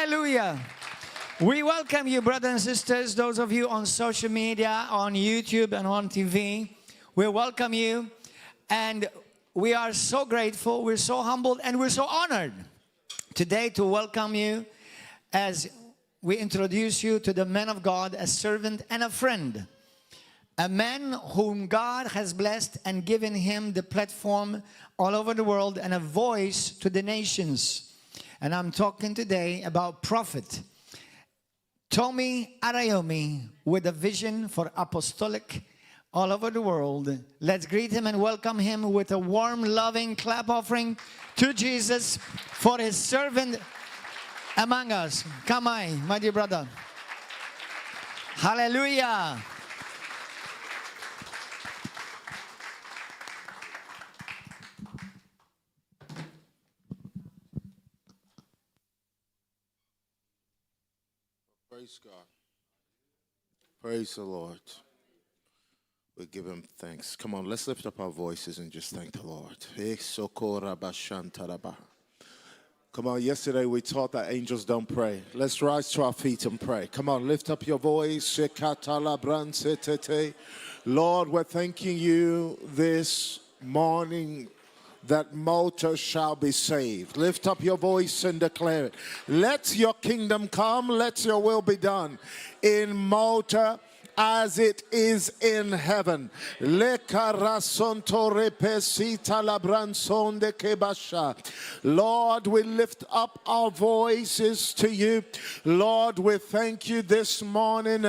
Hallelujah. We welcome you, brothers and sisters, those of you on social media, on YouTube and on TV. We welcome you, and we are so grateful, we're so humbled, and we're so honored today to welcome you as we introduce you to the man of God, a servant and a friend. A man whom God has blessed and given him the platform all over the world and a voice to the nations. And I'm talking today about prophet Tomi Arayomi, with a vision for apostolic all over the world. Let's greet him and welcome him with a warm, loving clap offering to Jesus for his servant among us. Come on, my dear brother. Hallelujah. Praise God. Praise the Lord. We give him thanks. Come on, let's lift up our voices and just thank the Lord. Come on, yesterday we taught that angels don't pray. Let's rise to our feet and pray. Come on, lift up your voice. Lord, we're thanking you this morning that Malta shall be saved. Lift up your voice and declare it. Let your kingdom come, let your will be done in Malta as it is in heaven. Lord, we lift up our voices to you. Lord, we thank you this morning.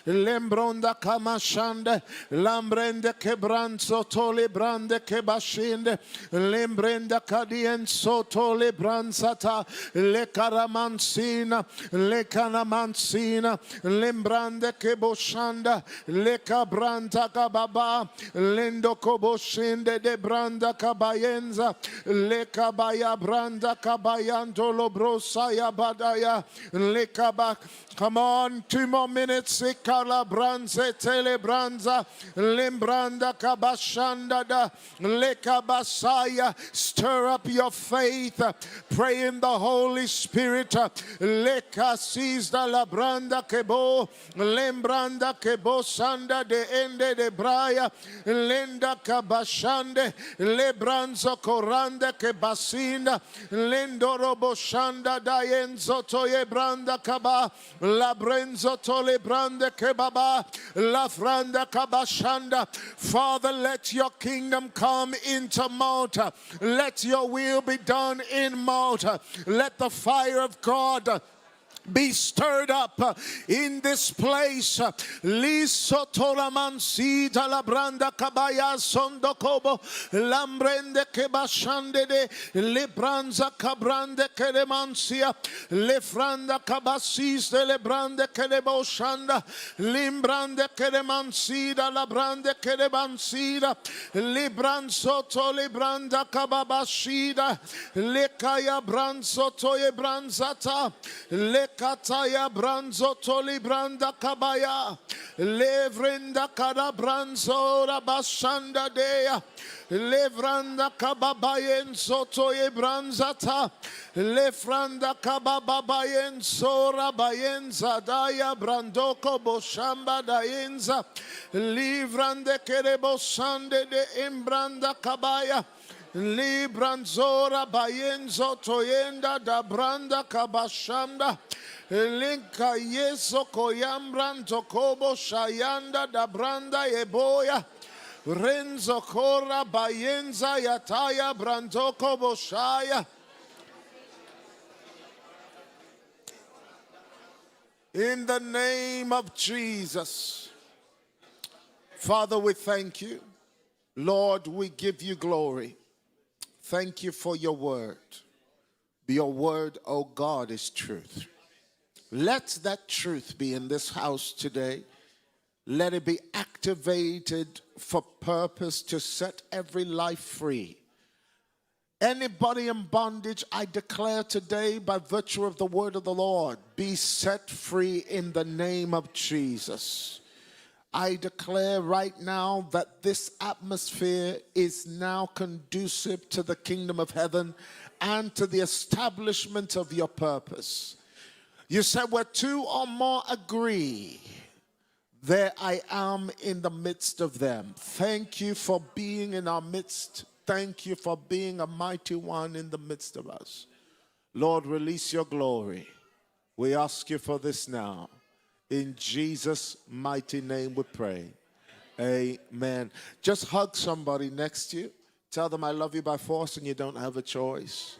Lembronda kamashande, lambrende kebranzo tole brande kebashinde, lembrenda kadien soto le branzata, le caramansina, le canamansina, lembrande keboshanda, le cabranta kababa, lendo koboshinde de branda kabayenza, le kabaya branda kabayanto lobrosa ya badaya, le kabak. Come on, 2 more minutes. Ikala branze telebranza, lembranda kabashanda da, le kabasaya. Stir up your faith. Pray in the Holy Spirit. Le kasizda la branda kebo, lembranda kebo sanda de ende de braya, lenda kabashande, le branzo koranda kebasinda, lendo robo shanda da enzo toye branda kaba. La brenzo tole brande kebaba, la franda kabashanda. Father, let your kingdom come into Malta. Let your will be done in Malta. Let the fire of God be stirred up in this place. Lisotola mansita la branda kabaya sondokobo, lambrende kebashande de lebranza kabrande keremansia, lefranda kabasis de lebrande kereboshanda, limbrande keremansida la brande kerebansida, libransoto libranda kababashida, lekaya bransoto ye branzata, Kataya branzo toli branda kabaya, levrenda kada branzo rabashanda dea, levranda kababayen soto ye branzata, lefranda kababayen sora bayenza daya brandoko boshamba dayenza, livrande kerebo sande de imbranda kabaya. Libranzora bayenzo toyenda da branda kabashanda, linka yeso koyambran tokobo shayanda da branda yeboya, renzo kora bayenza yataya brandoko boshaya. In the name of Jesus, Father, we thank you. Lord, we give you glory. Thank you for your word. Your word, oh God, is truth. Let that truth be in this house today. Let it be activated for purpose to set every life free. Anybody in bondage, I declare today by virtue of the word of the Lord, be set free in the name of Jesus. I declare right now that this atmosphere is now conducive to the kingdom of heaven and to the establishment of your purpose. You said where two or more agree, there I am in the midst of them. Thank you for being in our midst. Thank you for being a mighty one in the midst of us. Lord, release your glory. We ask you for this now. In Jesus' mighty name we pray. Amen. Just hug somebody next to you. Tell them I love you by force and you don't have a choice.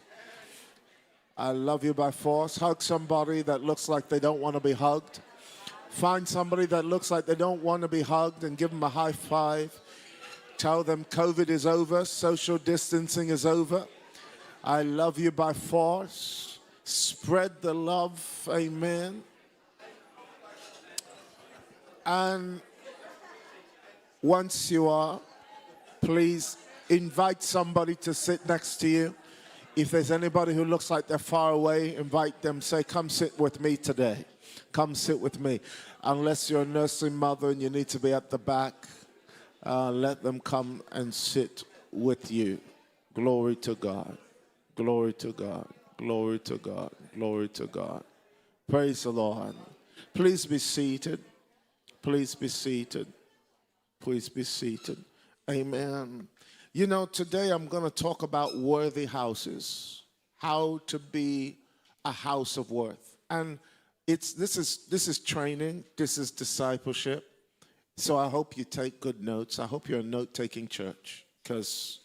I love you by force. Hug somebody that looks like they don't want to be hugged. Find somebody that looks like they don't want to be hugged and give them a high five. Tell them COVID is over, social distancing is over. I love you by force. Spread the love. Amen. And once you are, please invite somebody to sit next to you. If there's anybody who looks like they're far away, invite them. Say, come sit with me today. Come sit with me. Unless you're a nursing mother and you need to be at the back, let them come and sit with you. Glory to God. Glory to God. Glory to God. Glory to God. Praise the Lord. Please be seated. Please be seated. Please be seated. Amen. You know, today I'm going to talk about worthy houses. How to be a house of worth. And this is training. This is discipleship. So I hope you take good notes. I hope you're a note-taking church, because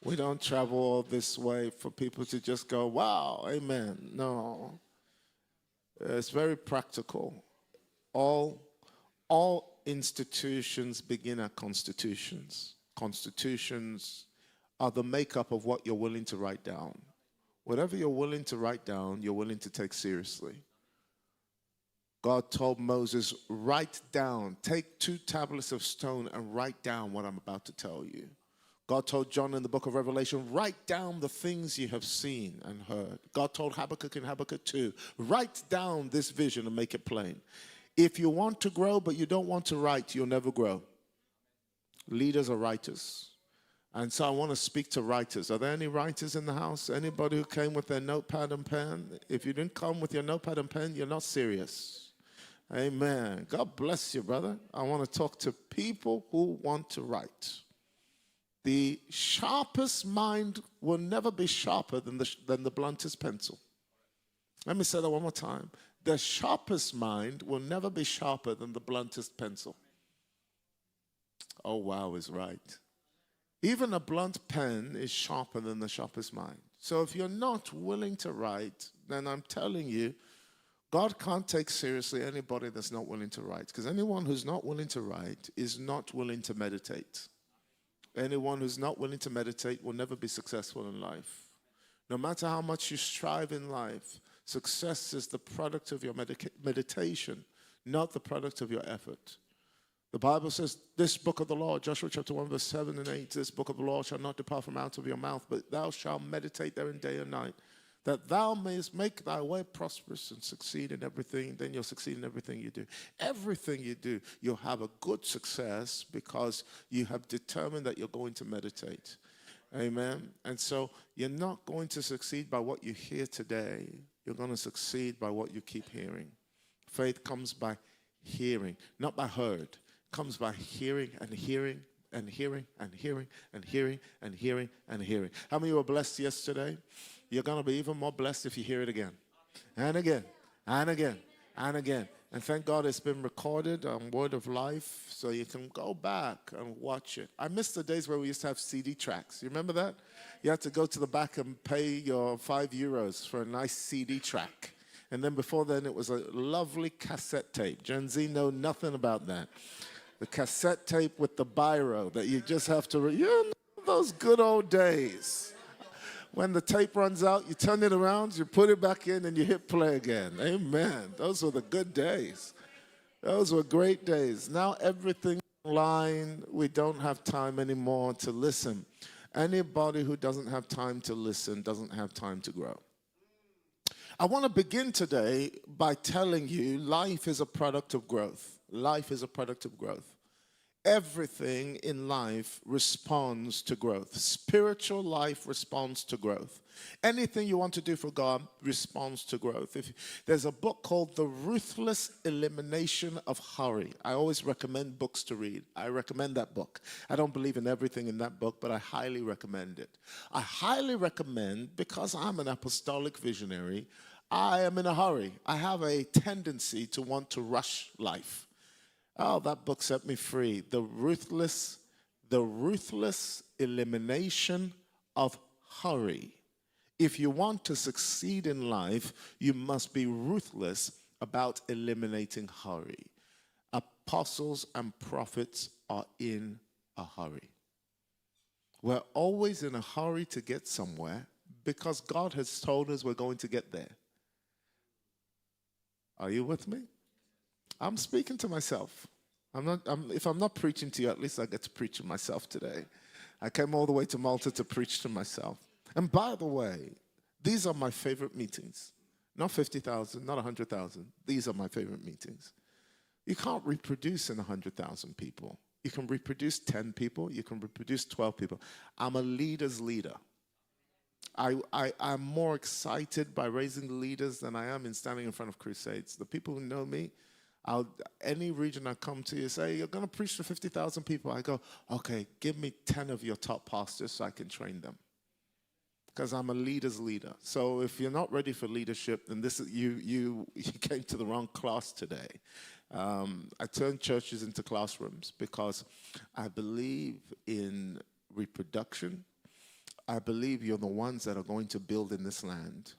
we don't travel all this way for people to just go, wow, amen. No. It's very practical. All institutions begin at constitutions. Constitutions are the makeup of what you're willing to write down. Whatever you're willing to write down, you're willing to take seriously. God told Moses, write down, take 2 tablets of stone and write down what I'm about to tell you. God told John in the book of Revelation, write down the things you have seen and heard. God told Habakkuk in Habakkuk 2, write down this vision and make it plain. If you want to grow but you don't want to write, you'll never grow. Leaders are writers. And so I want to speak to writers. Are there any writers in the house? Anybody who came with their notepad and pen? If you didn't come with your notepad and pen, you're not serious. Amen. God bless you, brother. I want to talk to people who want to write. The sharpest mind will never be sharper than the bluntest pencil. Let me say that one more time. The sharpest mind will never be sharper than the bluntest pencil. Oh, wow, is right. Even a blunt pen is sharper than the sharpest mind. So if you're not willing to write, then I'm telling you, God can't take seriously anybody that's not willing to write. Because anyone who's not willing to write is not willing to meditate. Anyone who's not willing to meditate will never be successful in life. No matter how much you strive in life, success is the product of your meditation, not the product of your effort. The Bible says, this book of the law, Joshua chapter 1, verse 7 and 8, this book of the law shall not depart from out of your mouth, but thou shalt meditate therein day and night, that thou mayest make thy way prosperous and succeed in everything. Then you'll succeed in everything you do. Everything you do, you'll have a good success because you have determined that you're going to meditate. Amen. And so you're not going to succeed by what you hear today. You're going to succeed by what you keep hearing. Faith comes by hearing, not by heard. It comes by hearing and hearing and hearing and hearing and hearing and hearing and hearing. How many of you were blessed yesterday? You're going to be even more blessed if you hear it again. And again, and again, and again. And thank God it's been recorded on Word of Life, so you can go back and watch it. I miss the days where we used to have CD tracks. You remember that? You had to go to the back and pay your €5 for a nice CD track. And then before then, it was a lovely cassette tape. Gen Z know nothing about that. The cassette tape with the biro that you just have to, you know, those good old days. When the tape runs out, you turn it around, you put it back in, and you hit play again. Amen. Those were the good days. Those were great days. Now everything's online. We don't have time anymore to listen. Anybody who doesn't have time to listen doesn't have time to grow. I want to begin today by telling you life is a product of growth. Life is a product of growth. Everything in life responds to growth. Spiritual life responds to growth. Anything you want to do for God responds to growth. There's a book called The Ruthless Elimination of Hurry. I always recommend books to read. I recommend that book. I don't believe in everything in that book, but I highly recommend it. I highly recommend, because I'm an apostolic visionary, I am in a hurry. I have a tendency to want to rush life. Oh, that book set me free. The ruthless elimination of hurry. If you want to succeed in life, you must be ruthless about eliminating hurry. Apostles and prophets are in a hurry. We're always in a hurry to get somewhere because God has told us we're going to get there. Are you with me? I'm speaking to myself. If I'm not preaching to you, at least I get to preach to myself today. I came all the way to Malta to preach to myself. And by the way, these are my favorite meetings. Not 50,000, not 100,000. These are my favorite meetings. You can't reproduce in 100,000 people. You can reproduce 10 people. You can reproduce 12 people. I'm a leader's leader. I'm more excited by raising leaders than I am in standing in front of crusades. The people who know me, any region I come to, you say, you're going to preach to 50,000 people. I go, okay, give me 10 of your top pastors so I can train them. Because I'm a leader's leader. So if you're not ready for leadership, then you came to the wrong class today. I turn churches into classrooms because I believe in reproduction. I believe you're the ones that are going to build in this land.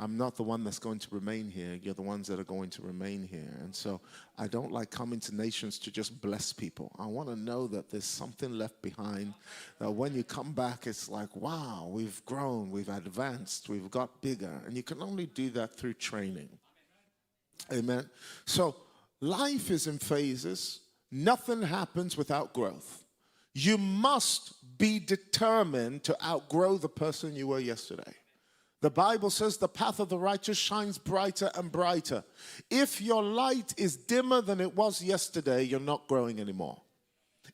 I'm not the one that's going to remain here. You're the ones that are going to remain here. And so I don't like coming to nations to just bless people. I want to know that there's something left behind, that when you come back, it's like, wow, we've grown, we've advanced, we've got bigger. And you can only do that through training. Amen. So life is in phases. Nothing happens without growth. You must be determined to outgrow the person you were yesterday. The Bible says the path of the righteous shines brighter and brighter. If your light is dimmer than it was yesterday, you're not growing anymore.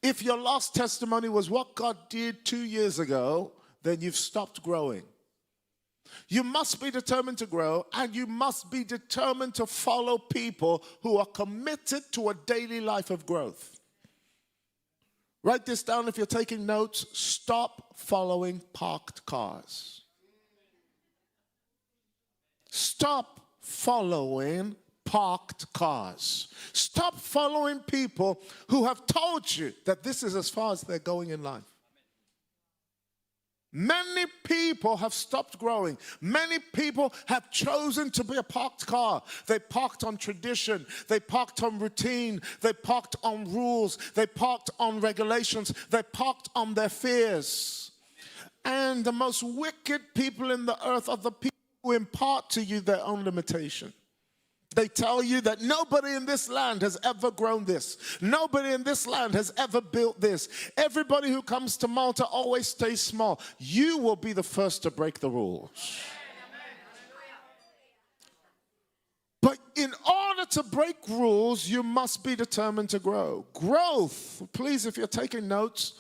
If your last testimony was what God did 2 years ago, then you've stopped growing. You must be determined to grow, and you must be determined to follow people who are committed to a daily life of growth. Write this down if you're taking notes. Stop following parked cars. Stop following parked cars. Stop following people who have told you that this is as far as they're going in life. Many people have stopped growing. Many people have chosen to be a parked car. They parked on tradition. They parked on routine. They parked on rules. They parked on regulations. They parked on their fears. And the most wicked people in the earth are the people who impart to you their own limitation. They tell you that nobody in this land has ever grown this. Nobody in this land has ever built this. Everybody who comes to Malta always stays small. You will be the first to break the rules. But in order to break rules, you must be determined to grow. Growth, please, if you're taking notes,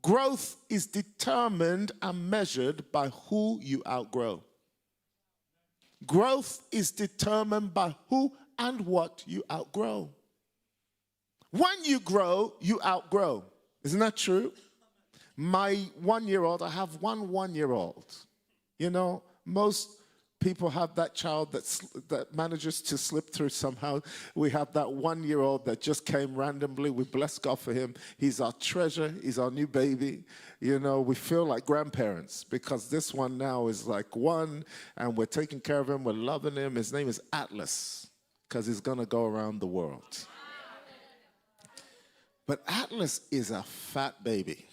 growth is determined and measured by who you outgrow. Growth is determined by who and what you outgrow. When you grow, you outgrow. Isn't that true? My 1-year-old, I have one 1-year-old. You know, most people have that child that manages to slip through somehow. We have that 1-year-old that just came randomly. We bless God for him. He's our treasure. He's our new baby. You know, we feel like grandparents because this one now is like 1, and we're taking care of him. We're loving him. His name is Atlas because he's going to go around the world. But Atlas is a fat baby.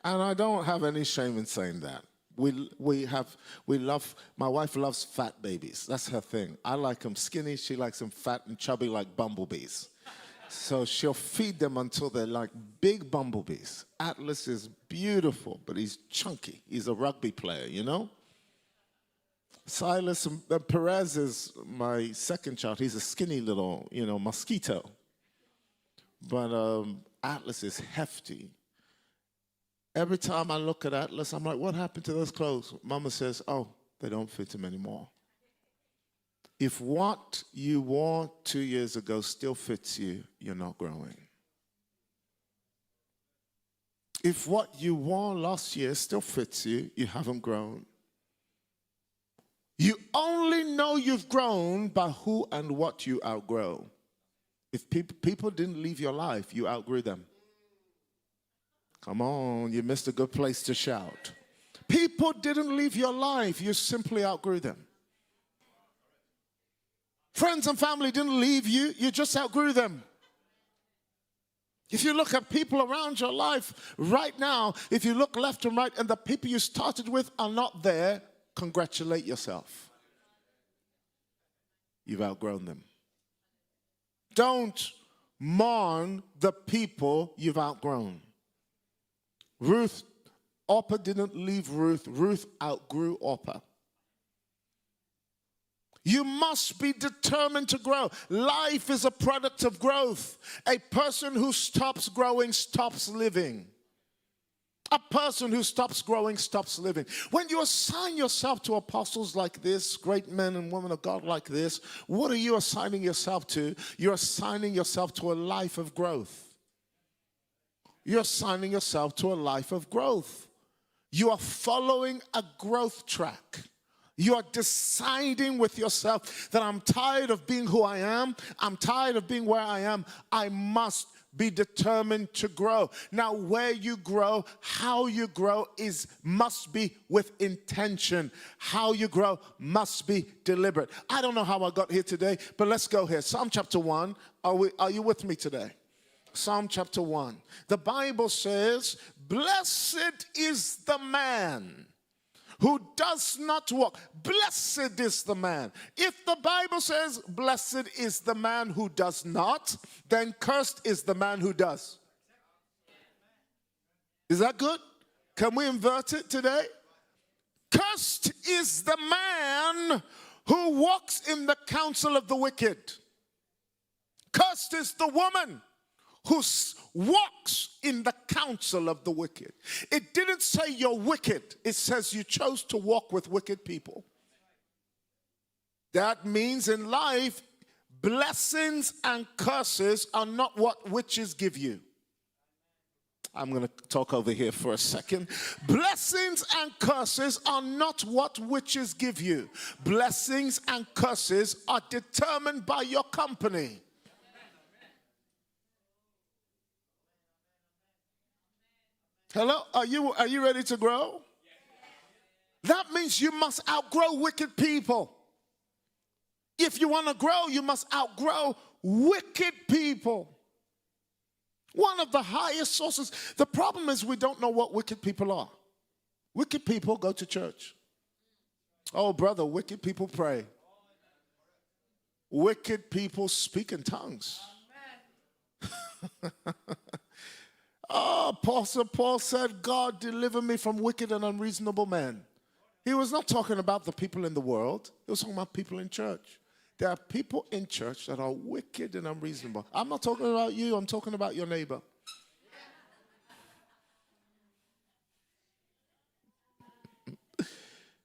And I don't have any shame in saying that. My wife loves fat babies. That's her thing. I like them skinny. She likes them fat and chubby like bumblebees. So she'll feed them until they're like big bumblebees. Atlas is beautiful, but he's chunky. He's a rugby player, you know? Silas Perez is my second child. He's a skinny little, mosquito. but Atlas is hefty. Every time I look at Atlas, I'm like, what happened to those clothes? Mama says, oh, they don't fit him anymore. If what you wore 2 years ago still fits you, you're not growing. If what you wore last year still fits you, you haven't grown. You only know you've grown by who and what you outgrow. If people didn't leave your life, you outgrew them. Come on, you missed a good place to shout. People didn't leave your life, you simply outgrew them. Friends and family didn't leave you, you just outgrew them. If you look at people around your life right now, if you look left and right and the people you started with are not there, congratulate yourself. You've outgrown them. Don't mourn the people you've outgrown. Orpah didn't leave Ruth. Ruth outgrew Orpah. You must be determined to grow. Life is a product of growth. A person who stops growing stops living. A person who stops growing stops living. When you assign yourself to apostles like this, great men and women of God like this, what are you assigning yourself to? You're assigning yourself to a life of growth. You're assigning yourself to a life of growth. You are following a growth track. You are deciding with yourself that I'm tired of being who I am. I'm tired of being where I am. I must be determined to grow. Now, where you grow, how you grow must be with intention. How you grow must be deliberate. I don't know how I got here today, but let's go here. Psalm chapter 1. Are you with me today? Psalm chapter 1. The Bible says, blessed is the man who does not walk. Blessed is the man. If the Bible says, blessed is the man who does not, then cursed is the man who does. Is that good? Can we invert it today? Cursed is the man who walks in the counsel of the wicked. Cursed is the woman who walks in the counsel of the wicked. It didn't say you're wicked. It says you chose to walk with wicked people. That means in life, blessings and curses are not what witches give you. I'm going to talk over here for a second. Blessings and curses are not what witches give you. Blessings and curses are determined by your company. Hello? Are you ready to grow? That means you must outgrow wicked people. If you want to grow, you must outgrow wicked people. One of the highest sources. The problem is we don't know what wicked people are. Wicked people go to church. Oh, brother, wicked people pray. Wicked people speak in tongues. Oh, Apostle Paul said, God, deliver me from wicked and unreasonable men. He was not talking about the people in the world. He was talking about people in church. There are people in church that are wicked and unreasonable. I'm not talking about you. I'm talking about your neighbor.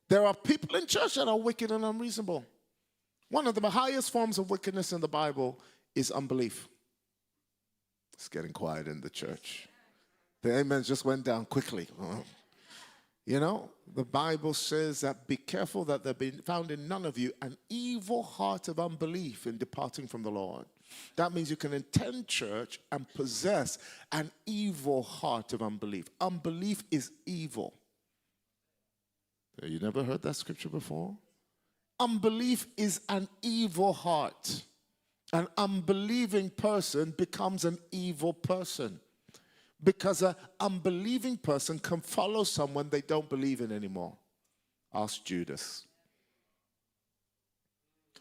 There are people in church that are wicked and unreasonable. One of the highest forms of wickedness in the Bible is unbelief. It's getting quiet in the church. The amens just went down quickly. You know, the Bible says that be careful that there be found in none of you an evil heart of unbelief in departing from the Lord. That means you can attend church and possess an evil heart of unbelief. Unbelief is evil. You never heard that scripture before? Unbelief is an evil heart. An unbelieving person becomes an evil person. Because an unbelieving person can follow someone they don't believe in anymore. Ask Judas.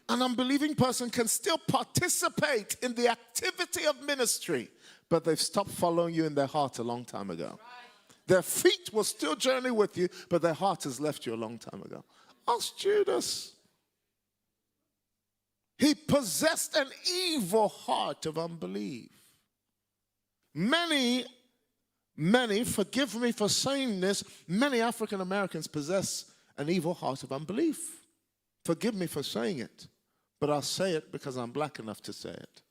An unbelieving person can still participate in the activity of ministry, but they've stopped following you in their heart a long time ago. Their feet will still journey with you, but their heart has left you a long time ago. Ask Judas. He possessed an evil heart of unbelief. Many, forgive me for saying this, many African Americans possess an evil heart of unbelief. Forgive me for saying it, but I'll say it because I'm black enough to say it.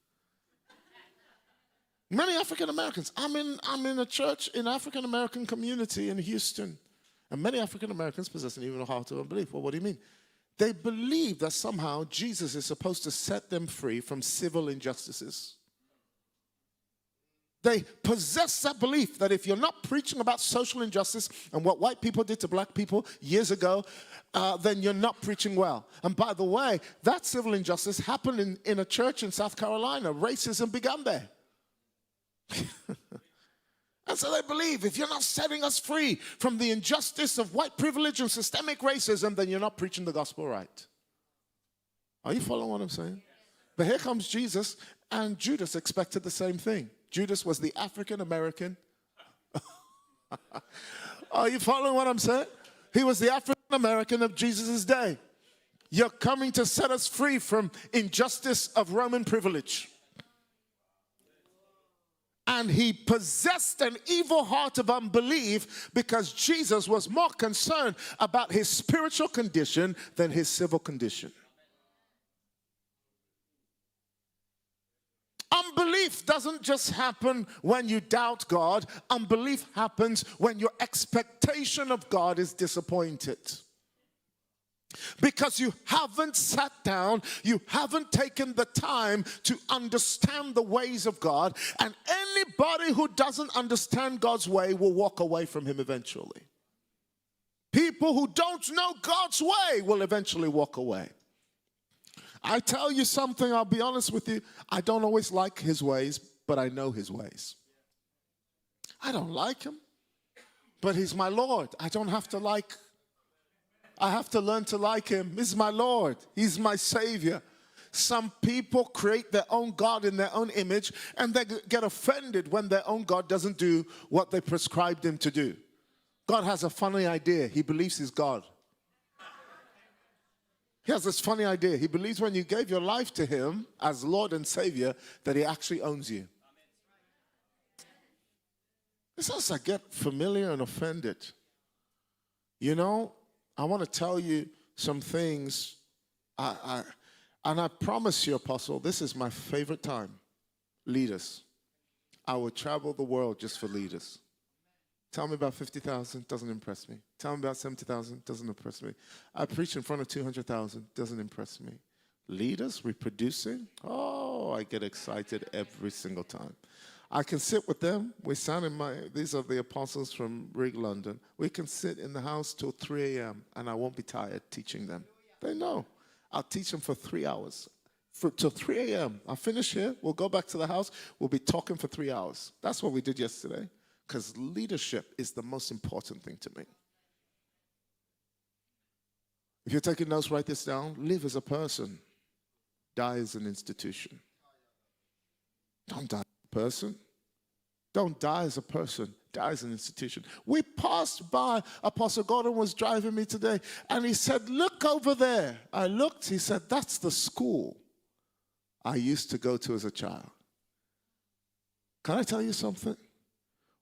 Many African Americans, I'm in a church in African American community in Houston, and many African Americans possess an evil heart of unbelief. Well, what do you mean? They believe that somehow Jesus is supposed to set them free from civil injustices. They possess that belief that if you're not preaching about social injustice and what white people did to black people years ago, then you're not preaching well. And by the way, that civil injustice happened in a church in South Carolina. Racism began there. And so they believe if you're not setting us free from the injustice of white privilege and systemic racism, then you're not preaching the gospel right. Are you following what I'm saying? But here comes Jesus, and Judas expected the same thing. Judas was the African American. Are you following what I'm saying? He was the African American of Jesus' day. You're coming to set us free from injustice of Roman privilege. And he possessed an evil heart of unbelief because Jesus was more concerned about his spiritual condition than his civil condition. Unbelief doesn't just happen when you doubt God. Unbelief happens when your expectation of God is disappointed. Because you haven't sat down, you haven't taken the time to understand the ways of God, and anybody who doesn't understand God's way will walk away from him eventually. People who don't know God's way will eventually walk away. I tell you something, I'll be honest with you, I don't always like his ways, but I know his ways. I don't like him, but he's my Lord. I don't have to like. I have to learn to like him. He's my Lord. He's my Savior. Some people create their own God in their own image, and they get offended when their own God doesn't do what they prescribed him to do. God has a funny idea. He believes he's God. He has this funny idea. He believes when you gave your life to him as Lord and Savior, that he actually owns you. It's as I get familiar and offended. You know, I want to tell you some things. And I promise you, Apostle, this is my favorite time. Leaders. I would travel the world just for leaders. Tell me about 50,000, doesn't impress me. Tell me about 70,000, doesn't impress me. I preach in front of 200,000, doesn't impress me. Leaders reproducing, oh, I get excited every single time. I can sit with them. We stand these are the apostles from Rig, London. We can sit in the house till 3 a.m. and I won't be tired teaching them. They know. I'll teach them for 3 hours. Till 3 a.m. I'll finish here. We'll go back to the house. We'll be talking for 3 hours. That's what we did yesterday. Because leadership is the most important thing to me. If you're taking notes, write this down. Live as a person. Die as an institution. Don't die as a person. Don't die as a person. Die as an institution. We passed by, Apostle Gordon was driving me today, and he said, look over there. I looked, he said, that's the school I used to go to as a child. Can I tell you something?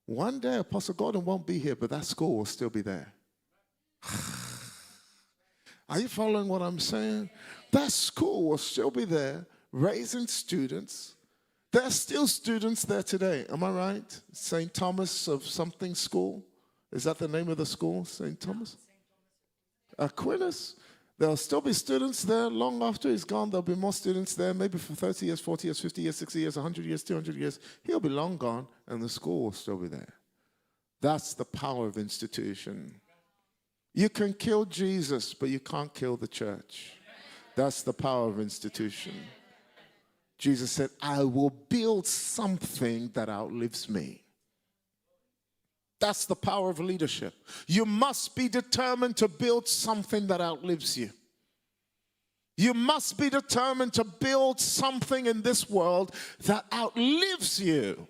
One day, Apostle Gordon won't be here, but that school will still be there. Are you following what I'm saying? That school will still be there, raising students. There are still students there today. Am I right? St. Thomas of something school. Is that the name of the school? St. Thomas? Aquinas. There'll still be students there long after he's gone. There'll be more students there, maybe for 30 years, 40 years, 50 years, 60 years, 100 years, 200 years. He'll be long gone, and the school will still be there. That's the power of institution. You can kill Jesus, but you can't kill the church. That's the power of institution. Jesus said, I will build something that outlives me. That's the power of leadership. You must be determined to build something that outlives you. You must be determined to build something in this world that outlives you.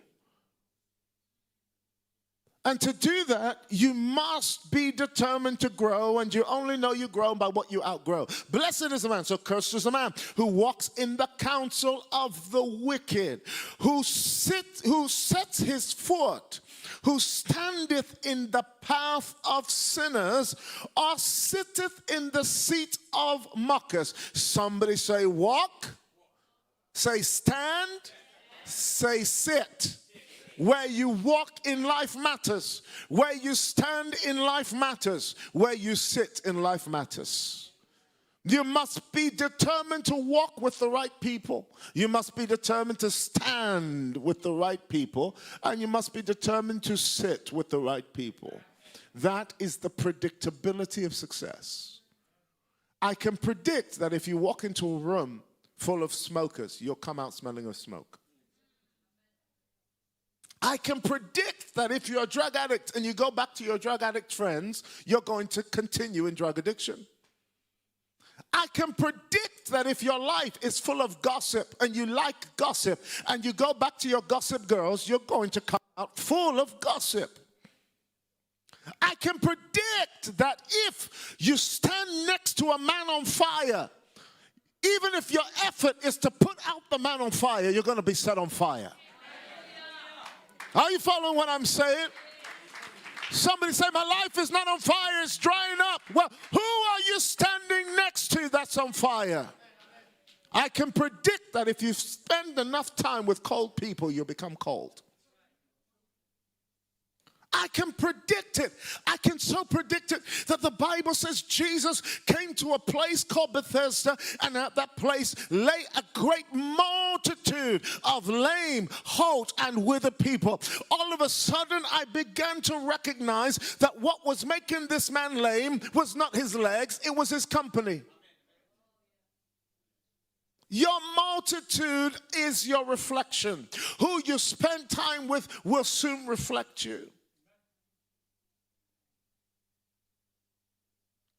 And to do that, you must be determined to grow, and you only know you grow by what you outgrow. Blessed is the man, so cursed is the man, who walks in the counsel of the wicked, who sets his foot, who standeth in the path of sinners, or sitteth in the seat of mockers. Somebody say walk, say stand, say sit. Where you walk in life matters. Where you stand in life matters. Where you sit in life matters. You must be determined to walk with the right people. You must be determined to stand with the right people. And you must be determined to sit with the right people. That is the predictability of success. I can predict that if you walk into a room full of smokers, you'll come out smelling of smoke. I can predict that if you're a drug addict and you go back to your drug addict friends, you're going to continue in drug addiction. I can predict that if your life is full of gossip and you like gossip and you go back to your gossip girls, you're going to come out full of gossip. I can predict that if you stand next to a man on fire, even if your effort is to put out the man on fire, you're going to be set on fire. Are you following what I'm saying? Somebody say, my life is not on fire, it's drying up. Well, who are you standing next to that's on fire? I can predict that if you spend enough time with cold people, you'll become cold. I can predict it. I can so predict it that the Bible says Jesus came to a place called Bethesda, and at that place lay a great multitude of lame, halt, and withered people. All of a sudden, I began to recognize that what was making this man lame was not his legs, it was his company. Your multitude is your reflection. Who you spend time with will soon reflect you.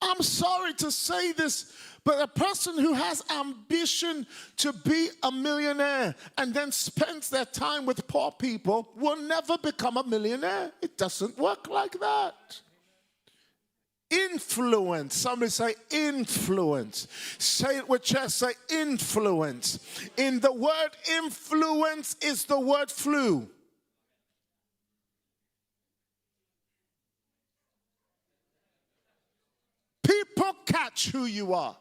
I'm sorry to say this, but a person who has ambition to be a millionaire and then spends their time with poor people will never become a millionaire. It doesn't work like that. Influence. Somebody say influence. Say it with chest. Say influence. In the word influence is the word flu. People catch who you are.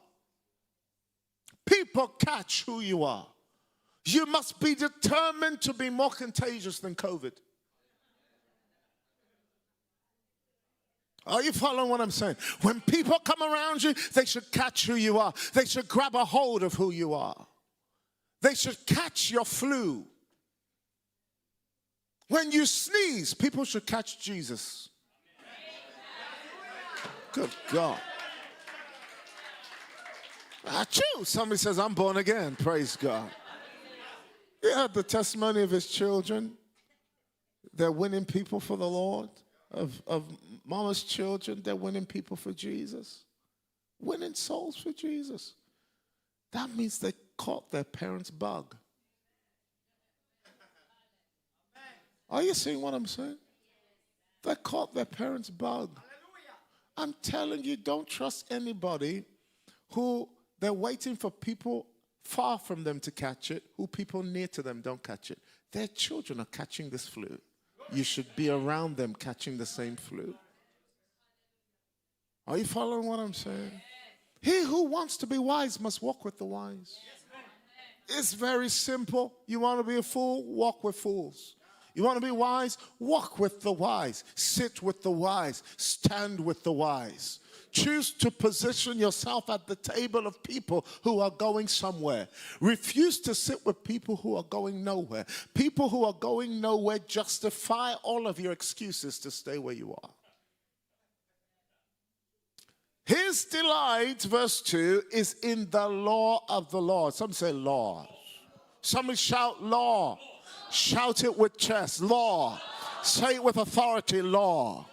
People catch who you are. You must be determined to be more contagious than COVID. Are you following what I'm saying? When people come around you, they should catch who you are. They should grab a hold of who you are. They should catch your flu. When you sneeze, people should catch Jesus. Good God. Achoo! Somebody says, I'm born again. Praise God. You heard the testimony of his children. They're winning people for the Lord. Of Mama's children, they're winning people for Jesus. Winning souls for Jesus. That means they caught their parents' bug. Are you seeing what I'm saying? They caught their parents' bug. I'm telling you, don't trust anybody who they're waiting for people far from them to catch it, who people near to them don't catch it. Their children are catching this flu. You should be around them catching the same flu. Are you following what I'm saying? He who wants to be wise must walk with the wise. It's very simple. You want to be a fool? Walk with fools. You want to be wise? Walk with the wise. Sit with the wise. Stand with the wise. Choose to position yourself at the table of people who are going somewhere. Refuse to sit with people who are going nowhere. People who are going nowhere justify all of your excuses to stay where you are. His delight, verse 2, is in the law of the Lord. Some say law. Somebody shout law. Shout it with chest. Law. Say it with authority. Law.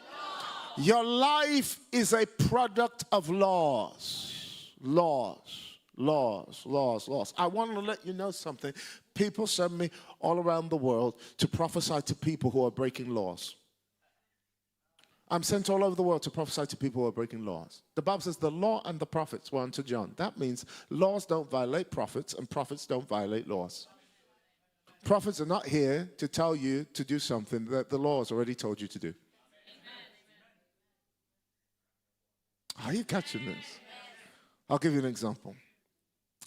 Your life is a product of laws. Laws. Laws. Laws. Laws. I want to let you know something. People send me all around the world to prophesy to people who are breaking laws. I'm sent all over the world to prophesy to people who are breaking laws. The Bible says the law and the prophets were unto John. That means laws don't violate prophets and prophets don't violate laws. Prophets are not here to tell you to do something that the law has already told you to do. Are you catching this? I'll give you an example.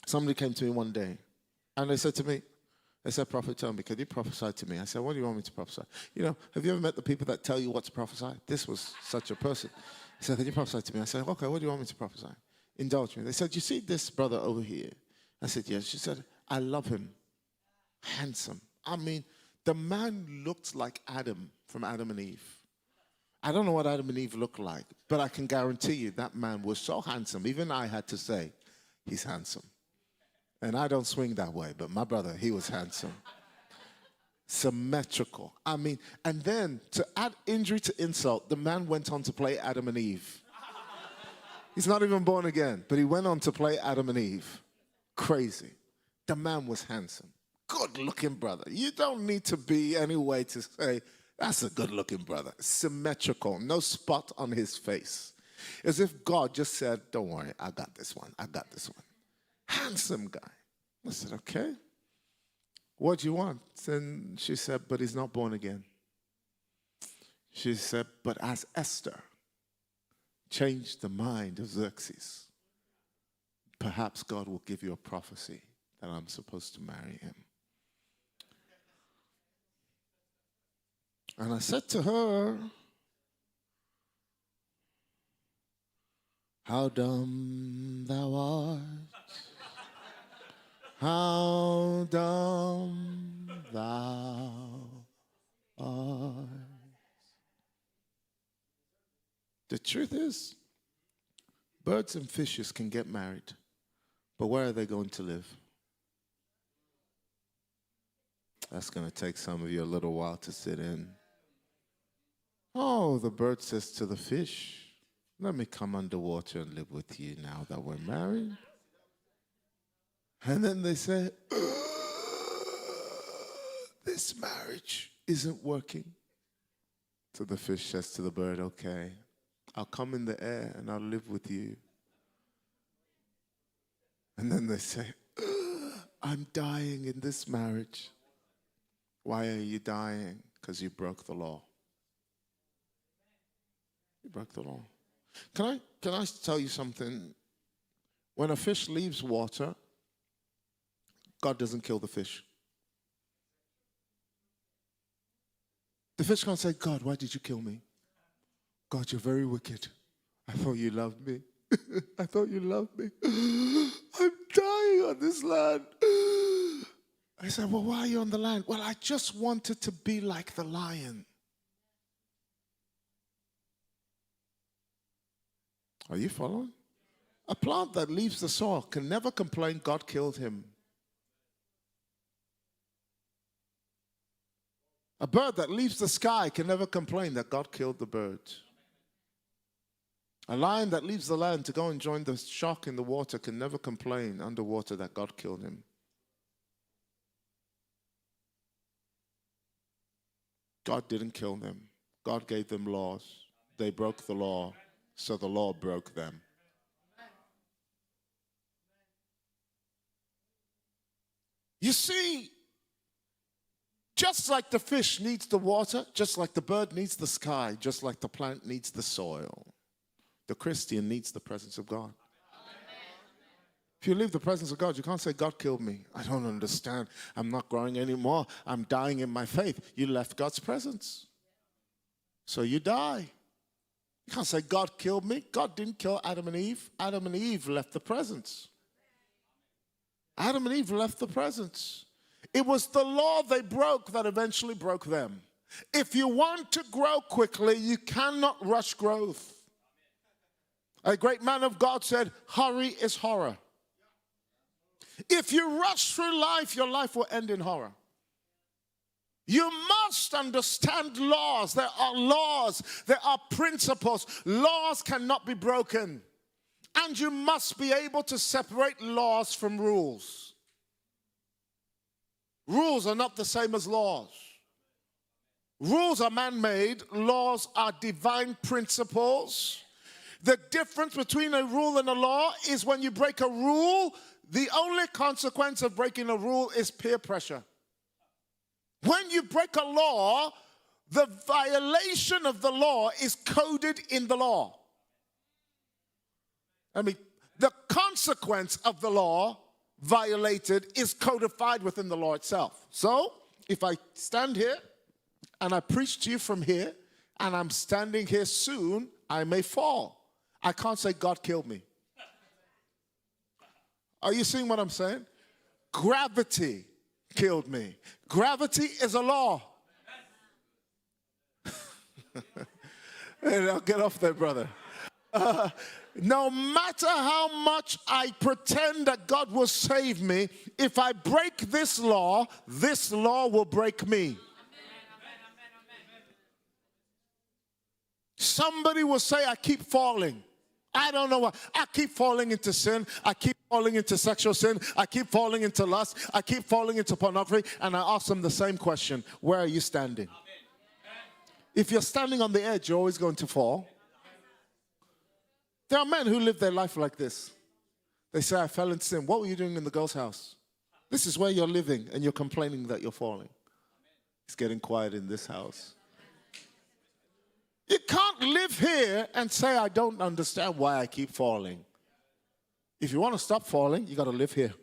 Somebody came to me one day and they said to me, they said, Prophet Tomi, could you prophesy to me? I said, what do you want me to prophesy? You know, have you ever met the people that tell you what to prophesy? This was such a person. He said, can you prophesy to me? I said, okay, what do you want me to prophesy? Indulge me. They said, you see this brother over here? I said, yes. She said, I love him. Handsome. I mean, the man looked like Adam from Adam and Eve. I don't know what Adam and Eve looked like, but I can guarantee you that man was so handsome. Even I had to say, he's handsome. And I don't swing that way, but my brother, he was handsome. Symmetrical. I mean, and then to add injury to insult, the man went on to play Adam and Eve. He's not even born again, but he went on to play Adam and Eve. Crazy. The man was handsome. Good-looking brother. You don't need to be any way to say, that's a good-looking brother. Symmetrical. No spot on his face. As if God just said, don't worry, I got this one. I got this one. Handsome guy. I said, okay. What do you want? And she said, but he's not born again. She said, but as Esther changed the mind of Xerxes, perhaps God will give you a prophecy that I'm supposed to marry him. And I said to her, how dumb thou art. How dumb thou art. The truth is, birds and fishes can get married, but where are they going to live? That's going to take some of you a little while to sit in. Oh, the bird says to the fish, let me come underwater and live with you now that we're married. And then they say, this marriage isn't working. So the fish says to the bird, okay, I'll come in the air and I'll live with you. And then they say, I'm dying in this marriage. Why are you dying? Because you broke the law. You broke the law. Can I tell you something? When a fish leaves water, God doesn't kill the fish. The fish can't say, God, why did you kill me? God, you're very wicked. I thought you loved me. I thought you loved me. I'm dying on this land. I said, well, why are you on the land? Well, I just wanted to be like the lion. Are you following? A plant that leaves the soil can never complain God killed him. A bird that leaves the sky can never complain that God killed the bird. A lion that leaves the land to go and join the shark in the water can never complain underwater that God killed him. God didn't kill them. God gave them laws. They broke the law, so the law broke them. You see, just like the fish needs the water, just like the bird needs the sky, just like the plant needs the soil, the Christian needs the presence of God. If you leave the presence of God, you can't say, God killed me. I don't understand. I'm not growing anymore. I'm dying in my faith. You left God's presence. So you die. You can't say, God killed me. God didn't kill Adam and Eve. Adam and Eve left the presence. Adam and Eve left the presence. It was the law they broke that eventually broke them. If you want to grow quickly, you cannot rush growth. A great man of God said, hurry is horror. If you rush through life, your life will end in horror. You must understand laws. There are laws. There are principles. Laws cannot be broken. And you must be able to separate laws from rules. Rules are not the same as laws. Rules are man-made. Laws are divine principles. The difference between a rule and a law is when you break a rule, the only consequence of breaking a rule is peer pressure. When you break a law, the violation of the law is coded in the law. The consequence of the law violated is codified within the law itself. So, if I stand here and I preach to you from here, and I'm standing here soon, I may fall. I can't say God killed me. Are you seeing what I'm saying? Gravity killed me. Gravity is a law. Hey, now get off there, brother. No matter how much I pretend that God will save me, if I break this law will break me. Somebody will say, I keep falling. I don't know why. I keep falling into sin. I keep falling into sexual sin. I keep falling into lust. I keep falling into pornography. And I ask them the same question. Where are you standing? If you're standing on the edge, you're always going to fall. There are men who live their life like this. They say, I fell into sin. What were you doing in the girl's house? This is where you're living, and you're complaining that you're falling. It's getting quiet in this house. You can't live here and say, I don't understand why I keep falling. If you want to stop falling, you got to live here.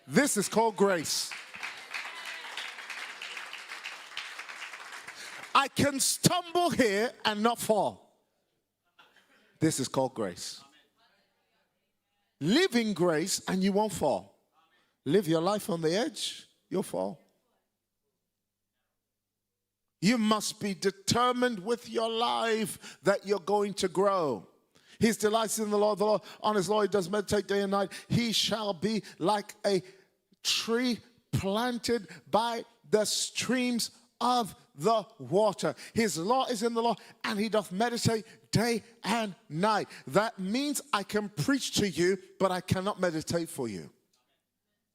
This is called grace. I can stumble here and not fall. This is called grace. Live in grace and you won't fall. Live your life on the edge, you'll fall. You must be determined with your life that you're going to grow. His delights in the Lord, on his law he does meditate day and night. He shall be like a tree planted by the streams of the water. His law is in the law, and he doth meditate day and night. That means I can preach to you, but I cannot meditate for you.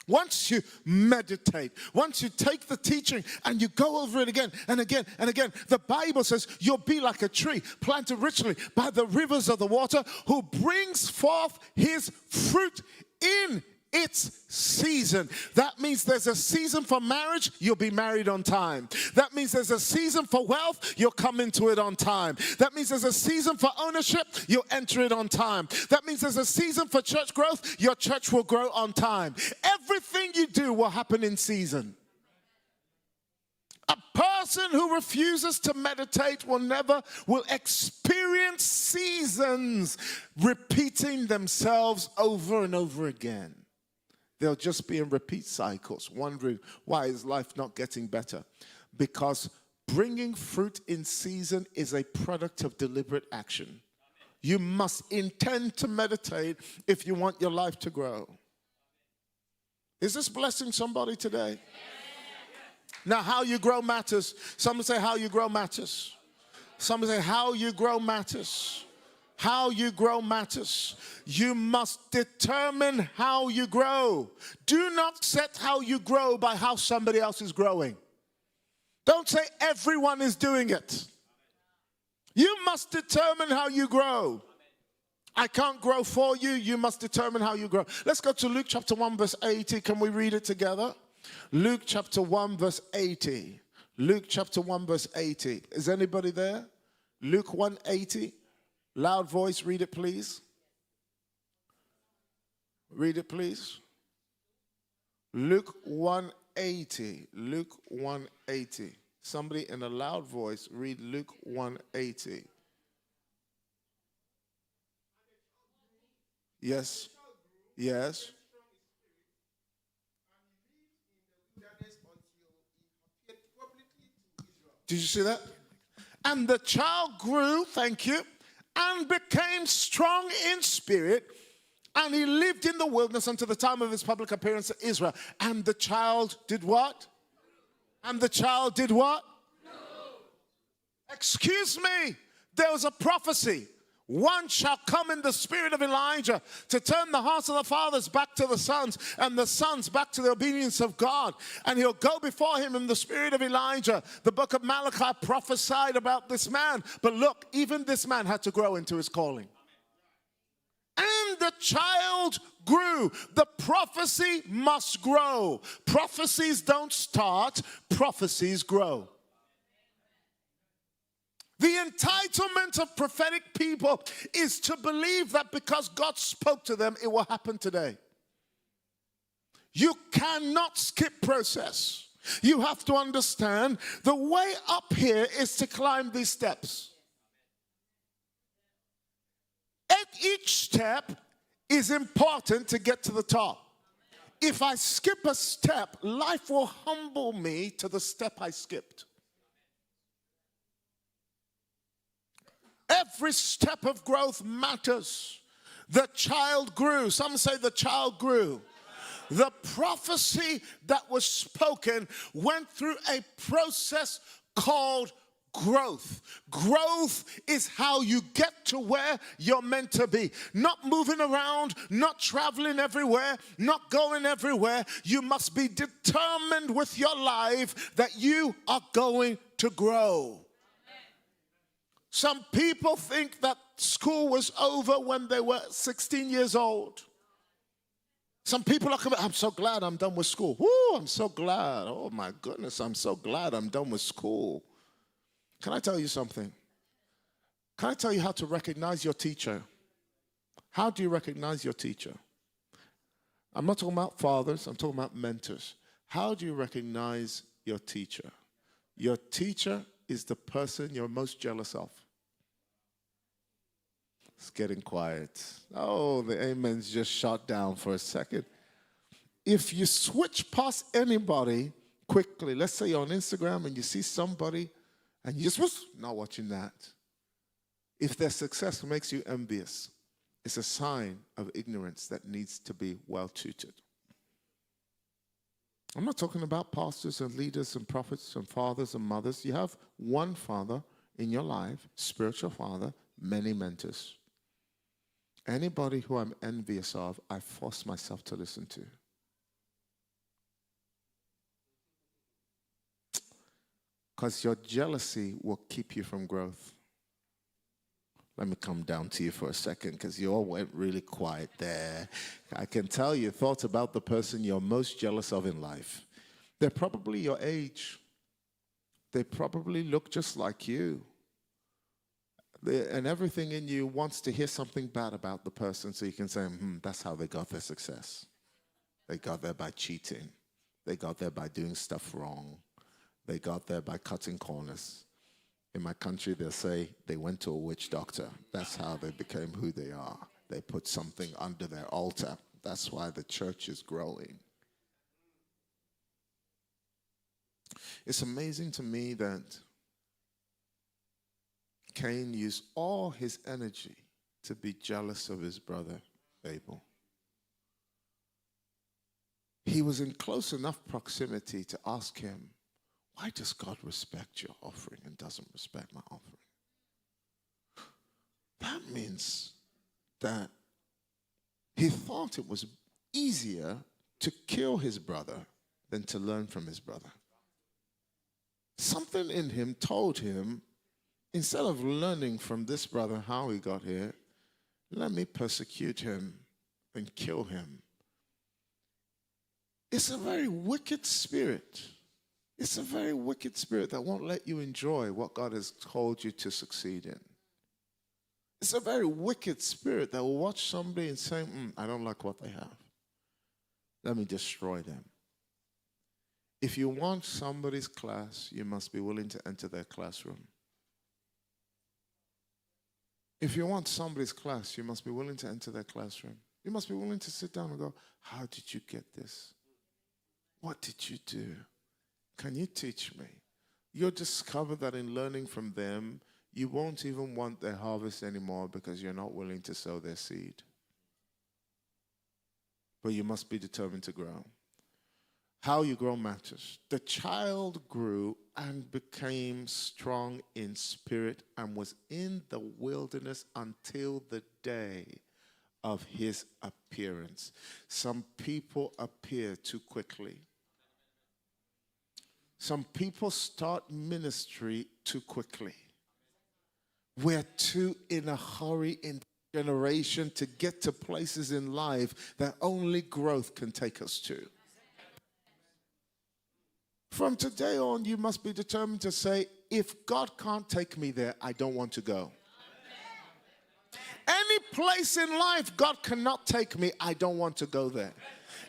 Once you meditate, once you take the teaching and you go over it again and again and again, the Bible says you'll be like a tree planted richly by the rivers of the water, who brings forth his fruit in its season. That means there's a season for marriage, you'll be married on time. That means there's a season for wealth, you'll come into it on time. That means there's a season for ownership, you'll enter it on time. That means there's a season for church growth, your church will grow on time. Everything you do will happen in season. A person who refuses to meditate will experience seasons repeating themselves over and over again. They'll just be in repeat cycles, wondering why is life not getting better? Because bringing fruit in season is a product of deliberate action. You must intend to meditate if you want your life to grow. Is this blessing somebody today? Now, how you grow matters. Some say how you grow matters. Some say how you grow matters. How you grow matters. You must determine how you grow. Do not set how you grow by how somebody else is growing. Don't say everyone is doing it. You must determine how you grow. I can't grow for you. You must determine how you grow. Let's go to Luke chapter 1 verse 80. Can we read it together? Luke chapter 1 verse 80. Luke chapter 1 verse 80. Is anybody there? Luke 1:80. Loud voice, read it please. Read it please. Luke 1:80. Luke 1:80. Somebody in a loud voice, read Luke 1:80. Yes. Yes. Did you see that? And the child grew, thank you, and became strong in spirit, and he lived in the wilderness until the time of his public appearance to Israel. And the child did what? And the child did what? No. Excuse me, there was a prophecy. One shall come in the spirit of Elijah to turn the hearts of the fathers back to the sons and the sons back to the obedience of God. And he'll go before him in the spirit of Elijah. The book of Malachi prophesied about this man. But look, even this man had to grow into his calling. And the child grew. The prophecy must grow. Prophecies don't start, prophecies grow. The entitlement of prophetic people is to believe that because God spoke to them, it will happen today. You cannot skip process. You have to understand the way up here is to climb these steps. At each step is important to get to the top. If I skip a step, life will humble me to the step I skipped. Every step of growth matters. The child grew. Some say the child grew. The prophecy that was spoken went through a process called growth. Growth is how you get to where you're meant to be. Not moving around, not traveling everywhere, not going everywhere. You must be determined with your life that you are going to grow. Some people think that school was over when they were 16 years old. Some people are coming, I'm so glad I'm done with school. Woo, I'm so glad. Oh my goodness, I'm so glad I'm done with school. Can I tell you something? Can I tell you how to recognize your teacher? How do you recognize your teacher? I'm not talking about fathers, I'm talking about mentors. How do you recognize your teacher? Your teacher is the person you're most jealous of. It's getting quiet. Oh, the amens just shot down for a second. If you switch past anybody quickly, let's say you're on Instagram and you see somebody and you just not watching that. If their success makes you envious, it's a sign of ignorance that needs to be well tutored. I'm not talking about pastors and leaders and prophets and fathers and mothers. You have one father in your life, spiritual father, many mentors. Anybody who I'm envious of, I force myself to listen to. Because your jealousy will keep you from growth. Let me come down to you for a second because you all went really quiet there. I can tell you thoughts about the person you're most jealous of in life. They're probably your age. They probably look just like you. And everything in you wants to hear something bad about the person so you can say, that's how they got their success. They got there by cheating. They got there by doing stuff wrong. They got there by cutting corners. In my country, they'll say they went to a witch doctor. That's how they became who they are. They put something under their altar. That's why the church is growing. It's amazing to me that Cain used all his energy to be jealous of his brother Abel. He was in close enough proximity to ask him, why does God respect your offering and doesn't respect my offering? That means that he thought it was easier to kill his brother than to learn from his brother. Something in him told him, instead of learning from this brother how he got here, let me persecute him and kill him. It's a very wicked spirit. It's a very wicked spirit that won't let you enjoy what God has called you to succeed in. It's a very wicked spirit that will watch somebody and say, I don't like what they have. Let me destroy them. If you want somebody's class, you must be willing to enter their classroom. If you want somebody's class, you must be willing to enter their classroom. You must be willing to sit down and go, how did you get this? What did you do? Can you teach me? You'll discover that in learning from them, you won't even want their harvest anymore because you're not willing to sow their seed. But you must be determined to grow. How you grow matters. The child grew and became strong in spirit and was in the wilderness until the day of his appearance. Some people appear too quickly. Some people start ministry too quickly. We're too in a hurry in generation to get to places in life that only growth can take us to. From today on, you must be determined to say, if God can't take me there, I don't want to go. Any place in life God cannot take me, I don't want to go there.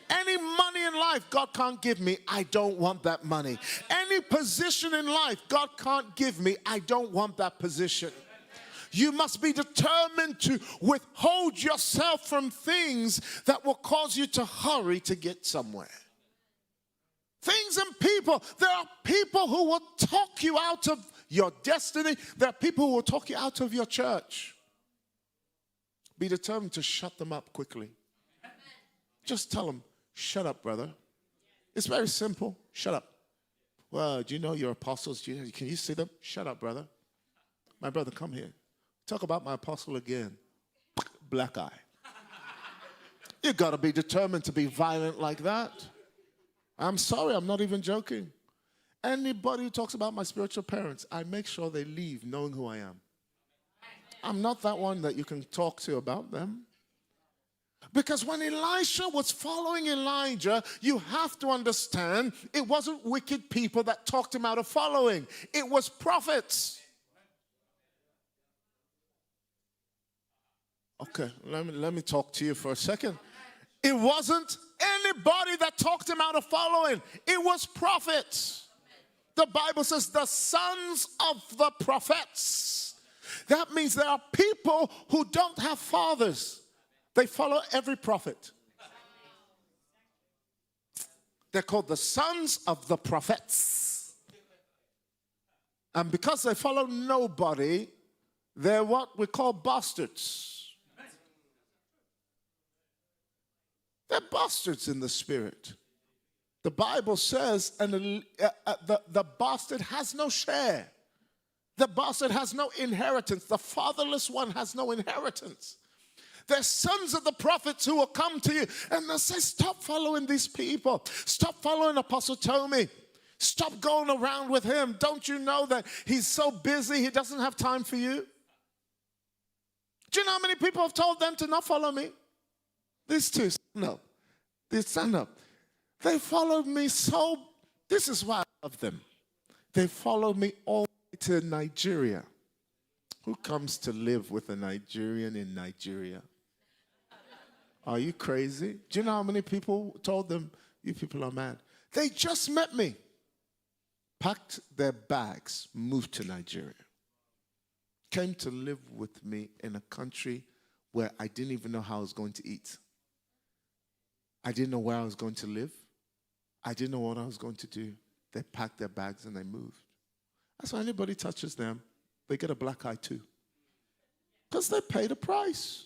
Any money in life God can't give me, I don't want that money. Any position in life God can't give me, I don't want that position. You must be determined to withhold yourself from things that will cause you to hurry to get somewhere. Things and people. There are people who will talk you out of your destiny. There are people who will talk you out of your church. Be determined to shut them up quickly. Just tell them, shut up, brother. It's very simple. Shut up. Well, do you know your apostles? Can you see them? Shut up, brother. My brother, come here. Talk about my apostle again. Black eye. You got to be determined to be violent like that. I'm sorry, I'm not even joking. Anybody who talks about my spiritual parents, I make sure they leave knowing who I am. I'm not that one that you can talk to about them. Because when Elisha was following Elijah, you have to understand it wasn't wicked people that talked him out of following. It was prophets. Okay, let me talk to you for a second. It wasn't anybody that talked him out of following. It was prophets. The Bible says the sons of the prophets. That means there are people who don't have fathers. They follow every prophet. They're called the sons of the prophets. And because they follow nobody, they're what we call bastards. They're bastards in the spirit. The Bible says the bastard has no share. The bastard has no inheritance. The fatherless one has no inheritance. There's sons of the prophets who will come to you and they'll say, stop following these people. Stop following Apostle Tomi. Stop going around with him. Don't you know that he's so busy he doesn't have time for you? Do you know how many people have told them to not follow me? These two, no. They stand up. They followed me so, this is why I love them. They followed me all the way to Nigeria. Who comes to live with a Nigerian in Nigeria? Are you crazy? Do you know how many people told them, you people are mad? They just met me. Packed their bags, moved to Nigeria. Came to live with me in a country where I didn't even know how I was going to eat. I didn't know where I was going to live. I didn't know what I was going to do. They packed their bags and they moved. That's why anybody touches them, they get a black eye too. Because they paid a price.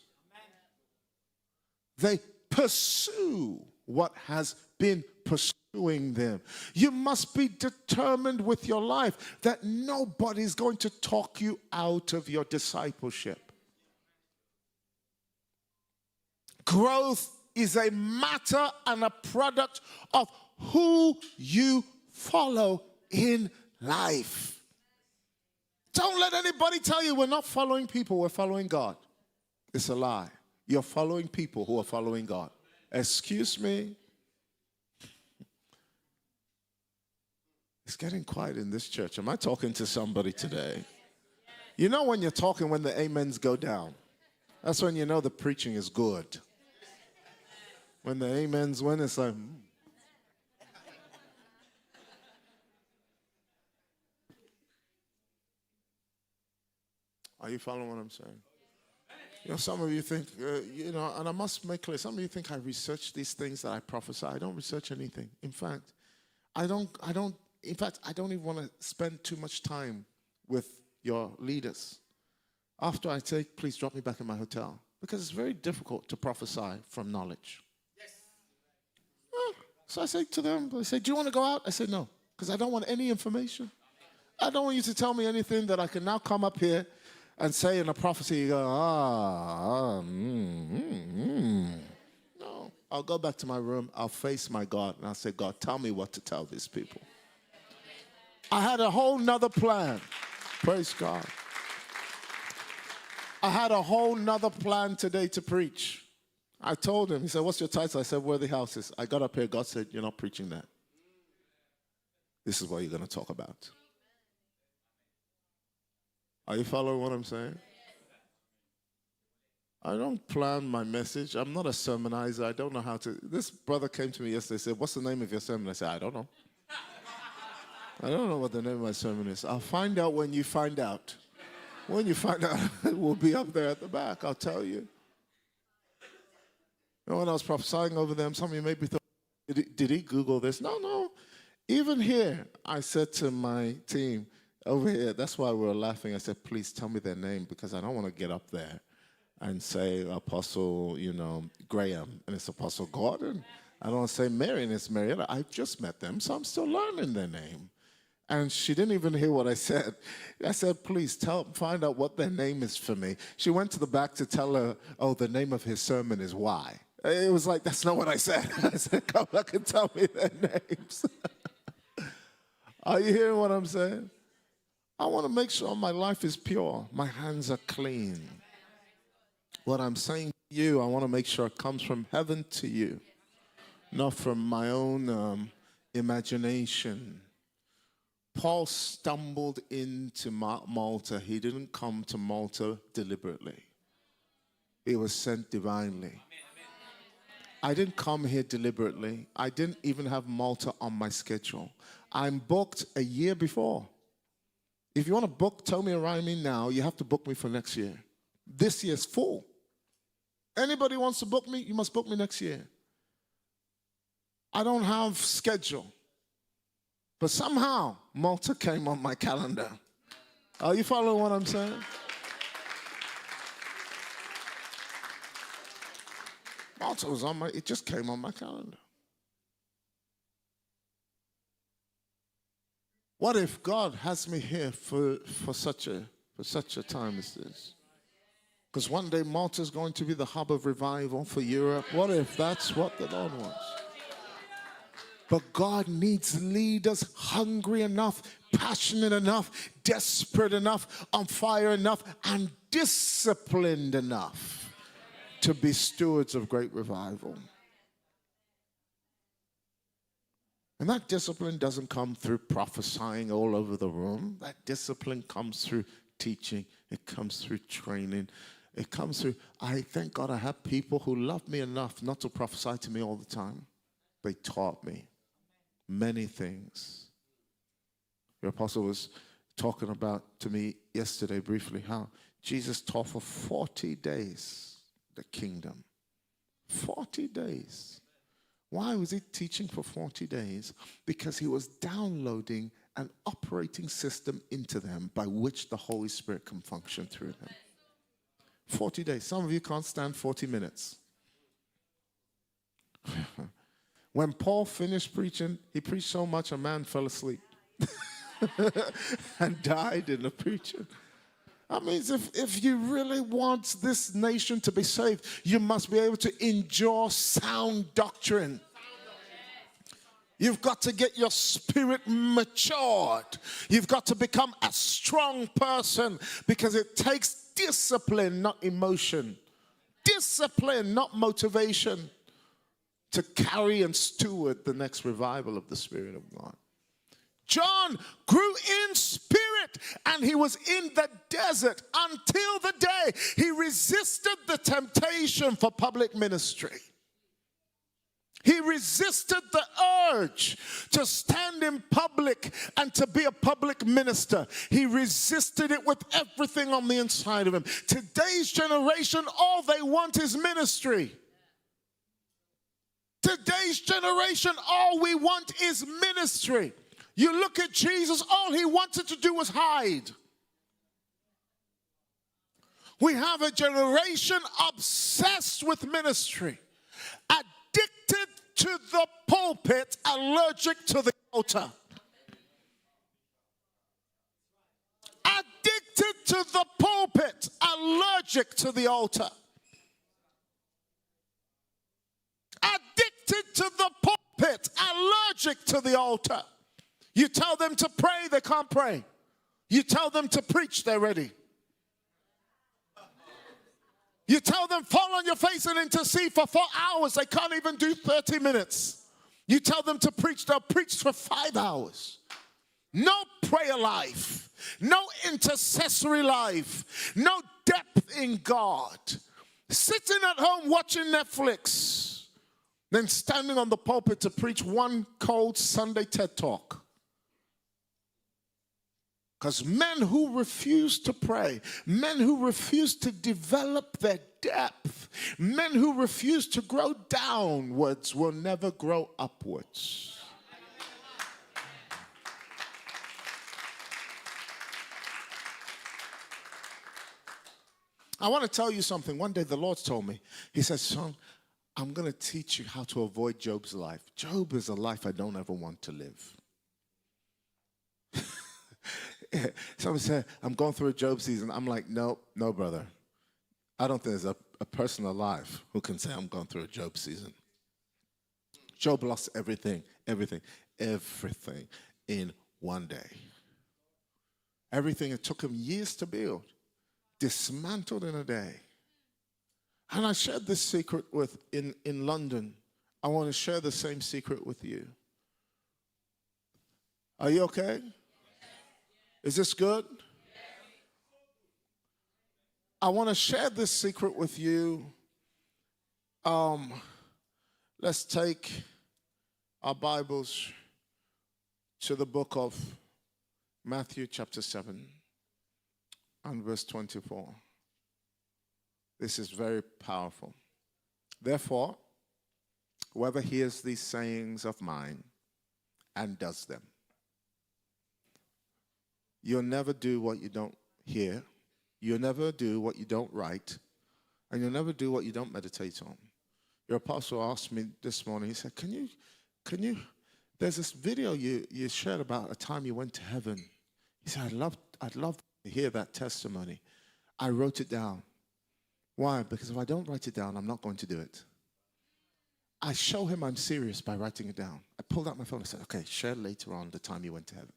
They pursue what has been pursuing them. You must be determined with your life that nobody's going to talk you out of your discipleship. Growth is a matter and a product of who you follow in life. Don't let anybody tell you we're not following people, we're following God. It's a lie. You're following people who are following God. Excuse me. It's getting quiet in this church. Am I talking to somebody today? You know when you're talking when the amens go down. That's when you know the preaching is good. When the amens went, it's like, Are you following what I'm saying? You know, some of you think, and I must make clear, some of you think I research these things that I prophesy. I don't research anything. In fact, I don't even want to spend too much time with your leaders. After I take, please drop me back in my hotel. Because it's very difficult to prophesy from knowledge. Yes. So I say to them, they say, do you want to go out? I said, no, because I don't want any information. I don't want you to tell me anything that I can now come up here and say in a prophecy, you go, No, I'll go back to my room, I'll face my God, and I'll say, God, tell me what to tell these people. I had a whole nother plan. Praise God. I had a whole nother plan today to preach. I told him, he said, what's your title? I said, Worthy Houses. I got up here, God said, you're not preaching that. This is what you're going to talk about. Are you following what I'm saying? I don't plan my message. I'm not a sermonizer. I don't know how to. This brother came to me yesterday and said, what's the name of your sermon? I said, I don't know. I don't know what the name of my sermon is. I'll find out when you find out. When you find out, it will be up there at the back. I'll tell you. And when I was prophesying over them, some of you may be thinking, did he Google this? No. Even here, I said to my team, over here, that's why we were laughing. I said, please tell me their name because I don't want to get up there and say Apostle, Graham, and it's Apostle Gordon. I don't want to say Mary, and it's Marietta. I just met them, so I'm still learning their name. And she didn't even hear what I said. I said, please find out what their name is for me. She went to the back to tell her, the name of his sermon is why. It was like, that's not what I said. I said, come back and tell me their names. Are you hearing what I'm saying? I want to make sure my life is pure. My hands are clean. What I'm saying to you, I want to make sure it comes from heaven to you, not from my own imagination. Paul stumbled into Malta. He didn't come to Malta deliberately. He was sent divinely. I didn't come here deliberately. I didn't even have Malta on my schedule. I'm booked a year before. If you want to book Tomi and Arayomi now, you have to book me for next year. This year's full. Anybody wants to book me, you must book me next year. I don't have schedule. But somehow, Malta came on my calendar. Are you following what I'm saying? Malta was it just came on my calendar. What if God has me here for such a time as this? Because one day Malta is going to be the hub of revival for Europe. What if that's what the Lord wants? But God needs leaders hungry enough, passionate enough, desperate enough, on fire enough, and disciplined enough to be stewards of great revival. And that discipline doesn't come through prophesying all over the room. That discipline comes through teaching. It comes through training. It comes through, I thank God I have people who love me enough not to prophesy to me all the time. They taught me many things. Your apostle was talking about to me yesterday briefly how Jesus taught for 40 days the kingdom. 40 days. Why was he teaching for 40 days? Because he was downloading an operating system into them by which the Holy Spirit can function through them. 40 days. Some of you can't stand 40 minutes. When Paul finished preaching, he preached so much a man fell asleep and died in the preaching. That means if you really want this nation to be saved, you must be able to endure sound doctrine. You've got to get your spirit matured. You've got to become a strong person because it takes discipline, not emotion. Discipline, not motivation, to carry and steward the next revival of the Spirit of God. John grew in spirit and he was in the desert until the day he resisted the temptation for public ministry. He resisted the urge to stand in public and to be a public minister. He resisted it with everything on the inside of him. Today's generation, all they want is ministry. Today's generation, all we want is ministry. You look at Jesus, all he wanted to do was hide. We have a generation obsessed with ministry, addicted to the pulpit, allergic to the altar. Addicted to the pulpit, allergic to the altar. Addicted to the pulpit, allergic to the altar. You tell them to pray, they can't pray. You tell them to preach, they're ready. You tell them fall on your face and intercede for 4 hours, they can't even do 30 minutes. You tell them to preach, they'll preach for 5 hours. No prayer life, no intercessory life, no depth in God. Sitting at home watching Netflix, then standing on the pulpit to preach one cold Sunday TED Talk. Because men who refuse to pray, men who refuse to develop their depth, men who refuse to grow downwards will never grow upwards. I want to tell you something. One day the Lord told me, he said, son, I'm going to teach you how to avoid Job's life. Job is a life I don't ever want to live. Someone said, I'm going through a Job season. I'm like, no, brother. I don't think there's a person alive who can say I'm going through a Job season. Job lost everything in one day. Everything it took him years to build, dismantled in a day. And I shared this secret in London. I want to share the same secret with you. Are you okay? Is this good? I want to share this secret with you. Let's take our Bibles to the book of Matthew chapter 7 and verse 24. This is very powerful. Therefore, whoever hears these sayings of mine and does them. You'll never do what you don't hear. You'll never do what you don't write. And you'll never do what you don't meditate on. Your apostle asked me this morning, he said, can you, there's this video you shared about a time you went to heaven. He said, I'd love to hear that testimony. I wrote it down. Why? Because if I don't write it down, I'm not going to do it. I show him I'm serious by writing it down. I pulled out my phone and said, okay, share later on the time you went to heaven.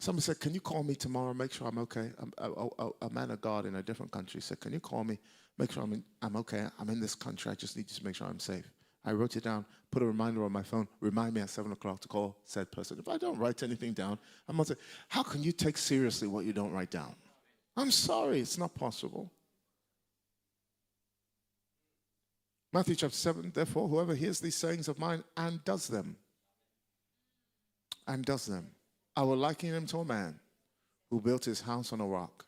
Somebody said, can you call me tomorrow, make sure I'm okay? A man of God in a different country said, can you call me, make sure I'm okay? I'm in this country, I just need to make sure I'm safe. I wrote it down, put a reminder on my phone, remind me at 7 o'clock to call said person. If I don't write anything down, I'm going to say, how can you take seriously what you don't write down? I'm sorry, it's not possible. Matthew chapter 7, therefore, whoever hears these sayings of mine and does them, I will liken him to a man who built his house on a rock.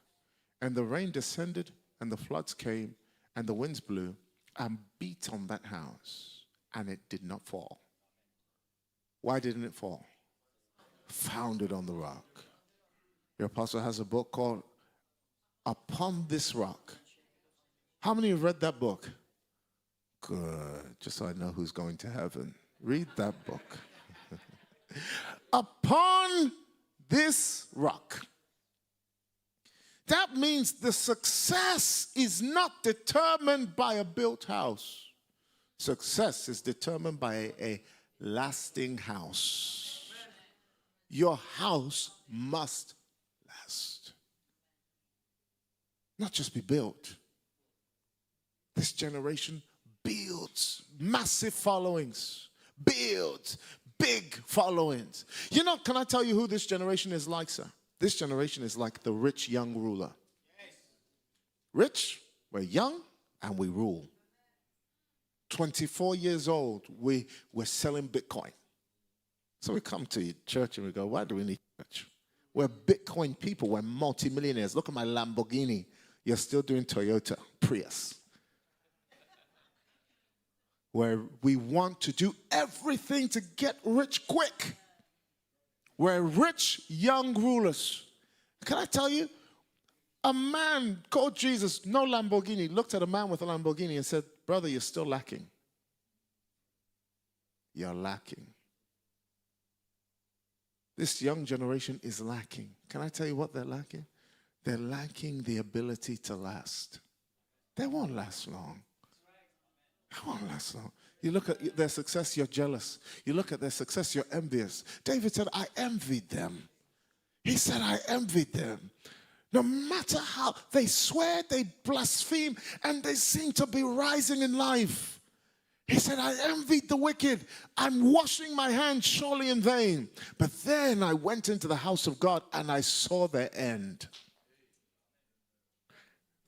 And the rain descended, and the floods came, and the winds blew, and beat on that house, and it did not fall. Why didn't it fall? Founded on the rock. Your apostle has a book called Upon This Rock. How many have read that book? Good. Just so I know who's going to heaven. Read that book. Upon this rock. That means the success is not determined by a built house. Success is determined by a lasting house. Your house must last. Not just be built. This generation builds massive followings. Builds big followings. You know, can I tell you who this generation is like, sir? This generation is like the rich young ruler. Yes. Rich, we're young, and we rule. 24 years old, we're selling Bitcoin. So we come to church and we go, why do we need church? We're Bitcoin people. We're multimillionaires. Look at my Lamborghini. You're still doing Toyota, Prius. Where we want to do everything to get rich quick. We're rich young rulers. Can I tell you? A man called Jesus, no Lamborghini, looked at a man with a Lamborghini and said, brother, you're still lacking. you're lacking. This young generation is lacking. Can I tell you what they're lacking? They're lacking the ability to last. They won't last long. They won't last long. You look at their success, you're jealous. You look at their success, you're envious. David said, I envied them. He said, I envied them. No matter how they swear, they blaspheme, and they seem to be rising in life. He said, I envied the wicked. I'm washing my hands surely in vain. But then I went into the house of God and I saw their end.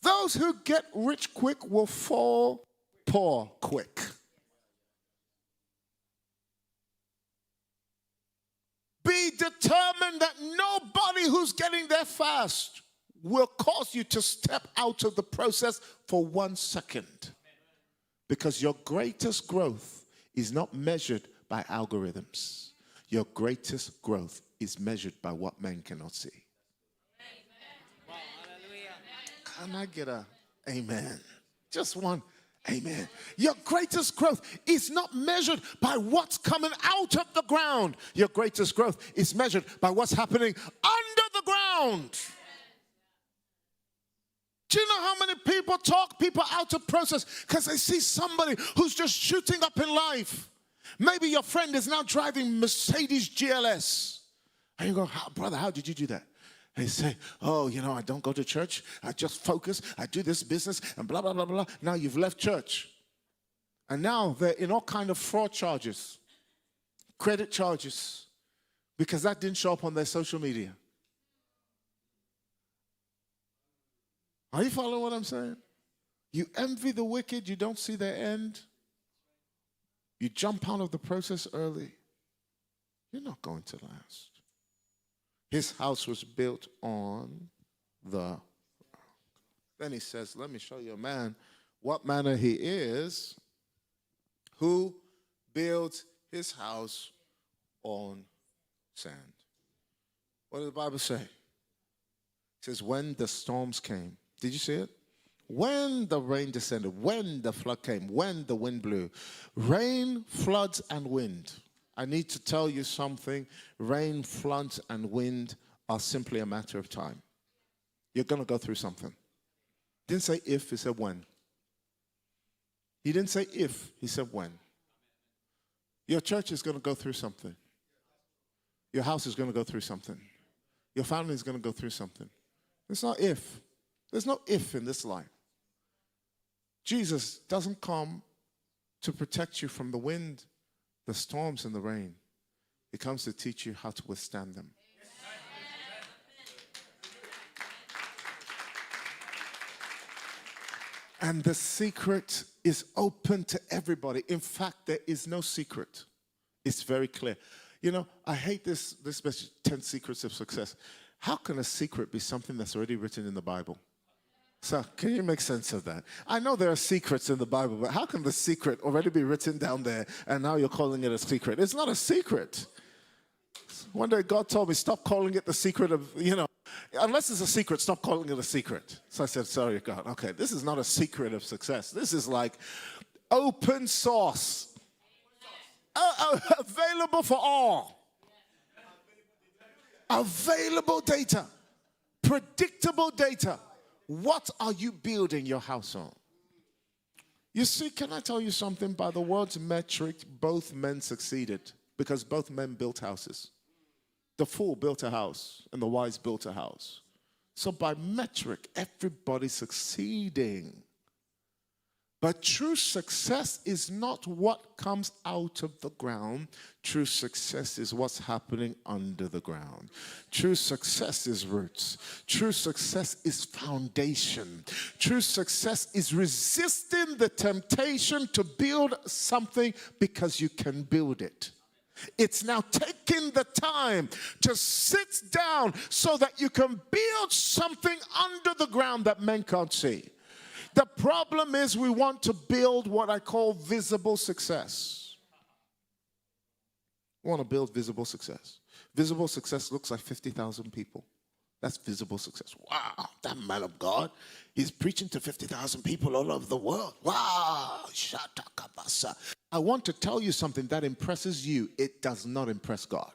Those who get rich quick will fall poor quick. Be determined that nobody who's getting there fast will cause you to step out of the process for 1 second. Because your greatest growth is not measured by algorithms. Your greatest growth is measured by what men cannot see. Can I get a amen? Just one amen. Your greatest growth is not measured by what's coming out of the ground. Your greatest growth is measured by what's happening under the ground. Do you know how many people talk people out of process because they see somebody who's just shooting up in life? Maybe your friend is now driving Mercedes GLS. And you go, brother, how did you do that? And they say, oh, I don't go to church. I just focus. I do this business and blah, blah, blah, blah. Now you've left church. And now they're in all kind of fraud charges, credit charges, because that didn't show up on their social media. Are you following what I'm saying? You envy the wicked, you don't see their end. You jump out of the process early. You're not going to last. His house was built on the rock. Then he says, let me show you a man, what manner he is, who builds his house on sand. What does the Bible say? It says, when the storms came. Did you see it? When the rain descended, when the flood came, when the wind blew. Rain, floods, and wind. I need to tell you something. Rain, floods, and wind are simply a matter of time. You're going to go through something. He didn't say if, he said when. He didn't say if, he said when. Your church is going to go through something. Your house is going to go through something. Your family is going to go through something. It's not if. There's no if in this life. Jesus doesn't come to protect you from the wind, the storms, and the rain. He comes to teach you how to withstand them. And the secret is open to everybody. In fact, there is no secret. It's very clear. I hate this message, 10 secrets of success. How can a secret be something that's already written in the Bible? So, can you make sense of that? I know there are secrets in the Bible, but how can the secret already be written down there and now you're calling it a secret? It's not a secret. One day God told me, stop calling it the secret of, unless it's a secret, stop calling it a secret. So I said, sorry, God, okay, this is not a secret of success. This is like open source, available for all. Available data, predictable data. What are you building your house on? You see, can I tell you something? By the world's metric, both men succeeded because both men built houses. The fool built a house and the wise built a house. So by metric, everybody's succeeding. But true success is not what comes out of the ground. True success is what's happening under the ground. True success is roots. True success is foundation. True success is resisting the temptation to build something because you can build it. It's now taking the time to sit down so that you can build something under the ground that men can't see. The problem is we want to build what I call visible success. We want to build visible success. Visible success looks like 50,000 people. That's visible success. Wow, that man of God, he's preaching to 50,000 people all over the world. Wow, shatakabasa. I want to tell you something that impresses you. It does not impress God.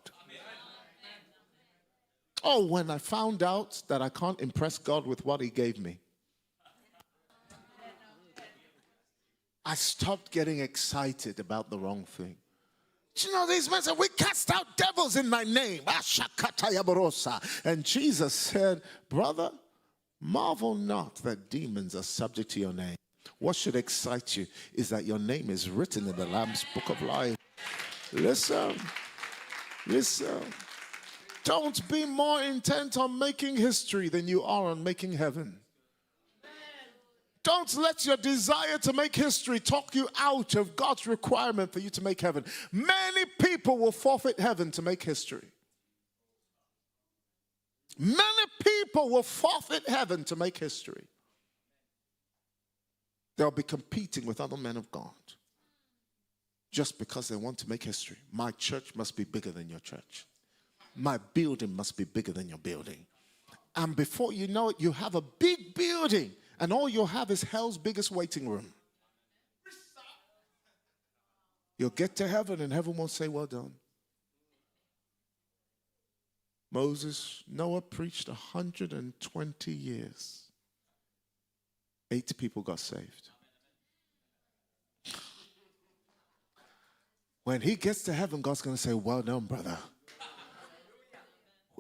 Oh, when I found out that I can't impress God with what he gave me, I stopped getting excited about the wrong thing. Do you know, these men said, we cast out devils in my name. And Jesus said, brother, marvel not that demons are subject to your name. What should excite you is that your name is written in the Lamb's book of life. Listen. Don't be more intent on making history than you are on making heaven. Don't let your desire to make history talk you out of God's requirement for you to make heaven. Many people will forfeit heaven to make history. Many people will forfeit heaven to make history. They'll be competing with other men of God just because they want to make history. My church must be bigger than your church. My building must be bigger than your building. And before you know it, you have a big building, and all you'll have is hell's biggest waiting room. You'll get to heaven, and heaven won't say, well done. Noah preached 120 years. 8 people got saved. When he gets to heaven, God's going to say, well done, brother.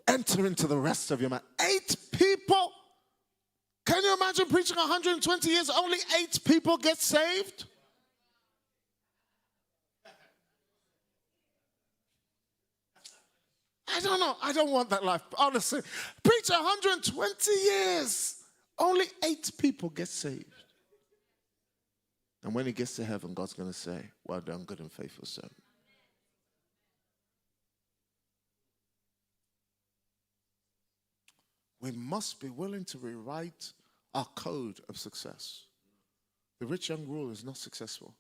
Enter into the rest of your man. 8 people? Can you imagine preaching 120 years, only 8 people get saved? I don't know. I don't want that life, honestly. Preach 120 years, only 8 people get saved. And when he gets to heaven, God's going to say, well done, good and faithful servant. We must be willing to rewrite our code of success. The rich young ruler is not successful.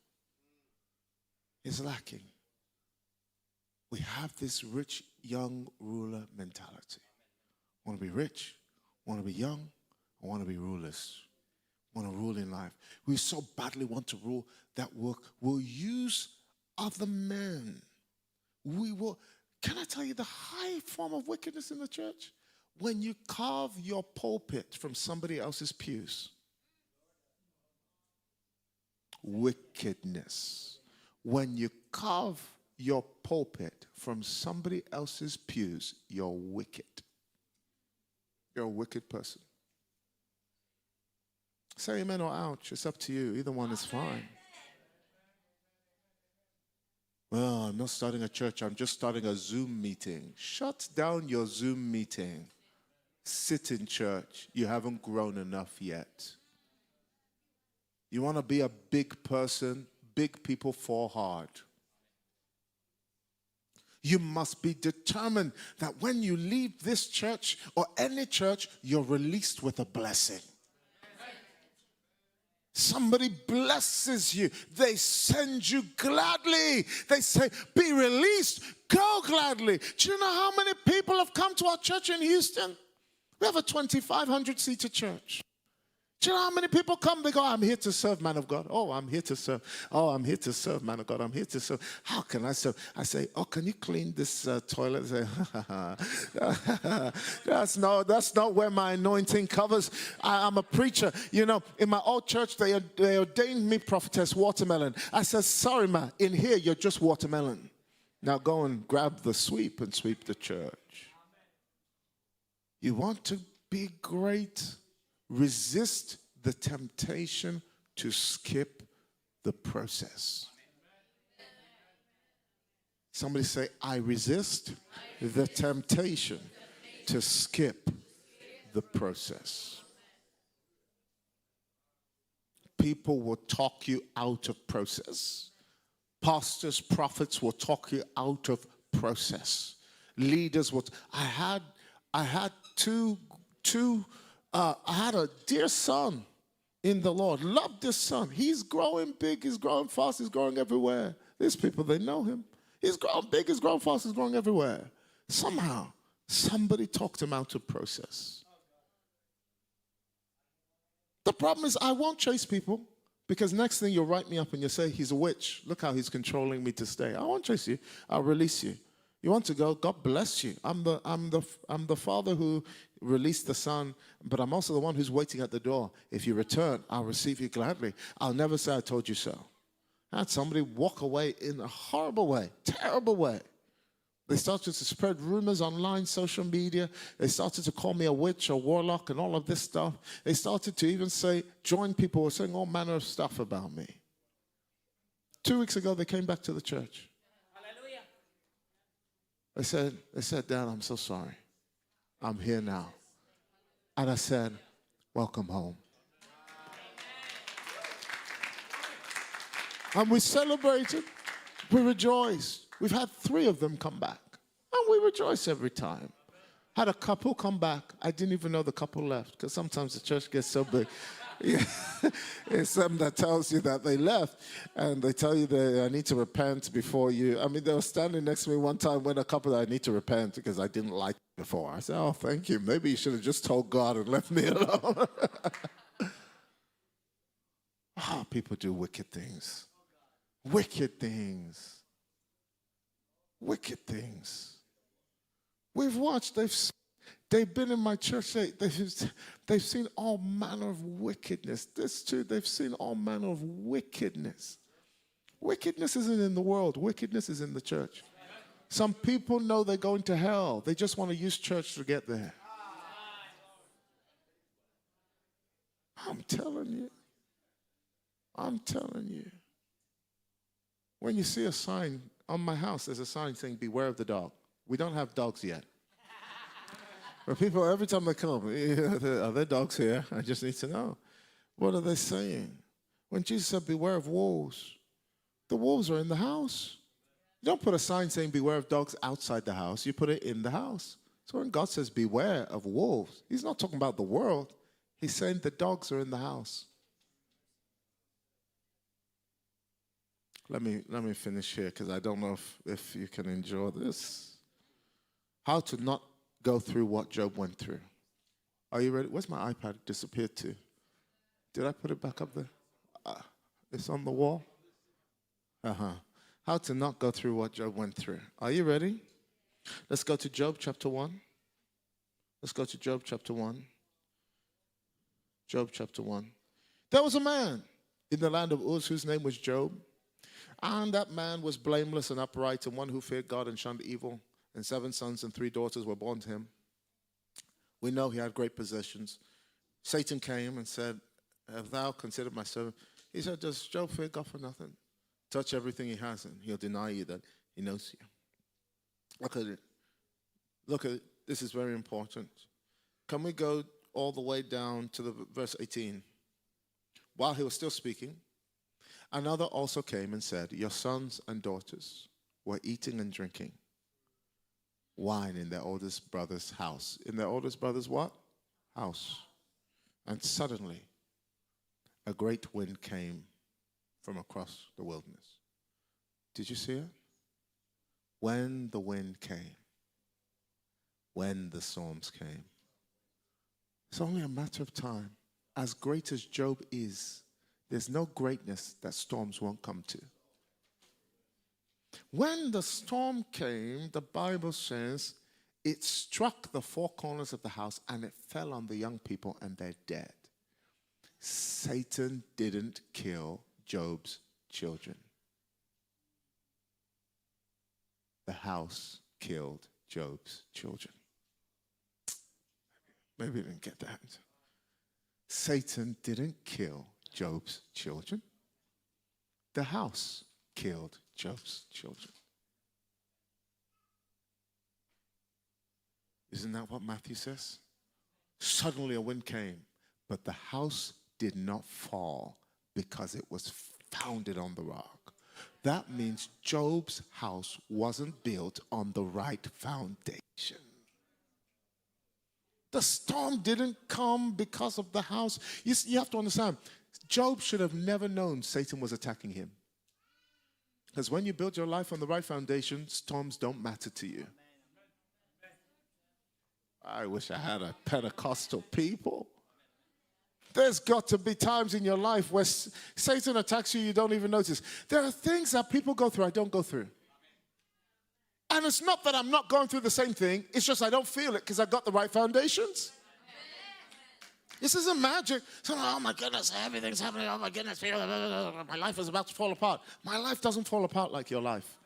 He's lacking. We have this rich young ruler mentality. I want to be rich, I want to be young, I want to be rulers. I want to rule in life. We so badly want to rule that we'll use other men. We will. Can I tell you the high form of wickedness in the church? When you carve your pulpit from somebody else's pews. Wickedness. When you carve your pulpit from somebody else's pews, you're wicked. You're a wicked person. Say amen or ouch. It's up to you. Either one is fine. Well, I'm not starting a church. I'm just starting a Zoom meeting. Shut down your Zoom meeting. Sit in church. You haven't grown enough yet. You want to be a big person? Big people fall hard. You must be determined that when you leave this church or any church, you're released with a blessing. Somebody blesses you. They send you gladly. They say, be released. Go gladly. Do you know how many people have come to our church in Houston? We have a 2,500-seater church. Do you know how many people come? They go, I'm here to serve, man of God. Oh, I'm here to serve. Oh, I'm here to serve, man of God. I'm here to serve. How can I serve? I say, oh, can you clean this toilet? They say, that's not where my anointing covers. I'm a preacher. You know, in my old church, they ordained me prophetess watermelon. I said, sorry, ma, in here, you're just watermelon. Now go and grab the sweep and sweep the church. You want to be great? Resist the temptation to skip the process. Somebody say, I resist the temptation to skip the process. People will talk you out of process. Pastors, prophets will talk you out of process. Leaders will. I had a dear son in the Lord. Loved this son. He's growing big. He's growing fast. He's growing everywhere. These people, they know him. He's growing big. He's growing fast. He's growing everywhere. Somehow, Somebody talked him out of process. The problem is I won't chase people because next thing you'll write me up and you'll say, he's a witch. Look how he's controlling me to stay. I won't chase you. I'll release you. You want to go? God bless you. I'm the father who released the son, but I'm also the one who's waiting at the door. If you return, I'll receive you gladly. I'll never say I told you so. I had somebody walk away in a horrible way, terrible way. They started to spread rumors online, social media. They started to call me a witch, a warlock, and all of this stuff. They started to even join people who were saying all manner of stuff about me. 2 weeks ago, they came back to the church. Hallelujah. They said, Dad, I'm so sorry. I'm here now. And I said, welcome home. And we celebrated. We rejoiced. We've had 3 of them come back. And we rejoice every time. Had a couple come back. I didn't even know the couple left because sometimes the church gets so big. Yeah. It's something that tells you that they left. And they tell you that I need to repent before you. I mean, they were standing next to me one time when a couple that I need to repent because I didn't like it before. I said, oh, thank you. Maybe you should have just told God and left me alone. Oh, people do wicked things. Wicked things. Wicked things. We've watched, they've been in my church, they've seen all manner of wickedness. This too, they've seen all manner of wickedness. Wickedness isn't in the world, wickedness is in the church. Some people know they're going to hell. They just want to use church to get there. I'm telling you. I'm telling you. When you see a sign, on my house, there's a sign saying, beware of the dog. We don't have dogs yet. But people, every time they come, are there dogs here? I just need to know. What are they saying? When Jesus said, beware of wolves, the wolves are in the house. You don't put a sign saying, beware of dogs outside the house. You put it in the house. So when God says, beware of wolves, he's not talking about the world. He's saying the dogs are in the house. Let me finish here because I don't know if you can enjoy this. How to not go through what Job went through. Are you ready? Where's my iPad? It disappeared to. Did I put it back up there? It's on the wall. How to not go through what Job went through. Are you ready? Let's go to Job chapter 1. Let's go to Job chapter 1. Job chapter 1. There was a man in the land of Uz whose name was Job. And that man was blameless and upright, and one who feared God and shunned evil. And 7 sons and 3 daughters were born to him. We know he had great possessions. Satan came and said, have thou considered my servant? He said, does Job fear God for nothing? Touch everything he has, and he'll deny you that he knows you. Look at it. Look at it. This is very important. Can we go all the way down to the verse 18? While he was still speaking, another also came and said, your sons and daughters were eating and drinking wine in their oldest brother's house. In their oldest brother's what? House. And suddenly, a great wind came from across the wilderness. Did you see it? When the wind came, when the storms came, it's only a matter of time. As great as Job is, there's no greatness that storms won't come to. When the storm came, the Bible says, it struck the 4 corners of the house and it fell on the young people and they're dead. Satan didn't kill Job's children. The house killed Job's children. Maybe you didn't get that. Satan didn't kill Job's children. The house killed Job's children. Isn't that what Matthew says? Suddenly a wind came, but the house did not fall because it was founded on the rock. That means Job's house wasn't built on the right foundation. The storm didn't come because of the house. You have to understand, Job should have never known Satan was attacking him. Because when you build your life on the right foundation, storms don't matter to you. I wish I had a Pentecostal people. There's got to be times in your life where Satan attacks you, you don't even notice. There are things that people go through I don't go through. And it's not that I'm not going through the same thing. It's just I don't feel it because I've got the right foundations. This isn't magic. So, oh my goodness, everything's happening. Oh my goodness, my life is about to fall apart. My life doesn't fall apart like your life.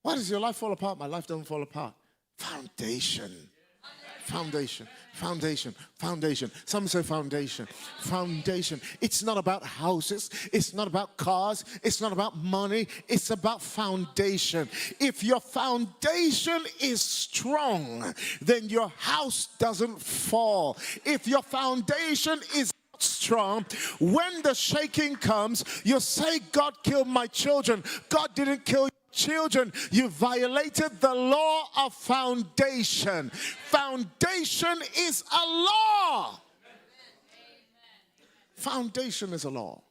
Why does your life fall apart? My life doesn't fall apart. Foundation. Foundation, foundation, foundation. Some say foundation, foundation. It's not about houses. It's not about cars. It's not about money. It's about foundation. If your foundation is strong, then your house doesn't fall. If your foundation is strong, when the shaking comes, you say, God killed my children. God didn't kill your children. You violated the law of foundation. Foundation is a law. Foundation is a law.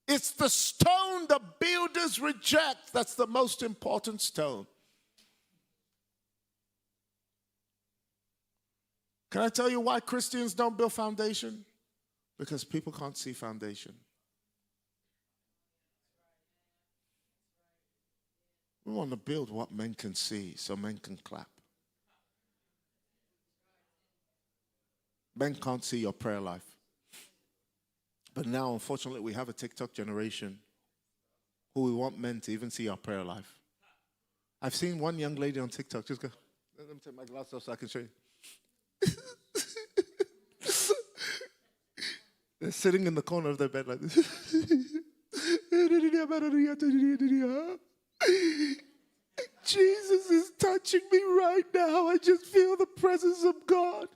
It's the stone the builders reject. That's the most important stone. Can I tell you why Christians don't build foundation? Because people can't see foundation. We want to build what men can see so men can clap. Men can't see your prayer life. But now, unfortunately, we have a TikTok generation who we want men to even see our prayer life. I've seen one young lady on TikTok just go, let me take my glasses off so I can show you. They're sitting in the corner of their bed like this. Jesus is touching me right now. I just feel the presence of God.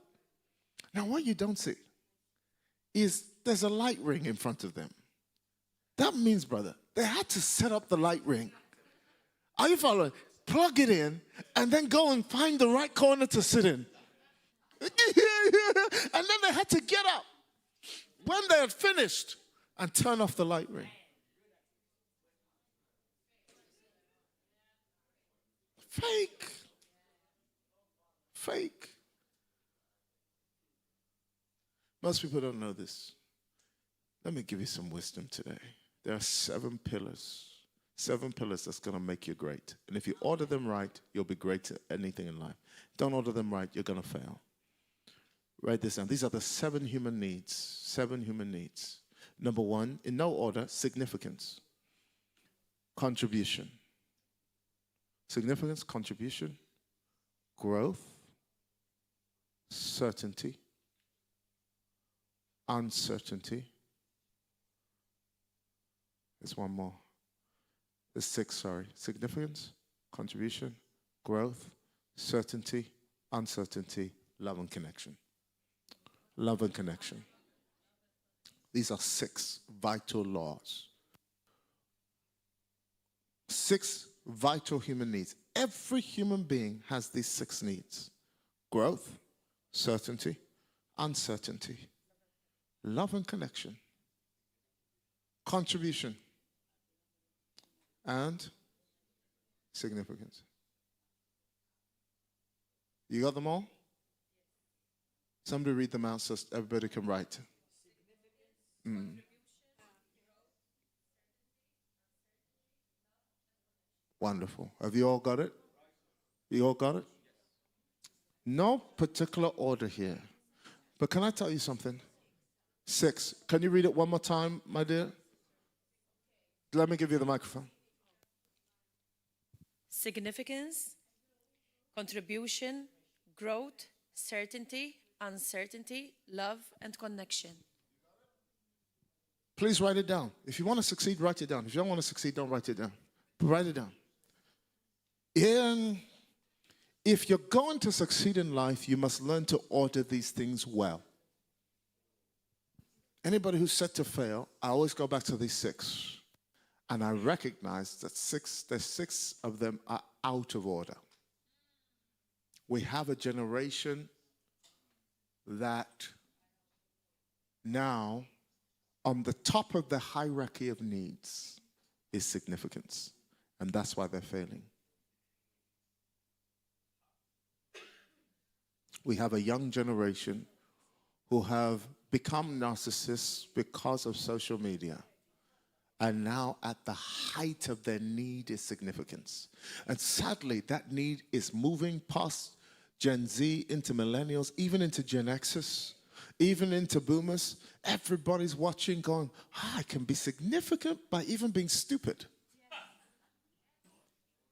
Now, what you don't see is there's a light ring in front of them. That means, brother, they had to set up the light ring. Are you following? Plug it in and then go and find the right corner to sit in. And then they had to get up when they had finished and turn off the light ring. Fake. Fake. Most people don't know this. Let me give you some wisdom today. There are 7 pillars. 7 pillars that's going to make you great. And if you order them right, you'll be great at anything in life. Don't order them right, you're going to fail. Write this down. These are the 7 human needs. 7 human needs. Number 1, in no order, significance. Contribution. Significance, contribution, growth, certainty, uncertainty. There's one more. There's 6, sorry. Significance, contribution, growth, certainty, uncertainty, love and connection. Love and connection. These are 6 vital laws. 6 vital human needs. Every human being has these 6 needs. Growth, certainty, uncertainty, love and connection, contribution, and significance. You got them all? Somebody read them out so everybody can write. Wonderful. Have you all got it? You all got it? No particular order here. But can I tell you something? 6. Can you read it one more time, my dear? Let me give you the microphone. Significance, contribution, growth, certainty, uncertainty, love, and connection. Please write it down. If you want to succeed, write it down. If you don't want to succeed, don't write it down. But write it down. If you're going to succeed in life, you must learn to order these things well. Anybody who's set to fail, I always go back to these 6. And I recognize that 6 of them are out of order. We have a generation that now, on the top of the hierarchy of needs, is significance. And that's why they're failing. We have a young generation who have become narcissists because of social media. And now at the height of their need is significance. And sadly, that need is moving past Gen Z into millennials, even into Gen Xers, even into boomers. Everybody's watching going, I can be significant by even being stupid.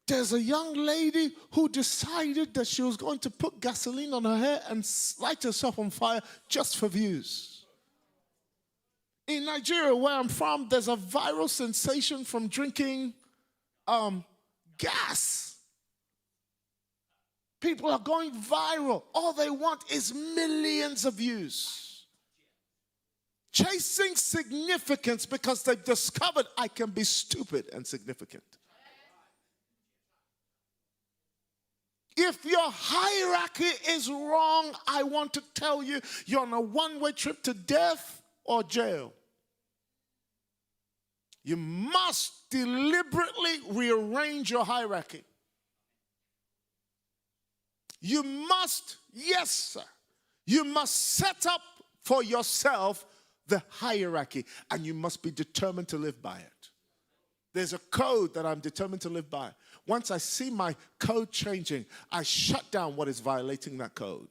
There's a young lady who decided that she was going to put gasoline on her hair and light herself on fire just for views. In Nigeria, where I'm from, there's a viral sensation from drinking gas. People are going viral. All they want is millions of views. Chasing significance because they've discovered I can be stupid and significant. If your hierarchy is wrong, I want to tell you, you're on a one-way trip to death or jail. You must deliberately rearrange your hierarchy. You must, yes, sir, you must set up for yourself the hierarchy, and you must be determined to live by it. There's a code that I'm determined to live by. Once I see my code changing, I shut down what is violating that code.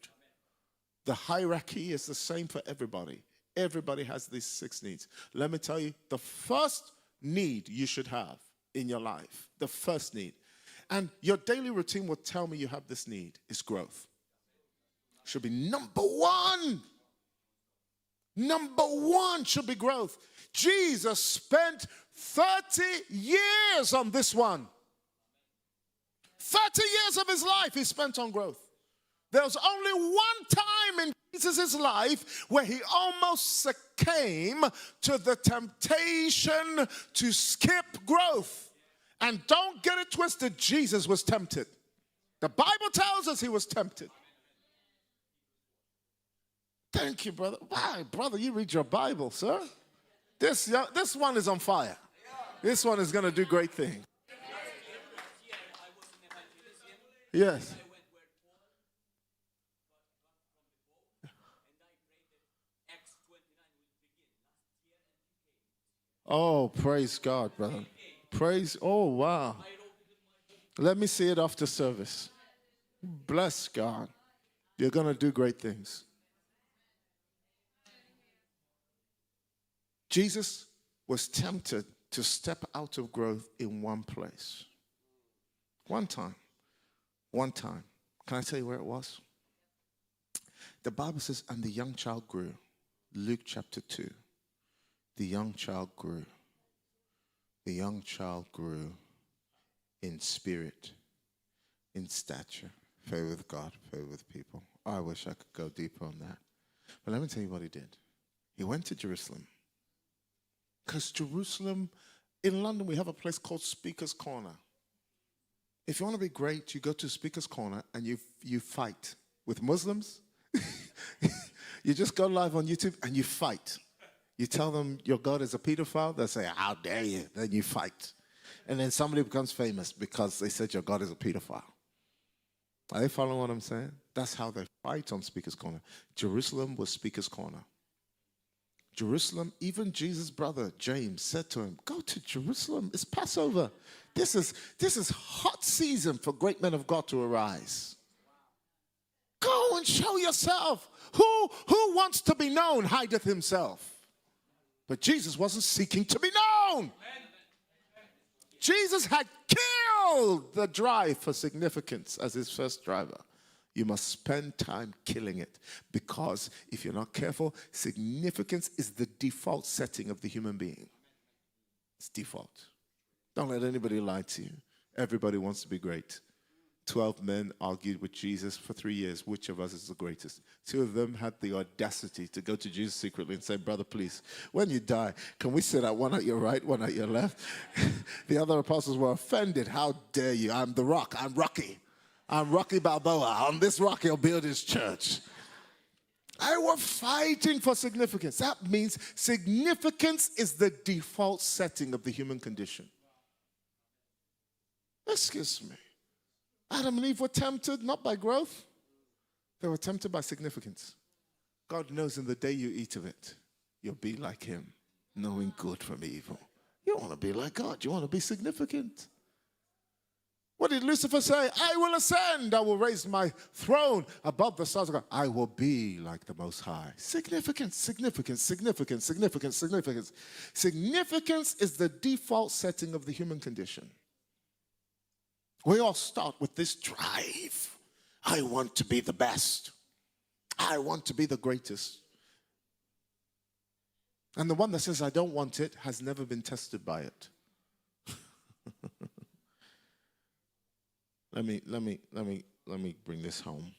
The hierarchy is the same for everybody. Everybody has these 6 needs. Let me tell you, the first need you should have in your life, the first need, and your daily routine will tell me you have this need, is growth. Should be number one. Number one should be growth. Jesus spent 30 years on this one. 30 years of his life he spent on growth. There was only one time in Jesus' life where he almost succumbed to the temptation to skip growth. And don't get it twisted, Jesus was tempted. The Bible tells us he was tempted. Thank you, brother. Why, brother, you read your Bible, sir. This one is on fire. This one is going to do great things. Yes. Oh, praise God, brother. Praise, oh, wow. Let me see it after service. Bless God. You're going to do great things. Jesus was tempted to step out of growth in one place. One time. One time. Can I tell you where it was? The Bible says, and the young child grew. Luke chapter 2. The young child grew. The young child grew in spirit, in stature, favor with God, favor with people. I wish I could go deeper on that. But let me tell you what he did. He went to Jerusalem. Because Jerusalem, in London, we have a place called Speaker's Corner. If you want to be great, you go to Speaker's Corner and you fight with Muslims. You just go live on YouTube and you fight. You tell them your God is a pedophile, they'll say, how dare you? Then you fight. And then somebody becomes famous because they said your God is a pedophile. Are they following what I'm saying? That's how they fight on Speaker's Corner. Jerusalem was Speaker's Corner. Jerusalem, even Jesus' brother James said to him, go to Jerusalem, it's Passover. This is hot season for great men of God to arise. Go and show yourself. Who wants to be known hideth himself. But Jesus wasn't seeking to be known. Jesus had killed the drive for significance as his first driver. You must spend time killing it, because if you're not careful, significance is the default setting of the human being. It's default. Don't let anybody lie to you. Everybody wants to be great. 12 men argued with Jesus for 3 years, which of us is the greatest. 2 of them had the audacity to go to Jesus secretly and say, brother, please, when you die, can we sit at one at your right, one at your left? The other apostles were offended. How dare you? I'm the rock. I'm Rocky. I'm Rocky Balboa. On this rock, he'll build his church. I were fighting for significance. That means significance is the default setting of the human condition. Excuse me. Adam and Eve were tempted not by growth, They were tempted by significance. God knows in the day you eat of it, you'll be like him, knowing good from evil. You don't want to be like God. You want to be significant. What did Lucifer say? I will ascend. I will raise my throne above the stars of God. I will be like the Most High. Significance, significance, significance, significance, significance. Significance is the default setting of the human condition. We all start with this drive. I want to be the best. I want to be the greatest. And the one that says I don't want it has never been tested by it. Let me bring this home.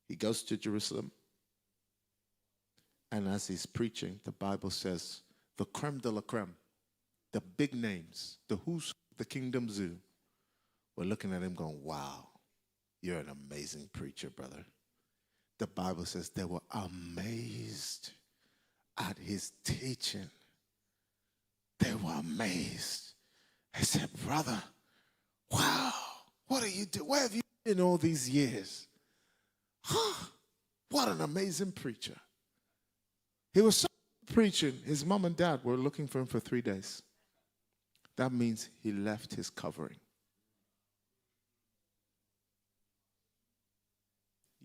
He goes to Jerusalem, and as he's preaching, the Bible says the creme de la creme, the big names, the who's the kingdom zoo, were looking at him going, wow, you're an amazing preacher, brother. The Bible says they were amazed at his teaching. They were amazed. They said, brother, wow, what are you doing? Where have you been all these years? What an amazing preacher. He was so preaching, his mom and dad were looking for him for 3 days. That means he left his covering.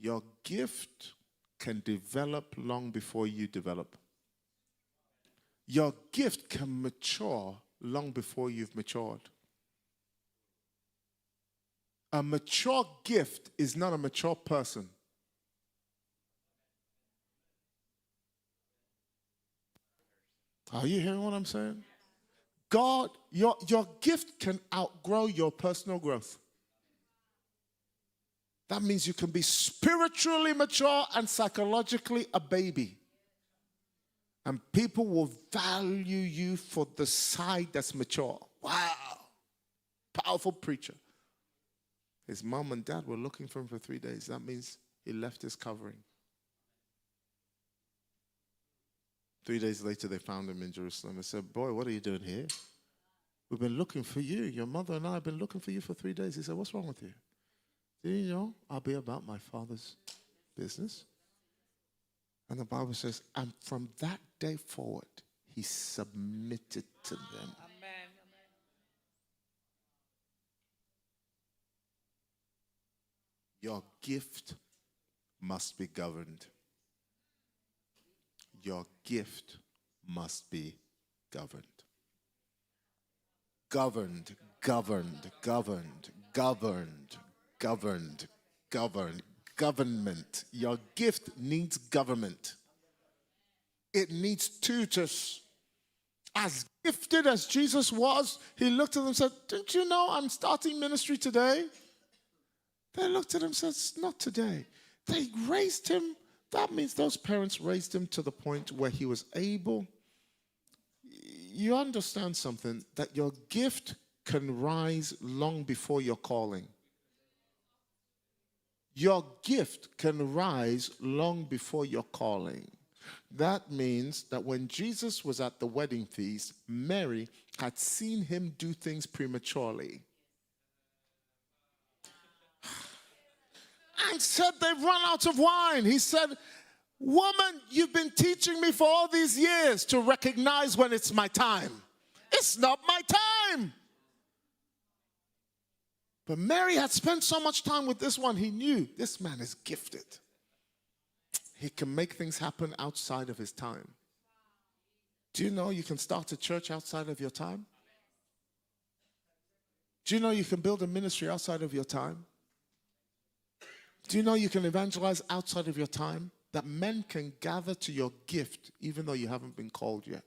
Your gift can develop long before you develop. Your gift can mature long before you've matured. A mature gift is not a mature person. Are you hearing what I'm saying? God, your gift can outgrow your personal growth. That means you can be spiritually mature and psychologically a baby. And people will value you for the side that's mature. Wow. Powerful preacher. His mom and dad were looking for him for 3 days. That means he left his covering. 3 days later, they found him in Jerusalem. They said, boy, what are you doing here? We've been looking for you. Your mother and I have been looking for you for 3 days. He said, what's wrong with you? Do you know I'll be about my Father's business? And the Bible says, and from that day forward, he submitted to them. Amen. Your gift must be governed. Your gift must be governed. Governed, governed, governed, governed, governed, governed, government. Your gift needs government. It needs tutors. As gifted as Jesus was, he looked at them and said, didn't you know I'm starting ministry today? They looked at him and said, not today. They raised him. That means those parents raised him to the point where he was able. You understand something, that your gift can rise long before your calling. Your gift can rise long before your calling. That means that when Jesus was at the wedding feast, Mary had seen him do things prematurely. And said, they've run out of wine. He said, woman, you've been teaching me for all these years to recognize when it's my time. It's not my time. But Mary had spent so much time with this one, he knew this man is gifted. He can make things happen outside of his time. Do you know you can start a church outside of your time? Do you know you can build a ministry outside of your time? Do you know you can evangelize outside of your time? That men can gather to your gift even though you haven't been called yet.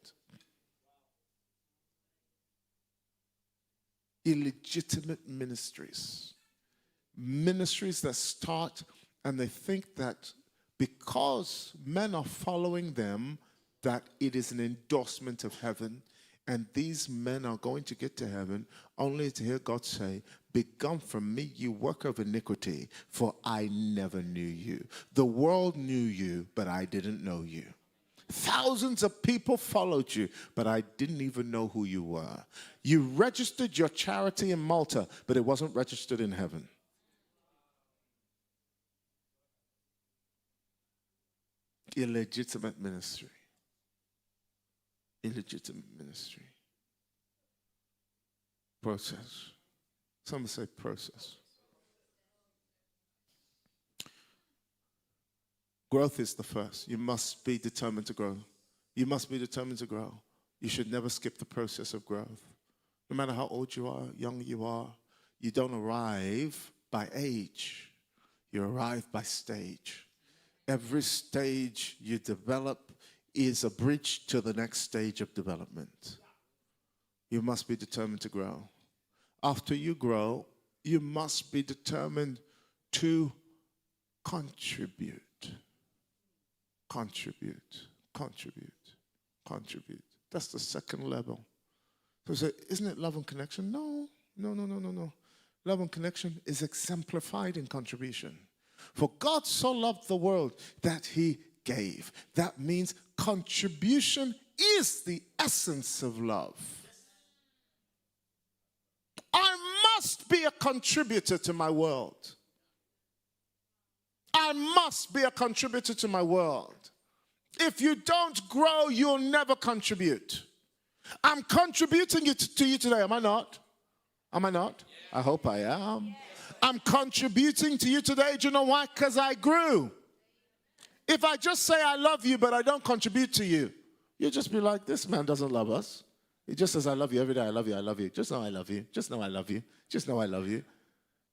Illegitimate ministries. Ministries that start and they think that because men are following them, that it is an endorsement of heaven, and these men are going to get to heaven only to hear God say, begone from me, you worker of iniquity, for I never knew you. The world knew you, but I didn't know you. Thousands of people followed you, but I didn't even know who you were. You registered your charity in Malta, but it wasn't registered in heaven. illegitimate ministry. Illegitimate ministry. Process. Some say process. Growth is the first. You must be determined to grow. You must be determined to grow. You should never skip the process of growth. No matter how old you are, young you are, you don't arrive by age. You arrive by stage. Every stage you develop is a bridge to the next stage of development. You must be determined to grow. After you grow, you must be determined to contribute. Contribute, contribute, contribute. That's the second level. So say, isn't it love and connection? No. Love and connection is exemplified in contribution. For God so loved the world that he gave. That means contribution is the essence of love. I must be a contributor to my world. I must be a contributor to my world. If you don't grow, you'll never contribute. I'm contributing it to you today, am I not? Am I not? Yeah. I hope I am. Yeah. I'm contributing to you today. Do you know why? Because I grew. If I just say I love you, but I don't contribute to you, you'll just be like, this man doesn't love us. He just says, I love you every day. I love you. I love you. Just know I love you. Just know I love you. Just know I love you.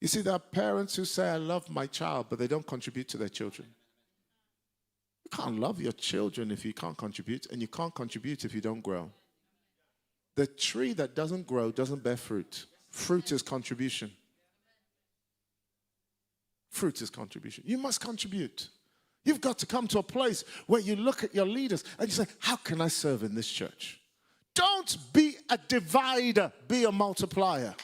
You see, there are parents who say, I love my child, but they don't contribute to their children. You can't love your children if you can't contribute, and you can't contribute if you don't grow. The tree that doesn't grow doesn't bear fruit. Fruit is contribution. Fruit is contribution. You must contribute. You've got to come to a place where you look at your leaders and you say, how can I serve in this church? Don't be a divider, be a multiplier.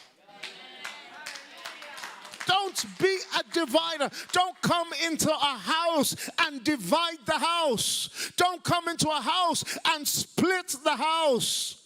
Don't be a divider. Don't come into a house and divide the house. Don't come into a house and split the house.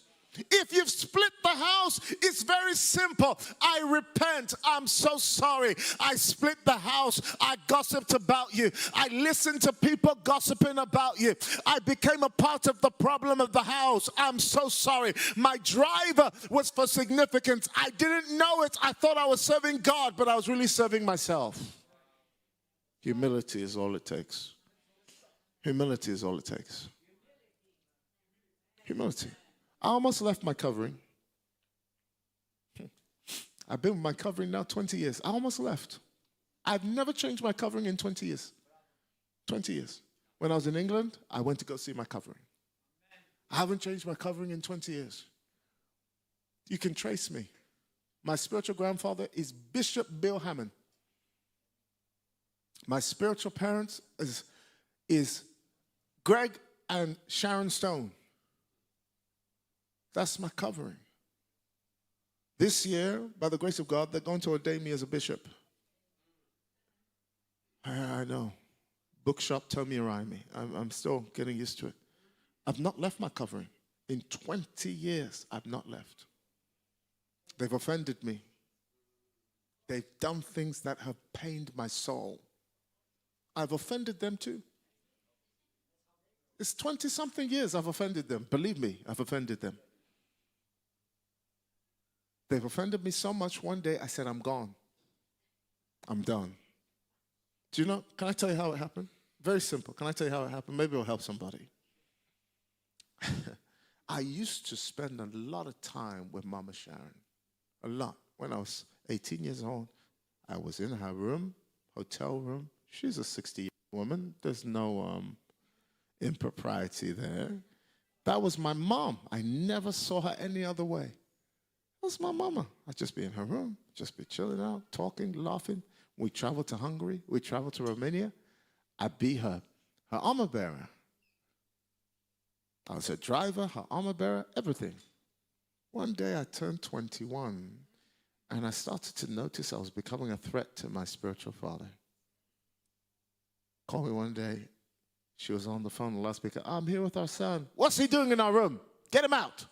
If you've split the house, it's very simple. I repent. I'm so sorry. I split the house. I gossiped about you. I listened to people gossiping about you. I became a part of the problem of the house. I'm so sorry. My driver was for significance. I didn't know it. I thought I was serving God, but I was really serving myself. Humility is all it takes. Humility is all it takes. Humility. I almost left my covering. I've been with my covering now 20 years. I almost left. I've never changed my covering in 20 years. 20 years. When I was in England, I went to go see my covering. I haven't changed my covering in 20 years. You can trace me. My spiritual grandfather is Bishop Bill Hammond. My spiritual parents is Greg and Sharon Stone. That's my covering. This year, by the grace of God, they're going to ordain me as a bishop. I know. Bookshop Tomi. I'm still getting used to it. I've not left my covering. In 20 years, I've not left. They've offended me. They've done things that have pained my soul. I've offended them too. It's 20-something years I've offended them. Believe me, I've offended them. They've offended me so much, one day I said, I'm gone. I'm done. Do you know, can I tell you how it happened? Very simple. Can I tell you how it happened? Maybe it'll help somebody. I used to spend a lot of time with Mama Sharon. A lot. When I was 18 years old, I was in her room, hotel room. She's a 60-year-old woman. There's no impropriety there. That was my mom. I never saw her any other way. That's my mama. I'd just be in her room, just be chilling out, talking, laughing. We traveled to Hungary. We traveled to Romania. I'd be her armor bearer. I was her driver, her armor bearer, everything. One day I turned 21, and I started to notice I was becoming a threat to my spiritual father. Called me one day. She was on the phone, the loudspeaker. I'm here with our son. What's he doing in our room? Get him out.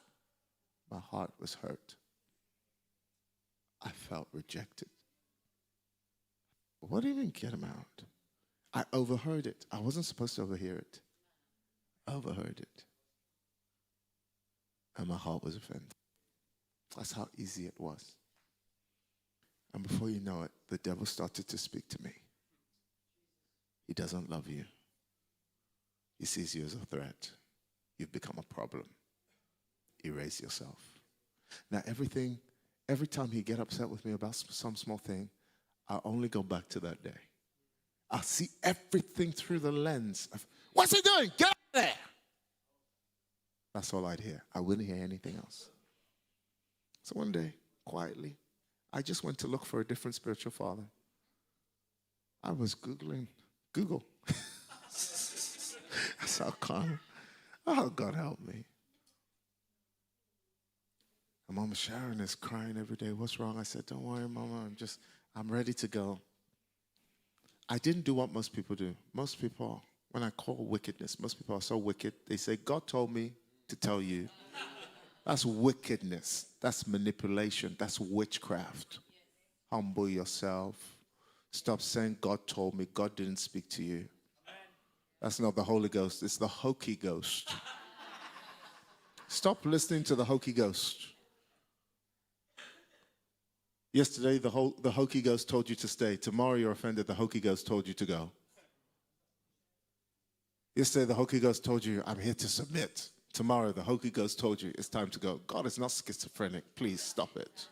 My heart was hurt. I felt rejected. What do you mean, get him out? I overheard it. I wasn't supposed to overhear it. I overheard it. And my heart was offended. That's how easy it was. And before you know it, the devil started to speak to me. He doesn't love you. He sees you as a threat. You've become a problem. Erase yourself. Now every time he get upset with me about some small thing, I only go back to that day. I see everything through the lens of, what's he doing? Get out of there! That's all I'd hear. I wouldn't hear anything else. So one day, quietly, I just went to look for a different spiritual father. I was Googling. Google. That's how calm. Oh, God help me. And Mama Sharon is crying every day. What's wrong? I said, don't worry, Mama. I'm ready to go. I didn't do what most people do. Most people, when I call wickedness, most people are so wicked, they say, God told me to tell you. That's wickedness. That's manipulation. That's witchcraft. Humble yourself. Stop saying God told me. God didn't speak to you. That's not the Holy Ghost. It's the hokey ghost. Stop listening to the hokey ghost. Yesterday, the hokey ghost told you to stay. Tomorrow, you're offended. The hokey ghost told you to go. Yesterday, the hokey ghost told you, I'm here to submit. Tomorrow, the hokey ghost told you, it's time to go. God is not schizophrenic. Please stop it.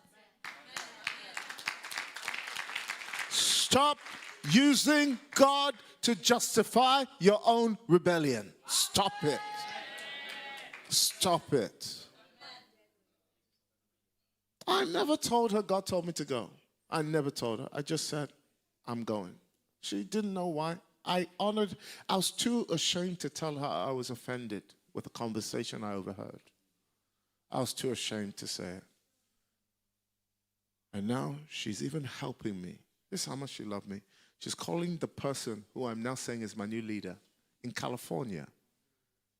Stop using God to justify your own rebellion. Stop it. Stop it. I never told her God told me to go. I never told her. I just said, I'm going. She didn't know why. I was too ashamed to tell her I was offended with a conversation I overheard. I was too ashamed to say it. And now she's even helping me. This is how much she loved me. She's calling the person who I'm now saying is my new leader in California.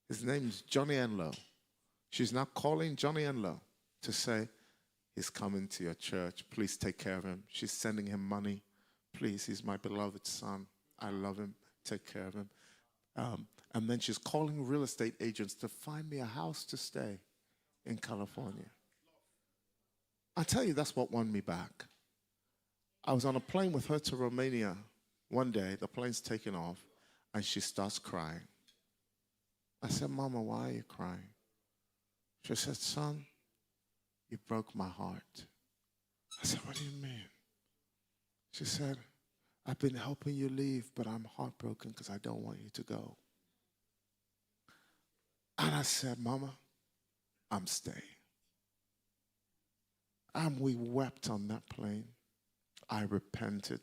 His name's Johnny Enlow. She's now calling Johnny Enlow to say, he's coming to your church. Please take care of him. She's sending him money. Please, he's my beloved son. I love him. Take care of him. And then she's calling real estate agents to find me a house to stay in California. I tell you, that's what won me back. I was on a plane with her to Romania one day. The plane's taking off, and she starts crying. I said, Mama, why are you crying? She said, son, you broke my heart. I said, what do you mean? She said, I've been helping you leave, but I'm heartbroken because I don't want you to go. And I said, Mama, I'm staying. And we wept on that plane. I repented.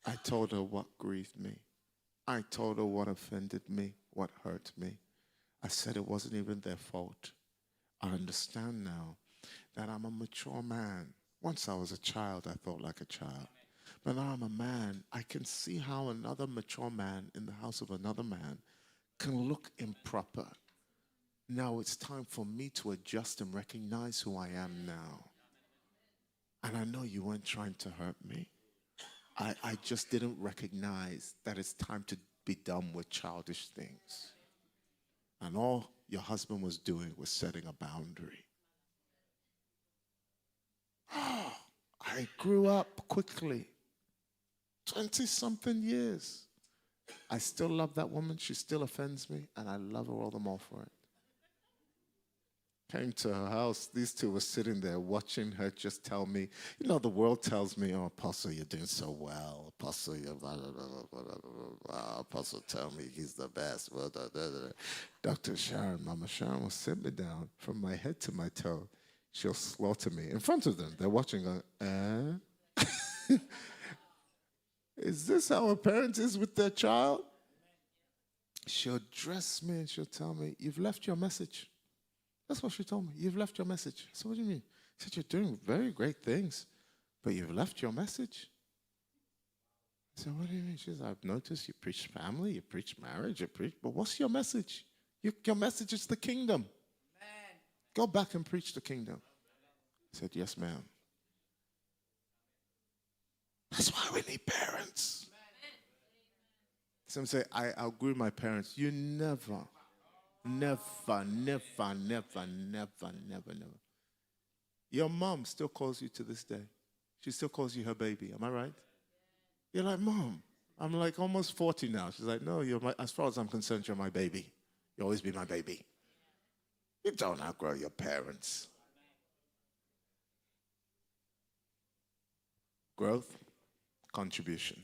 I told her what grieved me. I told her what offended me, what hurt me. I said it wasn't even their fault. I understand now that I'm a mature man. Once I was a child, I thought like a child. But now I'm a man. I can see how another mature man in the house of another man can look improper. Now it's time for me to adjust and recognize who I am now. And I know you weren't trying to hurt me. I just didn't recognize that it's time to be done with childish things. And all your husband was doing was setting a boundary. Oh, I grew up quickly. 20-something years. I still love that woman. She still offends me, and I love her all the more for it. Came to her house. These two were sitting there watching her just tell me, you know, the world tells me, oh, Apostle, you're doing so well. Apostle, you're blah, blah, blah, blah, blah, blah. Apostle, tell me he's the best. Blah, blah, blah, blah. Dr. Sharon, Mama Sharon will sit me down from my head to my toe. She'll slaughter me in front of them. They're watching going, Is this how a parent is with their child? She'll dress me and she'll tell me, you've left your message. That's what she told me. You've left your message. So what do you mean? She said, you're doing very great things, but you've left your message. I said, what do you mean? She said, I've noticed you preach family, you preach marriage, but what's your message? Your message is the kingdom. Amen. Go back and preach the kingdom. I said, yes, ma'am. That's why we need parents. Some say, I outgrew my parents. You never Never, never, never, never, never, never. Your mom still calls you to this day. She still calls you her baby. Am I right? You're like, Mom, I'm like almost 40 now. She's like, no, as far as I'm concerned, you're my baby. You'll always be my baby. You don't outgrow your parents. Growth, contribution,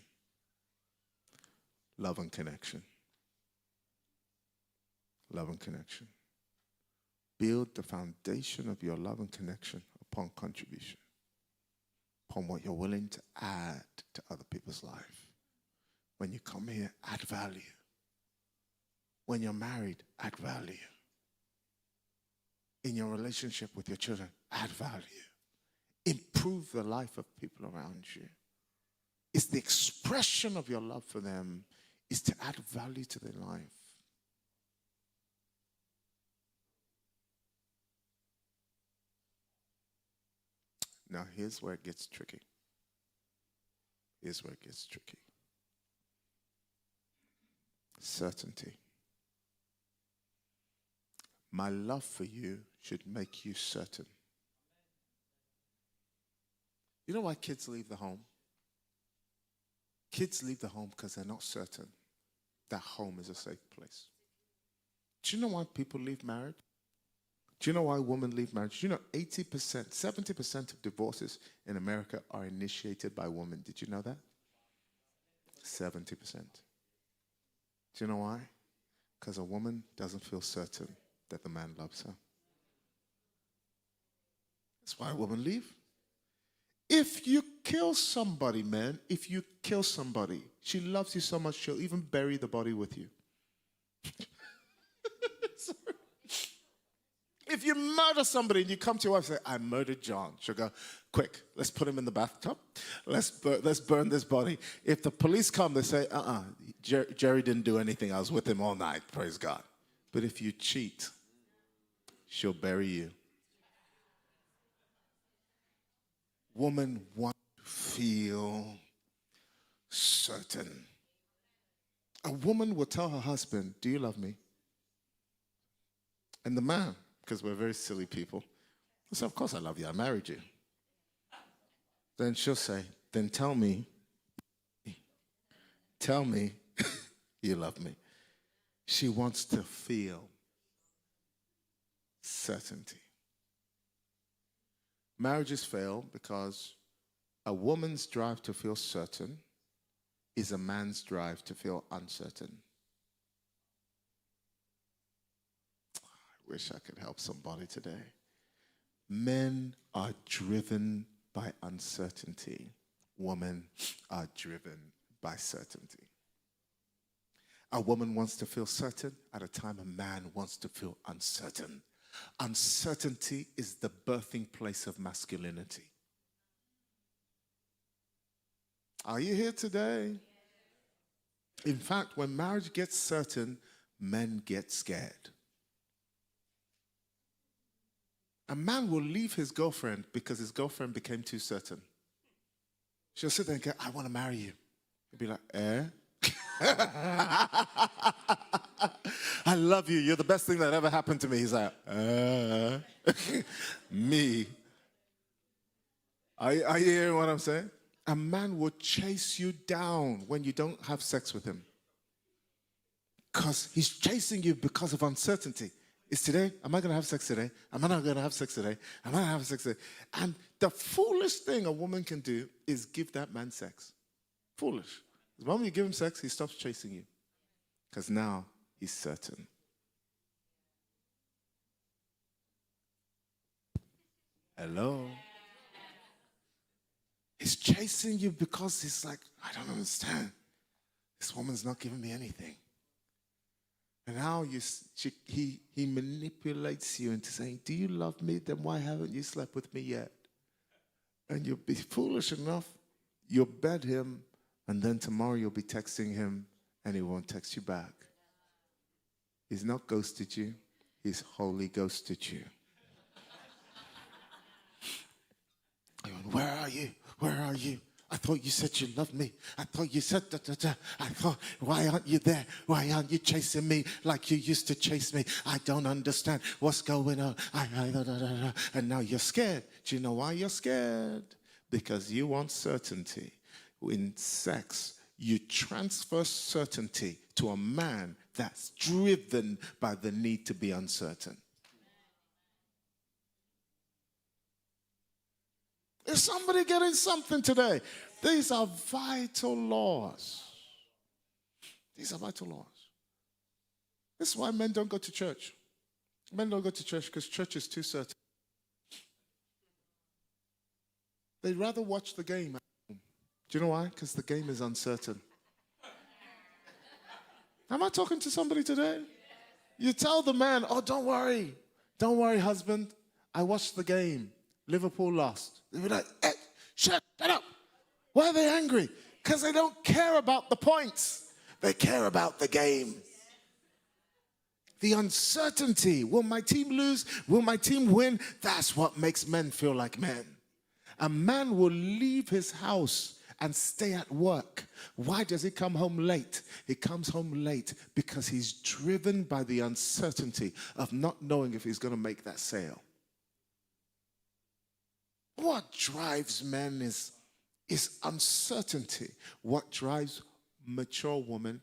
love and connection. Love and connection. Build the foundation of your love and connection upon contribution, upon what you're willing to add to other people's life. When you come here, add value. When you're married, add value. In your relationship with your children, add value. Improve the life of people around you. It's the expression of your love for them is to add value to their life. Now, here's where it gets tricky. Here's where it gets tricky. Certainty. My love for you should make you certain. You know why kids leave the home? Kids leave the home because they're not certain that home is a safe place. Do you know why people leave marriage? Do you know why women leave marriage? Do you know 80%, 70% of divorces in America are initiated by women? Did you know that? 70%. Do you know why? Because a woman doesn't feel certain that the man loves her. That's why women leave. If you kill somebody, man, if you kill somebody, she loves you so much, she'll even bury the body with you. Sorry. If you murder somebody and you come to your wife and say, I murdered John, she'll go, quick, let's put him in the bathtub. Let's burn this body. If the police come, they say, Jerry didn't do anything. I was with him all night, praise God. But if you cheat, she'll bury you. Women want to feel certain. A woman will tell her husband, do you love me? And the man, because we're very silly people, will say, of course I love you, I married you. Then she'll say, then tell me you love me. She wants to feel certainty. Marriages fail because a woman's drive to feel certain is a man's drive to feel uncertain. I wish I could help somebody today. Men are driven by uncertainty. Women are driven by certainty. A woman wants to feel certain at a time a man wants to feel uncertain. Uncertainty is the birthing place of masculinity. Are you here today? In fact, when marriage gets certain, men get scared. A man will leave his girlfriend because his girlfriend became too certain. She'll sit there and go, I want to marry you. He'll be like, I love you. You're the best thing that ever happened to me. He's like, me. Are you hearing what I'm saying? A man will chase you down when you don't have sex with him. Because he's chasing you because of uncertainty. Is today? Am I going to have sex today? Am I not going to have sex today? Am I going to have sex today? And the foolish thing a woman can do is give that man sex. Foolish. The moment you give him sex, he stops chasing you. Because now he's certain. Hello? He's chasing you because he's like, I don't understand. This woman's not giving me anything. And now he manipulates you into saying, do you love me? Then why haven't you slept with me yet? And you'll be foolish enough, you'll bed him, and then tomorrow you'll be texting him, and he won't text you back. He's not ghosted you. He's Holy Ghosted you. Where are you? Where are you? I thought you said you loved me. I thought you said da-da-da. I thought, why aren't you there? Why aren't you chasing me like you used to chase me? I don't understand what's going on. Da-da-da-da. And now you're scared. Do you know why you're scared? Because you want certainty. In sex, you transfer certainty to a man that's driven by the need to be uncertain. Is somebody getting something today? These are vital laws. These are vital laws. This is why men don't go to church. Men don't go to church because church is too certain. They'd rather watch the game at home. Do you know why? Because the game is uncertain. Am I talking to somebody today? You tell the man, oh, don't worry. Don't worry, husband. I watched the game. Liverpool lost. They were like, hey, shut up. Why are they angry? Because they don't care about the points. They care about the game. The uncertainty. Will my team lose? Will my team win? That's what makes men feel like men. A man will leave his house and stay at work. Why does he come home late? He comes home late because he's driven by the uncertainty of not knowing if he's going to make that sale. What drives men is uncertainty. What drives mature women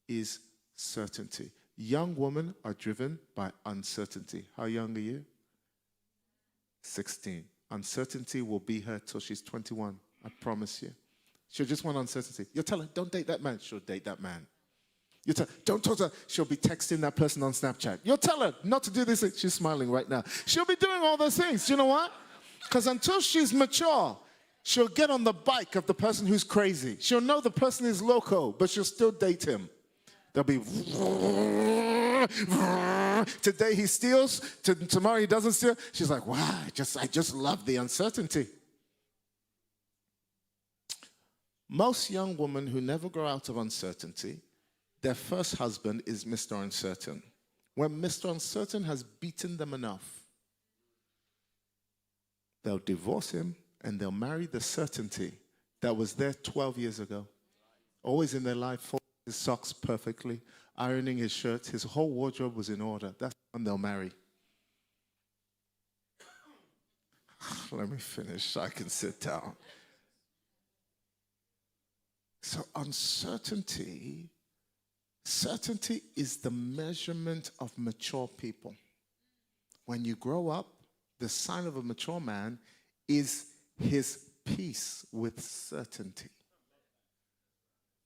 is certainty. Young women are driven by uncertainty. How young are you? 16. Uncertainty will be her till she's 21. I promise you. She'll just want uncertainty. You'll tell her, don't date that man. She'll date that man. You tell her, don't talk to her. She'll be texting that person on Snapchat. You'll tell her not to do this. She's smiling right now. She'll be doing all those things. Do you know what? Because until she's mature, she'll get on the bike of the person who's crazy. She'll know the person is loco, but she'll still date him. There'll be today he steals, tomorrow he doesn't steal. She's like, wow, I just love the uncertainty. Most young women who never grow out of uncertainty, their first husband is Mr. Uncertain. When Mr. Uncertain has beaten them enough, they'll divorce him and they'll marry the certainty that was there 12 years ago. Always in their life, folding his socks perfectly, ironing his shirts, his whole wardrobe was in order. That's when they'll marry. Let me finish so I can sit down. So certainty is the measurement of mature people. When you grow up, the sign of a mature man is his peace with certainty.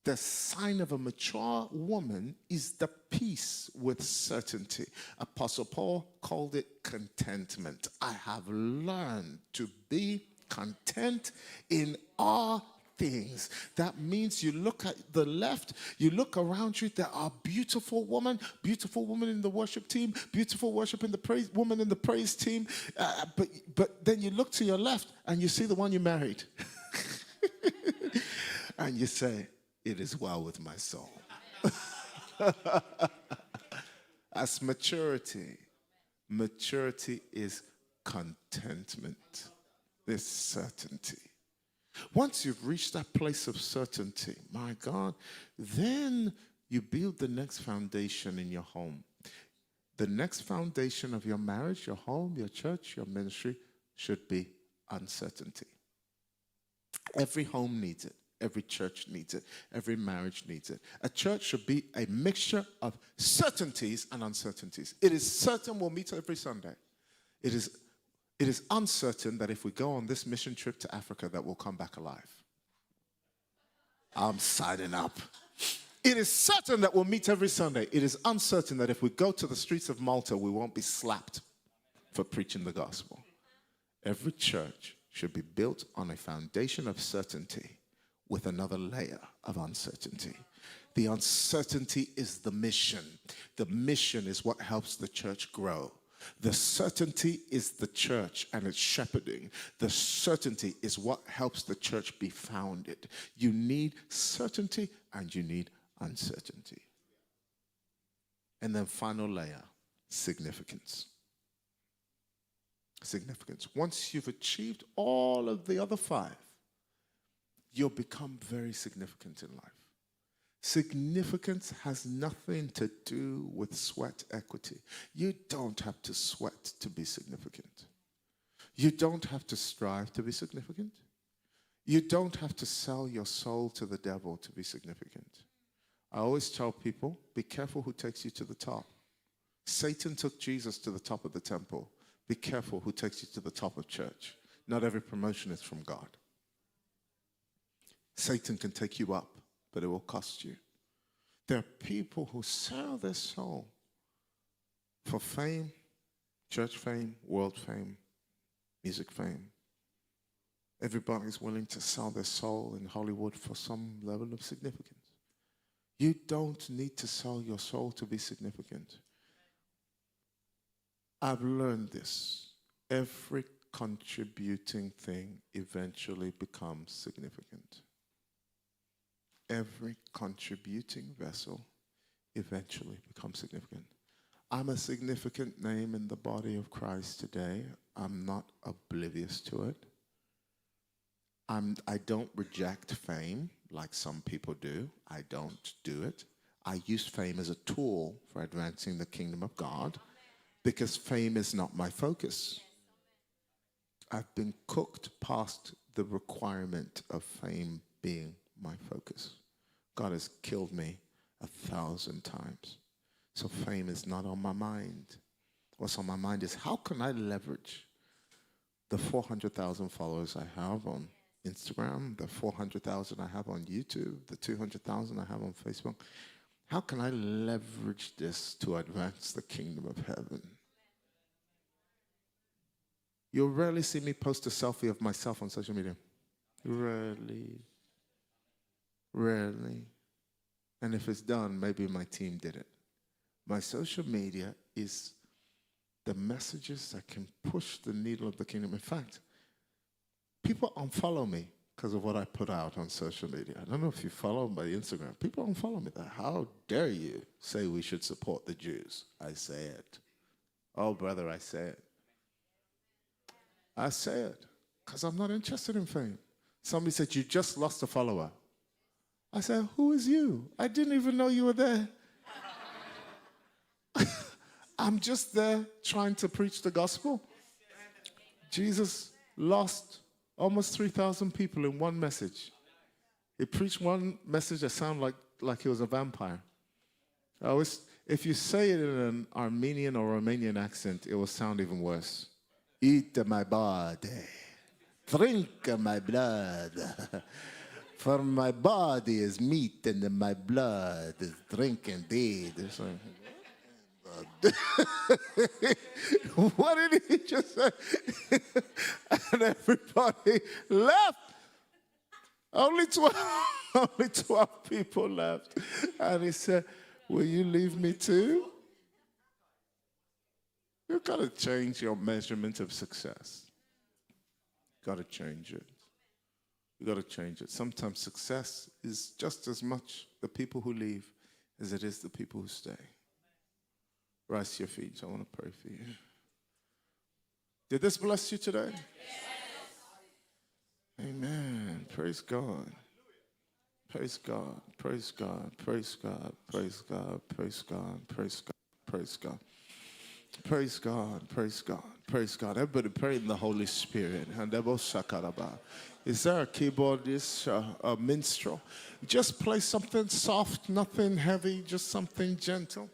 The sign of a mature woman is the peace with certainty. Apostle Paul called it contentment. I have learned to be content in all things. That means you look at the left, you look around you, there are beautiful women in the worship team, beautiful worship in the praise, woman in the praise team, but then you look to your left and you see the one you married. And you say, it is well with my soul. That's maturity. Maturity is contentment. This certainty. Once you've reached that place of certainty, my God, then you build the next foundation in your home. The next foundation of your marriage, your home, your church, your ministry should be uncertainty. Every home needs it. Every church needs it. Every marriage needs it. A church should be a mixture of certainties and uncertainties. It is certain we'll meet every Sunday. It is uncertain that if we go on this mission trip to Africa that we'll come back alive. I'm signing up. It is certain that we'll meet every Sunday. It is uncertain that if we go to the streets of Malta, we won't be slapped for preaching the gospel. Every church should be built on a foundation of certainty with another layer of uncertainty. The uncertainty is the mission. The mission is what helps the church grow. The certainty is the church and its shepherding. The certainty is what helps the church be founded. You need certainty and you need uncertainty. And then final layer, significance. Significance. Once you've achieved all of the other five, you'll become very significant in life. Significance has nothing to do with sweat equity. You don't have to sweat to be significant. You don't have to strive to be significant. You don't have to sell your soul to the devil to be significant. I always tell people, be careful who takes you to the top. Satan took Jesus to the top of the temple. Be careful who takes you to the top of church. Not every promotion is from God. Satan can take you up, but it will cost you. There are people who sell their soul for fame, church fame, world fame, music fame. Everybody's willing to sell their soul in Hollywood for some level of significance. You don't need to sell your soul to be significant. I've learned this. Every contributing thing eventually becomes significant. Every contributing vessel eventually becomes significant. I'm a significant name in the body of Christ today. I'm not oblivious to it. I don't reject fame like some people do. I don't do it. I use fame as a tool for advancing the kingdom of God because fame is not my focus. I've been cooked past the requirement of fame being my focus. God has killed me 1,000 times. So fame is not on my mind. What's on my mind is how can I leverage the 400,000 followers I have on Instagram, the 400,000 I have on YouTube, the 200,000 I have on Facebook. How can I leverage this to advance the kingdom of heaven? You'll rarely see me post a selfie of myself on social media. Rarely. Rarely. And if it's done, maybe my team did it. My social media is the messages that can push the needle of the kingdom. In fact, people unfollow me because of what I put out on social media. I don't know if you follow my Instagram. People unfollow me. How dare you say we should support the Jews? I say it. Oh, brother, I say it. I say it because I'm not interested in fame. Somebody said, you just lost a follower. I said, who is you? I didn't even know you were there. I'm just there trying to preach the gospel. Jesus lost almost 3,000 people in one message. He preached one message that sounded like he was a vampire. If you say it in an Armenian or Romanian accent, it will sound even worse. Eat my body, drink my blood. For my body is meat and my blood is drink indeed. What did he just say? And everybody left. Only 12 people left. And he said, will you leave me too? You've got to change your measurement of success. You've got to change it. You've got to change it. Sometimes success is just as much the people who leave as it is the people who stay. Rise to your feet. I want to pray for you. Did this bless you today? Yes. Amen. Praise God. Praise God. Praise God. Praise God. Praise God. Praise God. Praise God. Praise God. Praise God. Praise God. Praise God. Everybody pray in the Holy Spirit. Is there a keyboardist, a minstrel? Just play something soft, nothing heavy, just something gentle.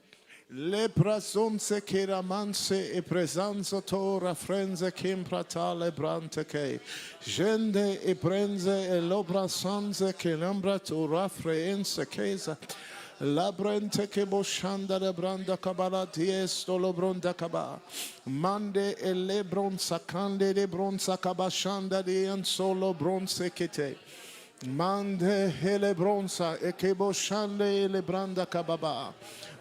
Le prazonse che ramanse e presanzo tora frenze kim pratale brante che gende e prenze e lobra sanze che lambra tora freense chesa la brente che boshanda de branda cabala diesto lo bronda caba mande e le bronza cande de bronza cabashanda de an solo bronze che te mande e le bronza e che boshande e le branda cababa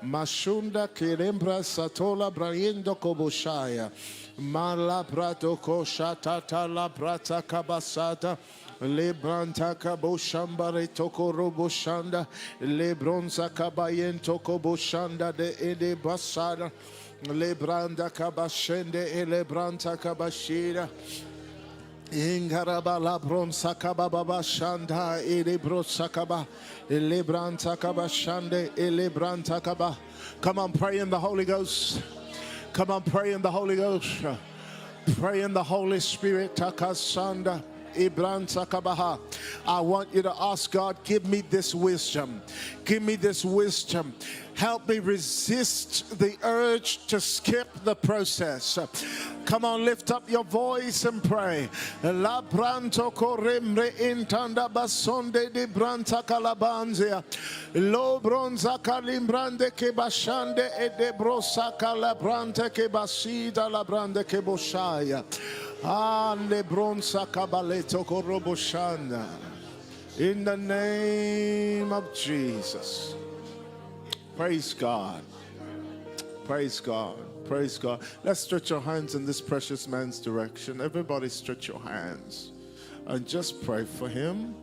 Mashunda kirembra satola braiendo koboshaya. Mala prato koshatata la prata kabasata. Lebranta kaboshambare toko roboshanda. Lebronza kabayento koboshanda de ede basada. Lebranda kabashende e lebranta kabashira. Ingaraba la bronsa kababa shanda elebrosa kaba elebranta kaba shande elebranta kaba. Come on, pray in the Holy Ghost. Come on, pray in the Holy Ghost. Pray in the Holy Spirit. Takasanda. I want you to ask God, give me this wisdom. Give me this wisdom. Help me resist the urge to skip the process. Come on, lift up your voice and pray. La branto corremre intanda basonde di branta calabanzia. Lo bronza calimbrande che bashande e de brosa calabrante che basida la brande che bosciaia. Le bronza cabaleto coroboshanda. In the name of Jesus. Praise God. Praise God. Praise God. Let's stretch our hands in this precious man's direction. Everybody stretch your hands and just pray for him.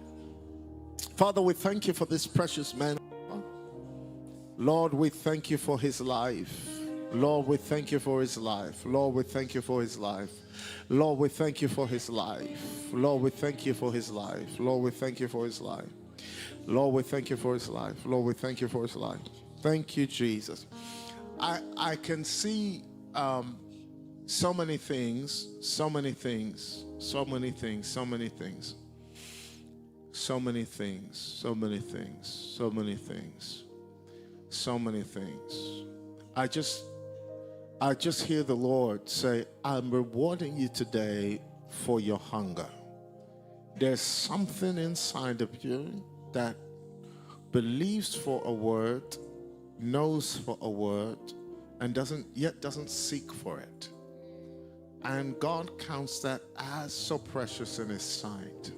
Father, we thank you for this precious man. Lord, we thank you for his life. Lord, we thank you for his life. Lord, we thank you for his life. Lord, we thank you for his life. Lord, we thank you for his life. Lord, we thank you for his life. Lord, we thank you for his life. Lord, we thank you for his life. Thank you, Jesus. I can see so many things, so many things, so many things, so many things, so many things, so many things, so many things, so many things. I just hear the Lord say, I'm rewarding you today for your hunger. There's something inside of you that believes for a word, knows for a word, and doesn't seek for it. And God counts that as so precious in his sight.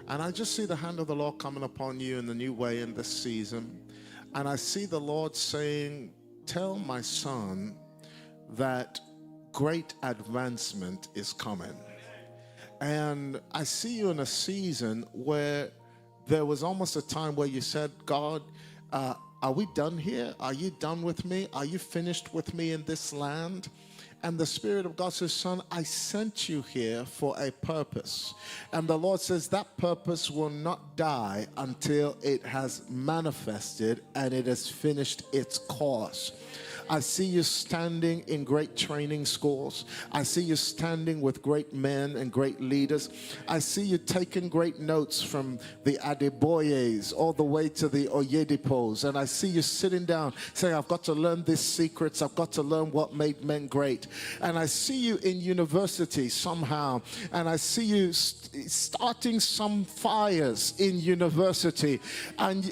And I just see the hand of the Lord coming upon you in the new way in this season. And I see the Lord saying, tell my son that great advancement is coming. And I see you in a season where there was almost a time where you said, God, are we done here? Are you done with me? Are you finished with me in this land? And the Spirit of God says, son, I sent you here for a purpose. And the Lord says that purpose will not die until it has manifested and it has finished its course. I see you standing in great training schools. I see you standing with great men and great leaders. I see you taking great notes from the Adeboyes all the way to the Oyedipos. And I see you sitting down saying, I've got to learn these secrets. I've got to learn what made men great. And I see you in university somehow. And I see you starting some fires in university. And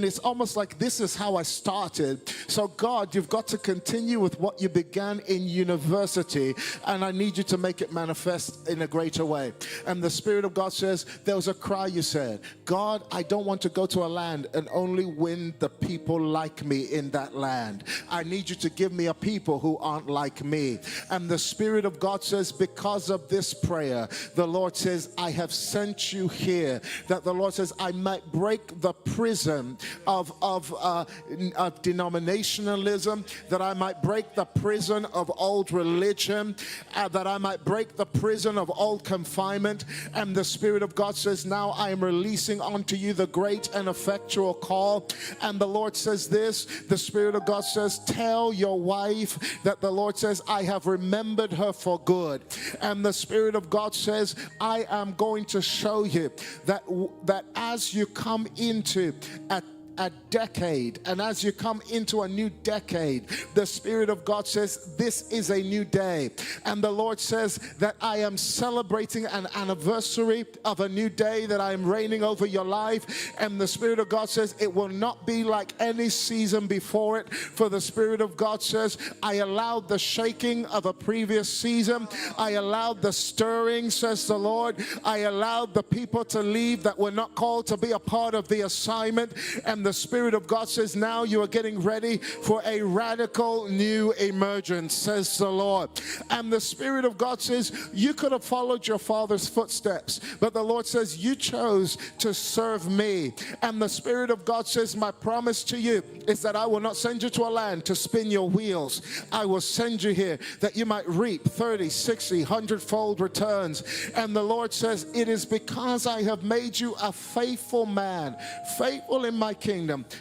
it's almost like this is how I started. So God, you've got to continue with what you began in university, and I need you to make it manifest in a greater way. And the Spirit of God says, there was a cry you said, God, I don't want to go to a land and only win the people like me in that land. I need you to give me a people who aren't like me. And the Spirit of God says, because of this prayer, the Lord says, I have sent you here. That the Lord says, I might break the prison of denominationalism, that I might break the prison of old religion, that I might break the prison of old confinement. And the Spirit of God says, now I am releasing unto you the great and effectual call. And the Lord says this, the Spirit of God says, tell your wife that the Lord says, I have remembered her for good. And the Spirit of God says, I am going to show you that as you come into a decade, and as you come into a new decade, the Spirit of God says this is a new day. And the Lord says that I am celebrating an anniversary of a new day, that I am reigning over your life. And the Spirit of God says it will not be like any season before it. For the Spirit of God says, I allowed the shaking of a previous season, I allowed the stirring, says the Lord, I allowed the people to leave that were not called to be a part of the assignment. And And the Spirit of God says, now you are getting ready for a radical new emergence, says the Lord. And the Spirit of God says, you could have followed your father's footsteps, but the Lord says, you chose to serve me. And the Spirit of God says, my promise to you is that I will not send you to a land to spin your wheels. I will send you here that you might reap 30, 60, 100-fold returns. And the Lord says, it is because I have made you a faithful man, faithful in my kingdom,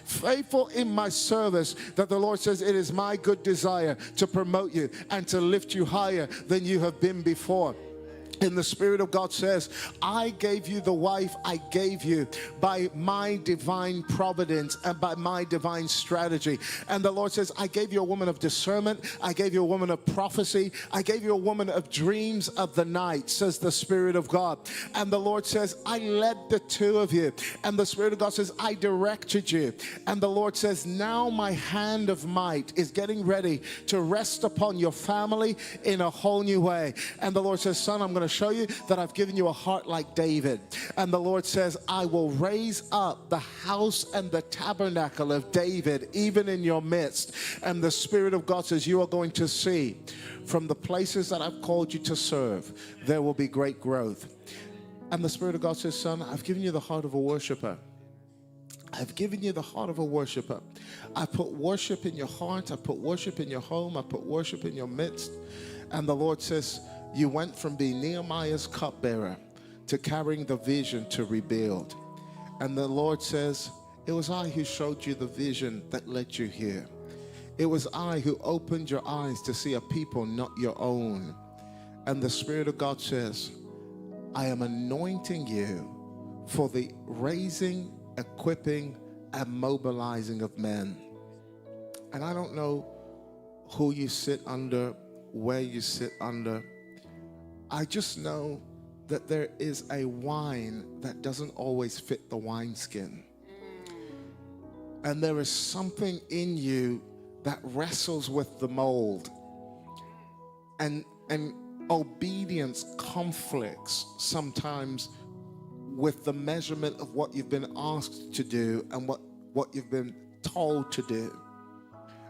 faithful in my service, that the Lord says, it is my good desire to promote you and to lift you higher than you have been before. And the Spirit of God says, I gave you the wife I gave you by my divine providence and by my divine strategy. And the Lord says, I gave you a woman of discernment. I gave you a woman of prophecy. I gave you a woman of dreams of the night, says the Spirit of God. And the Lord says, I led the two of you. And the Spirit of God says, I directed you. And the Lord says, now my hand of might is getting ready to rest upon your family in a whole new way. And the Lord says, son, I'm going to show you that I've given you a heart like David. And the Lord says, I will raise up the house and the tabernacle of David even in your midst. And the Spirit of God says, you are going to see from the places that I've called you to serve, there will be great growth. And the Spirit of God says, son, I've given you the heart of a worshiper. I've given you the heart of a worshiper. I put worship in your heart. I put worship in your home. I put worship in your midst. And the Lord says, you went from being Nehemiah's cupbearer to carrying the vision to rebuild. And the Lord says, it was I who showed you the vision that led you here. It was I who opened your eyes to see a people not your own. And the Spirit of God says, I am anointing you for the raising, equipping, and mobilizing of men. And I don't know who you sit under, where you sit under. I just know that there is a wine that doesn't always fit the wineskin. And there is something in you that wrestles with the mold. And obedience conflicts sometimes with the measurement of what you've been asked to do and what you've been told to do.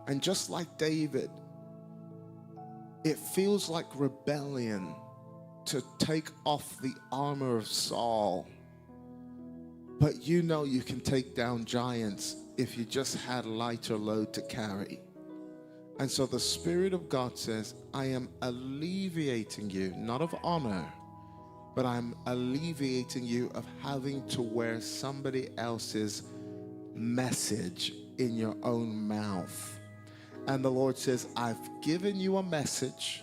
And just like David, it feels like rebellion to take off the armor of Saul. But you know you can take down giants if you just had a lighter load to carry. And so the Spirit of God says, I am alleviating you, not of honor, but I'm alleviating you of having to wear somebody else's message in your own mouth. And the Lord says, I've given you a message.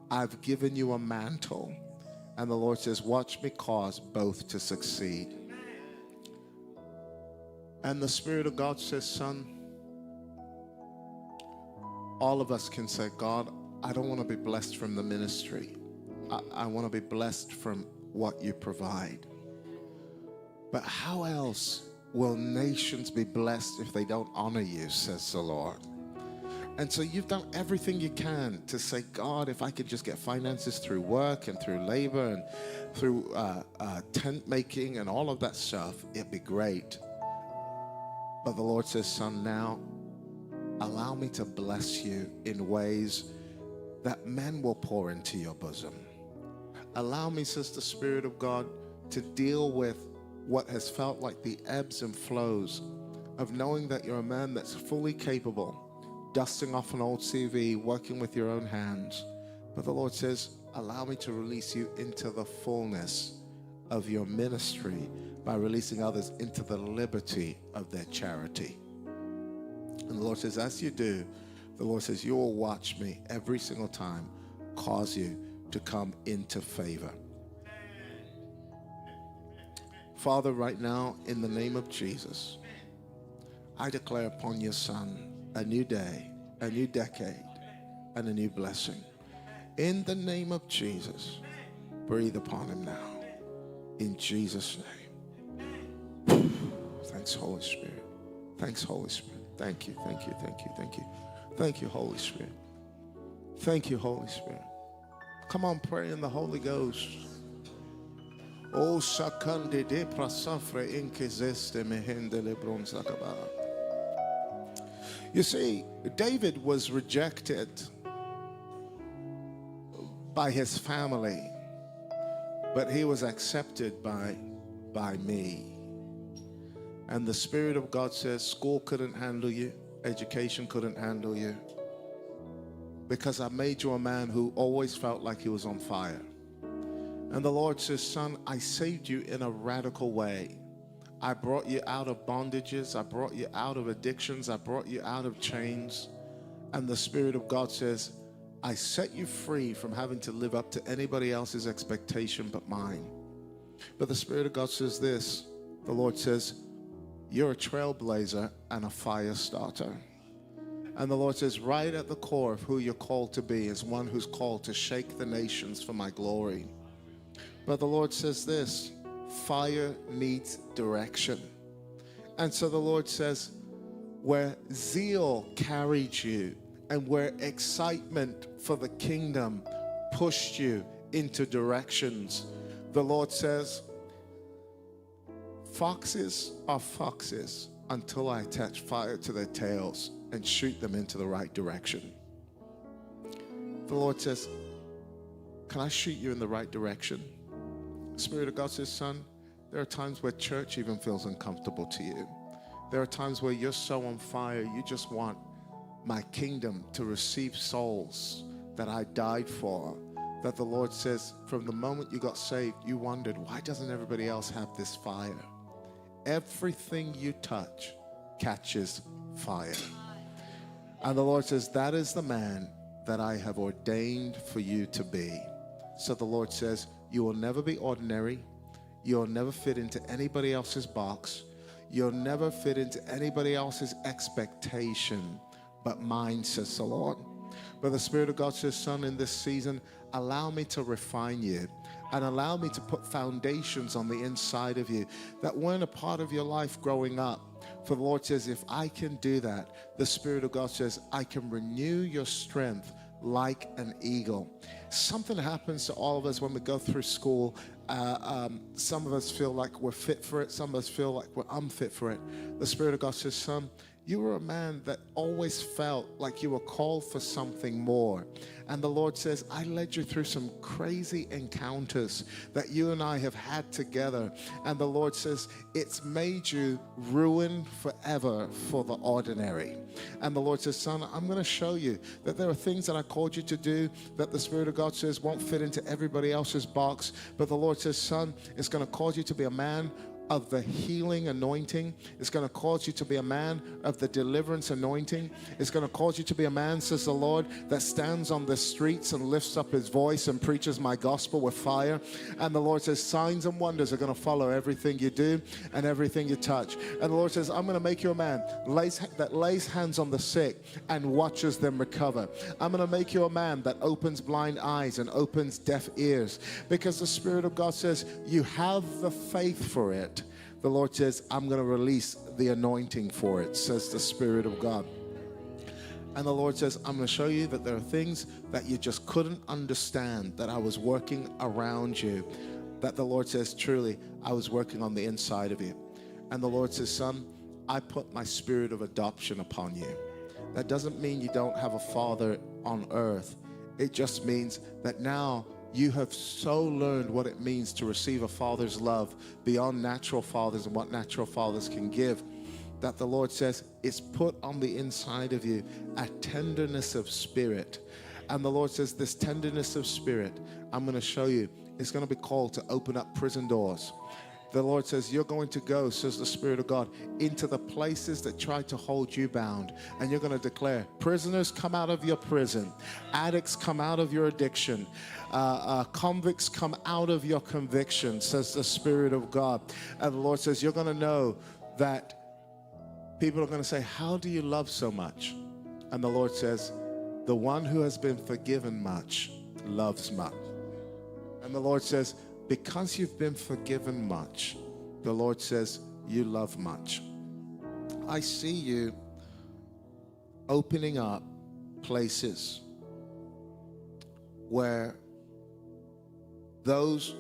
I've given you a mantle. And the Lord says, watch me cause both to succeed. And the Spirit of God says, son, all of us can say, God, I don't want to be blessed from the ministry. I want to be blessed from what you provide. But how else will nations be blessed if they don't honor you, says the Lord. And so you've done everything you can to say, God, if I could just get finances through work and through labor and through tent making and all of that stuff, it'd be great. But the Lord says, son, now allow me to bless you in ways that men will pour into your bosom. Allow me, says the Spirit of God, to deal with what has felt like the ebbs and flows of knowing that you're a man that's fully capable, dusting off an old CV, working with your own hands. But the Lord says, allow me to release you into the fullness of your ministry by releasing others into the liberty of their charity. And the Lord says, as you do, the Lord says, you will watch me every single time cause you to come into favor. Father, right now, in the name of Jesus, I declare upon your son a new day, a new decade, and a new blessing. In the name of Jesus, breathe upon him now. In Jesus' name. Thanks, Holy Spirit. Thanks, Holy Spirit. Thank you, thank you, thank you, thank you. Thank you, Holy Spirit. Thank you, Holy Spirit. Come on, pray in the Holy Ghost. O shakande de prasafre inkezeste mehende lebron zakaba. You see, David was rejected by his family, but he was accepted by me. And the Spirit of God says school couldn't handle you, education couldn't handle you, because I made you a man who always felt like he was on fire. And the Lord says, son, I saved you in a radical way. I brought you out of bondages. I brought you out of addictions. I brought you out of chains. And the Spirit of God says, I set you free from having to live up to anybody else's expectation but mine. But the Spirit of God says this. The Lord says, you're a trailblazer and a fire starter. And the Lord says, right at the core of who you're called to be is one who's called to shake the nations for my glory. But the Lord says this, fire needs direction. And so the Lord says, where zeal carried you and where excitement for the kingdom pushed you into directions, the Lord says, foxes are foxes until I attach fire to their tails and shoot them into the right direction. The Lord says, can I shoot you in the right direction? The Spirit of God says, son, there are times where church even feels uncomfortable to you. There are times where you're so on fire, you just want my kingdom to receive souls that I died for. That the Lord says, from the moment you got saved, you wondered, why doesn't everybody else have this fire? Everything you touch catches fire. And the Lord says, that is the man that I have ordained for you to be. So the Lord says, you will never be ordinary. You'll never fit into anybody else's box. You'll never fit into anybody else's expectation but mine, says the Lord. But the Spirit of God says, son, in this season, allow me to refine you and allow me to put foundations on the inside of you that weren't a part of your life growing up. For the Lord says, if I can do that, the Spirit of God says, I can renew your strength like an eagle. Something happens to all of us when we go through school. Some of us feel like we're fit for it. Some of us feel like we're unfit for it. The Spirit of God says, son, you were a man that always felt like you were called for something more. And the Lord says, I led you through some crazy encounters that you and I have had together. And the Lord says, it's made you ruined forever for the ordinary. And the Lord says, son, I'm going to show you that there are things that I called you to do that the Spirit of God says won't fit into everybody else's box. But the Lord says, son, it's going to cause you to be a man of the healing anointing. It's going to cause you to be a man of the deliverance anointing. It's going to cause you to be a man, says the Lord, that stands on the streets and lifts up his voice and preaches my gospel with fire. And the Lord says signs and wonders are going to follow everything you do and everything you touch. And the Lord says, I'm going to make you a man that lays hands on the sick and watches them recover. I'm going to make you a man that opens blind eyes and opens deaf ears, because the Spirit of God says you have the faith for it. The Lord says, I'm going to release the anointing for it, says the Spirit of God. And the Lord says, I'm going to show you that there are things that you just couldn't understand, that I was working around you. That the Lord says, truly, I was working on the inside of you. And the Lord says, son, I put my spirit of adoption upon you. That doesn't mean you don't have a father on earth. It just means that now you have so learned what it means to receive a father's love beyond natural fathers and what natural fathers can give, that the Lord says it's put on the inside of you a tenderness of spirit. And the Lord says this tenderness of spirit, I'm going to show you, is going to be called to open up prison doors. The Lord says, you're going to go, says the Spirit of God, into the places that try to hold you bound. And you're going to declare, prisoners, come out of your prison. Addicts, come out of your addiction. Convicts, come out of your conviction, says the Spirit of God. And the Lord says, you're going to know that people are going to say, how do you love so much? And the Lord says, the one who has been forgiven much loves much. And the Lord says, because you've been forgiven much, the Lord says, you love much. I see you opening up places where those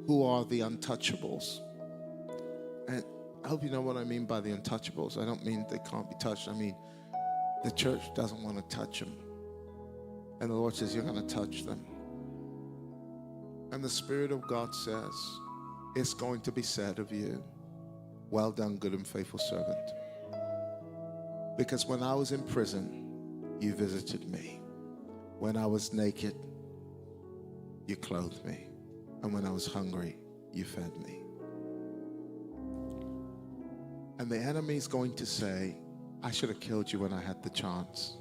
who are the untouchables. And I hope you know what I mean by the untouchables. I don't mean they can't be touched. I mean, the church doesn't want to touch them. And the Lord says, you're going to touch them. And the Spirit of God says, it's going to be said of you, well done, good and faithful servant. Because when I was in prison, you visited me. When I was naked, you clothed me. And when I was hungry, you fed me. And the enemy is going to say, I should have killed you when I had the chance.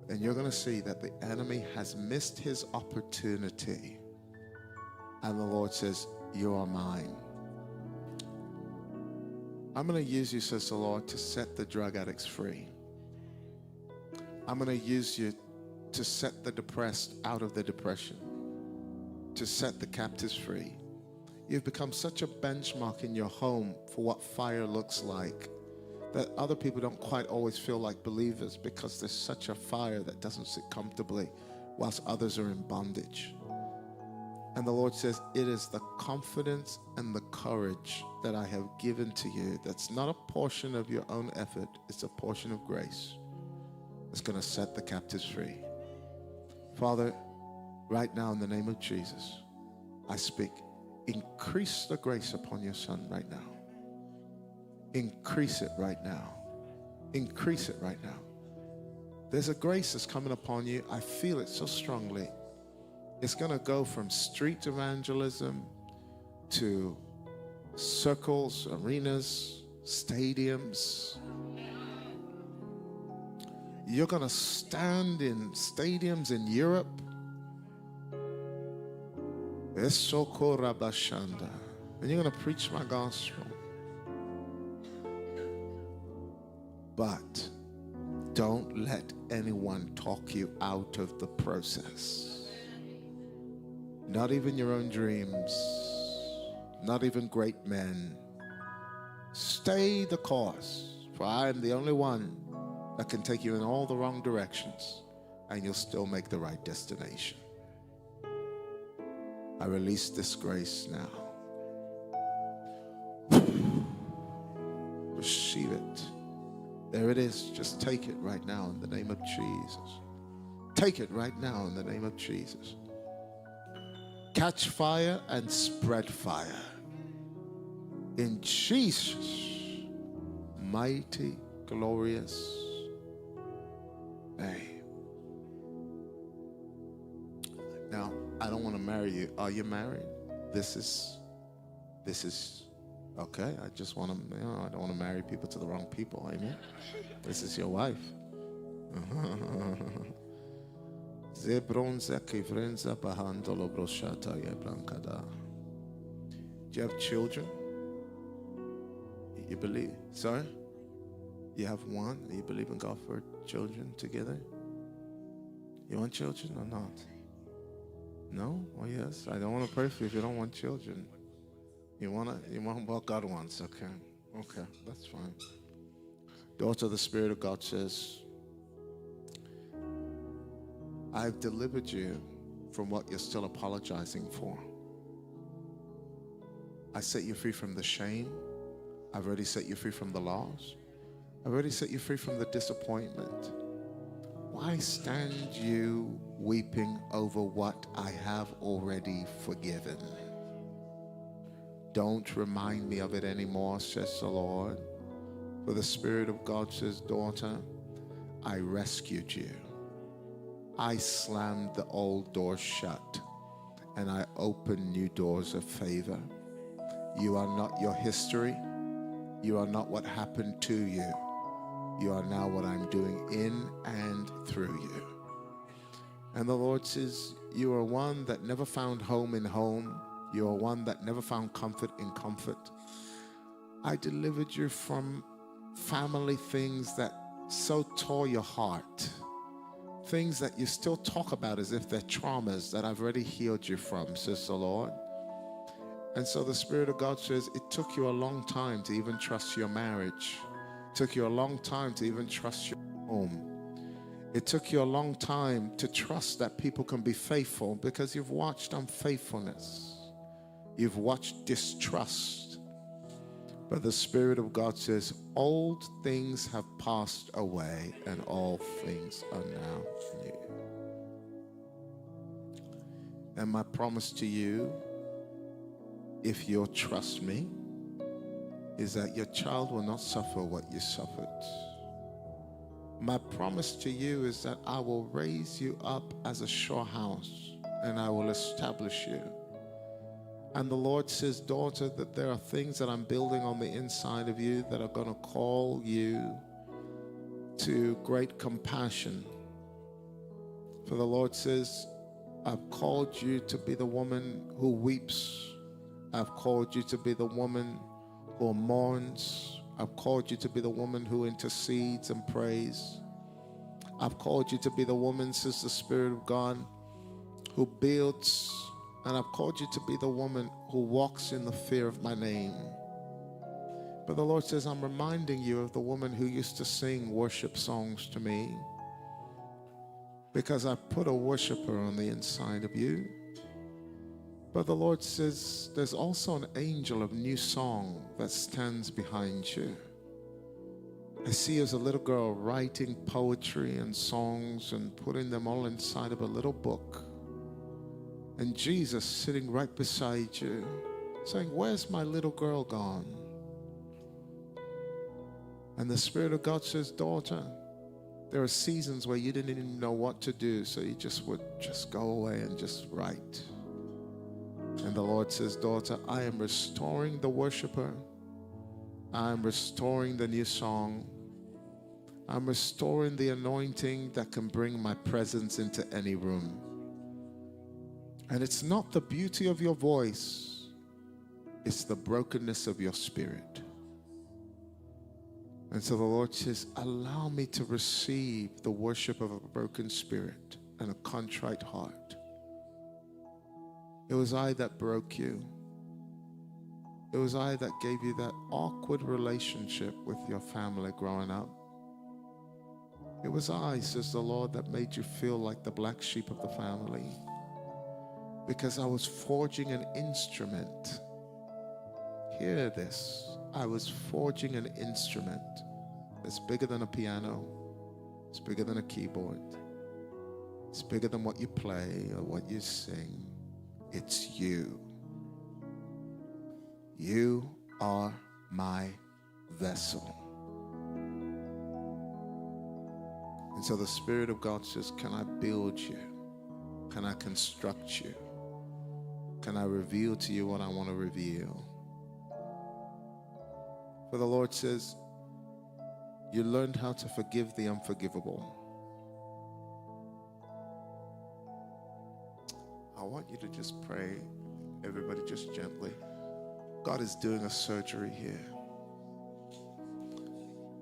And you're going to see that the enemy has missed his opportunity. And the Lord says, you are mine. I'm going to use you, says the Lord, to set the drug addicts free. I'm going to use you to set the depressed out of their depression, to set the captives free. You've become such a benchmark in your home for what fire looks like that other people don't quite always feel like believers because there's such a fire that doesn't sit comfortably whilst others are in bondage. And the Lord says, it is the confidence and the courage that I have given to you that's not a portion of your own effort, it's a portion of grace. It's going to set the captives free. Father, right now in the name of Jesus, I speak, increase the grace upon your son right now. Increase it right now. Increase it right now. There's a grace that's coming upon you. I feel it so strongly. It's going to go from street evangelism to circles, arenas, stadiums. You're going to stand in stadiums in Europe. And you're going to preach my gospel. But don't let anyone talk you out of the process. Not even your own dreams. Not even great men. Stay the course, for I am the only one that can take you in all the wrong directions, and you'll still make the right destination. I release this grace now. Receive it. There it is. Just take it right now in the name of Jesus. Take it right now in the name of Jesus. Catch fire and spread fire. In Jesus' mighty, glorious name. Now, I don't want to marry you. Are you married? This is okay. I just want to, I don't want to marry people to the wrong people. Amen. This is your wife. Do you have children? You believe? Sorry? You have one? You believe in God for children together? You want children or not? No? Oh yes. I don't want to pray for you if you don't want children. You want what God wants. Okay. Okay, that's fine. Daughter, the Spirit of God says, I've delivered you from what you're still apologizing for. I set you free from the shame. I've already set you free from the loss. I've already set you free from the disappointment. Why stand you weeping over what I have already forgiven? Don't remind me of it anymore, says the Lord. For the Spirit of God says, daughter, I rescued you. I slammed the old doors shut and I opened new doors of favor. You are not your history. You are not what happened to you. You are now what I'm doing in and through you. And the Lord says, you are one that never found home in home. You are one that never found comfort in comfort. I delivered you from family things that so tore your heart. Things that you still talk about as if they're traumas that I've already healed you from, says the Lord. And so the Spirit of God says, it took you a long time to even trust your marriage. It took you a long time to even trust your home. It took you a long time to trust that people can be faithful because you've watched unfaithfulness. You've watched distrust. But the Spirit of God says, old things have passed away and all things are now new. And my promise to you, if you'll trust me, is that your child will not suffer what you suffered. My promise to you is that I will raise you up as a sure house and I will establish you. And the Lord says, daughter, that there are things that I'm building on the inside of you that are going to call you to great compassion. For the Lord says, I've called you to be the woman who weeps. I've called you to be the woman who mourns. I've called you to be the woman who intercedes and prays. I've called you to be the woman, says the Spirit of God, who builds. And I've called you to be the woman who walks in the fear of my name. But the Lord says, I'm reminding you of the woman who used to sing worship songs to me, because I put a worshiper on the inside of you. But the Lord says, there's also an angel of new song that stands behind you. I see you as a little girl writing poetry and songs and putting them all inside of a little book. And Jesus sitting right beside you, saying, where's my little girl gone? And the Spirit of God says, daughter, there are seasons where you didn't even know what to do, so you just would just go away and just write. And the Lord says, daughter, I am restoring the worshiper. I am restoring the new song. I'm restoring the anointing that can bring my presence into any room. And it's not the beauty of your voice, it's the brokenness of your spirit. And so the Lord says, allow me to receive the worship of a broken spirit and a contrite heart. It was I that broke you. It was I that gave you that awkward relationship with your family growing up. It was I, says the Lord, that made you feel like the black sheep of the family. Because I was forging an instrument. Hear this. I was forging an instrument that's bigger than a piano. It's bigger than a keyboard. It's bigger than what you play or what you sing. It's you. You are my vessel. And so the Spirit of God says, can I build you? Can I construct you? Can I reveal to you what I want to reveal? For the Lord says, you learned how to forgive the unforgivable. I want you to just pray, everybody, just gently. God is doing a surgery here.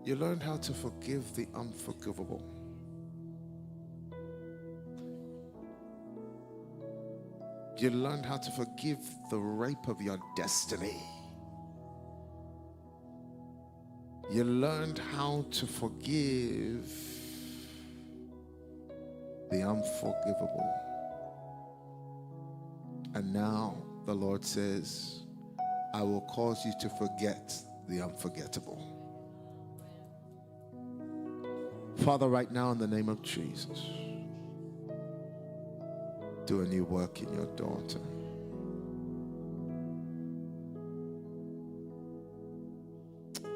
You learned how to forgive the unforgivable. You learned how to forgive the rape of your destiny. You learned how to forgive the unforgivable. And now the Lord says, I will cause you to forget the unforgettable. Father, right now in the name of Jesus, do a new work in your daughter.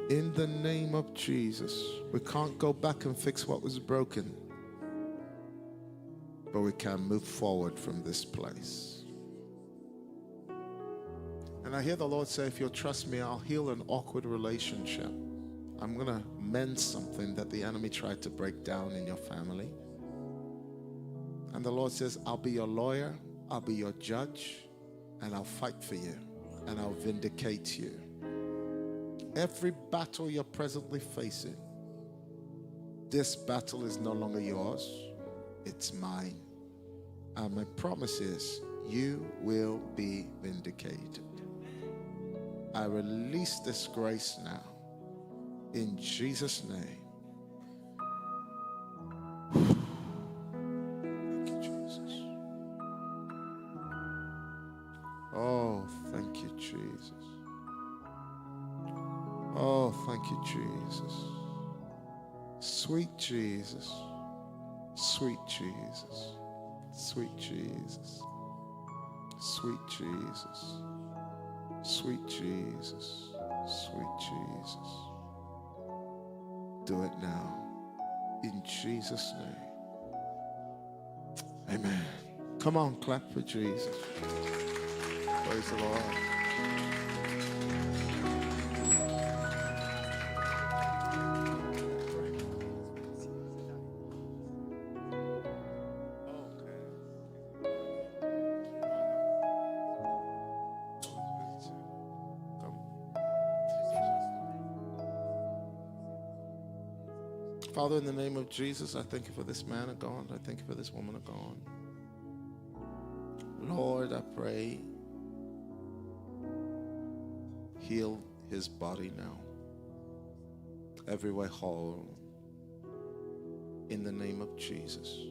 In the name of Jesus, we can't go back and fix what was broken, but we can move forward from this place. And I hear the Lord say, if you'll trust me, I'll heal an awkward relationship. I'm going to mend something that the enemy tried to break down in your family. And the Lord says, I'll be your lawyer, I'll be your judge, and I'll fight for you, and I'll vindicate you. Every battle you're presently facing, this battle is no longer yours, it's mine. And my promise is, you will be vindicated. I release this grace now, in Jesus' name. Oh, thank you, Jesus. Oh, thank you, Jesus. Sweet Jesus. Sweet Jesus. Sweet Jesus. Sweet Jesus. Sweet Jesus. Sweet Jesus. Do it now. In Jesus' name. Amen. Come on, clap for Jesus. Praise the Lord. Father, in the name of Jesus, I thank you for this man of God. I thank you for this woman of God. Lord, I pray, heal his body now. Everywhere whole. In the name of Jesus.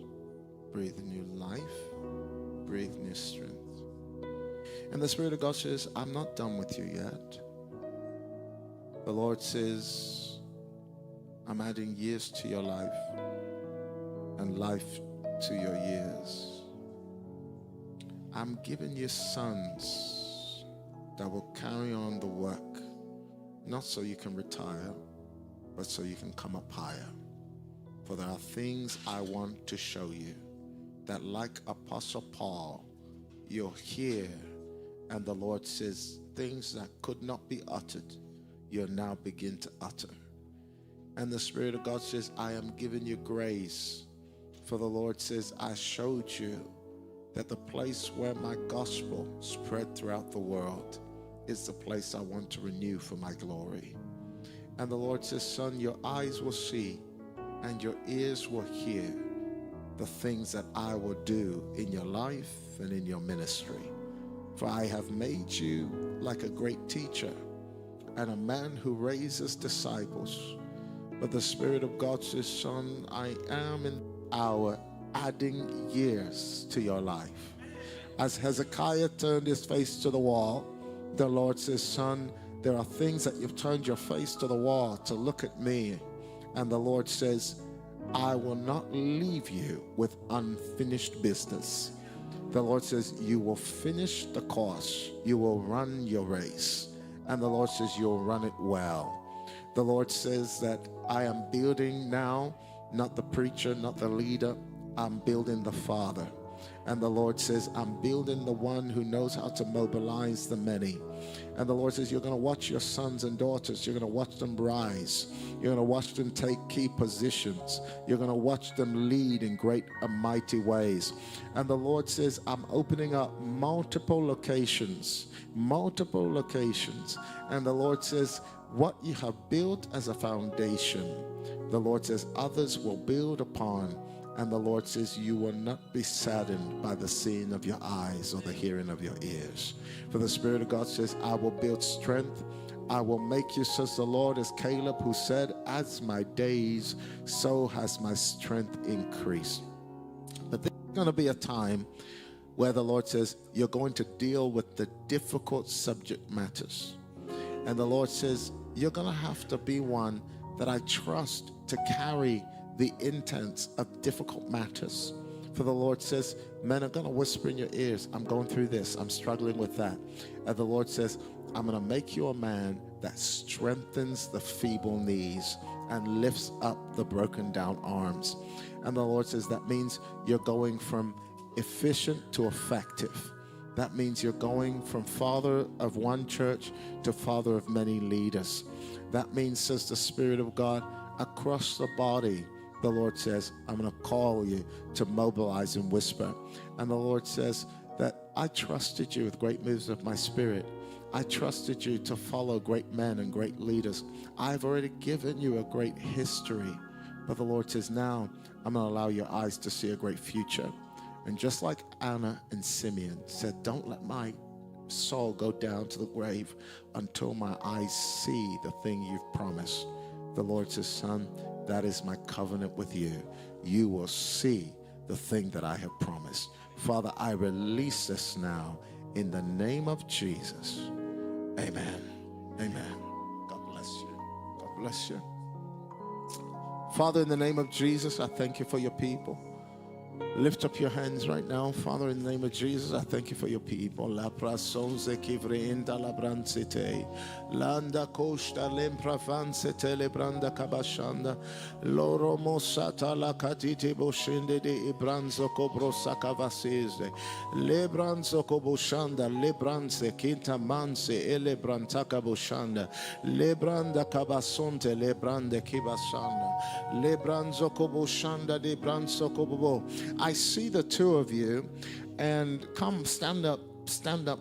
Breathe new life. Breathe new strength. And the Spirit of God says, I'm not done with you yet. The Lord says, I'm adding years to your life and life to your years. I'm giving you sons that will carry on the work, not so you can retire, but so you can come up higher. For there are things I want to show you that, like Apostle Paul, you'll hear, and the Lord says things that could not be uttered, you'll now begin to utter. And the Spirit of God says, I am giving you grace. For the Lord says, I showed you that the place where my gospel spread throughout the world is the place I want to renew for my glory. And the Lord says, son, your eyes will see and your ears will hear the things that I will do in your life and in your ministry. For I have made you like a great teacher and a man who raises disciples. But the Spirit of God says, son, I am in hour adding years to your life. As Hezekiah turned his face to the wall, the Lord says, son, there are things that you've turned your face to the wall to look at me. And the Lord says, I will not leave you with unfinished business. The Lord says, you will finish the course. You will run your race. And the Lord says, you'll run it well. The Lord says that I am building now, not the preacher, not the leader. I'm building the Father. And the Lord says, I'm building the one who knows how to mobilize the many. And the Lord says, you're going to watch your sons and daughters. You're going to watch them rise. You're going to watch them take key positions. You're going to watch them lead in great and mighty ways. And the Lord says, I'm opening up multiple locations. And the Lord says, what you have built as a foundation, the Lord says, others will build upon. And the Lord says, you will not be saddened by the seeing of your eyes or the hearing of your ears. For the Spirit of God says, I will build strength. I will make you, says the Lord, as Caleb, who said, as my days, so has my strength increased. But there's going to be a time where the Lord says, you're going to deal with the difficult subject matters. And the Lord says, you're going to have to be one that I trust to carry the intents of difficult matters. For the Lord says, men are going to whisper in your ears, I'm going through this, I'm struggling with that. And the Lord says, I'm going to make you a man that strengthens the feeble knees and lifts up the broken down arms. And the Lord says, that means you're going from efficient to effective. That means you're going from father of one church to father of many leaders. That means, says the Spirit of God, across the body, the Lord says, I'm going to call you to mobilize and whisper. And the Lord says that I trusted you with great moves of my Spirit. I trusted you to follow great men and great leaders. I've already given you a great history. But the Lord says, now I'm going to allow your eyes to see a great future. And just like Anna and Simeon said, don't let my soul go down to the grave until my eyes see the thing you've promised. The Lord says, son, that is my covenant with you. You will see the thing that I have promised. Father, I release this now In the name of Jesus. Amen. Amen. God bless you. God bless you. Father, in the name of Jesus, I thank you for your people. Lift up your hands right now. Father, in the name of Jesus, I thank you for your people. La prasonze kivreinda la bransite. Landa costa lempravanse le branda kabashanda. Loro mosata la katite boshende de ibranzo kobrosa kavaseze. Le branzo koboshanda, le branze kinta manse ele brantaka boshanda. Le branda kabasonte le brande kibasanda. Le branzo koboshanda de branzo kobobo. I see the two of you, and come stand up, stand up.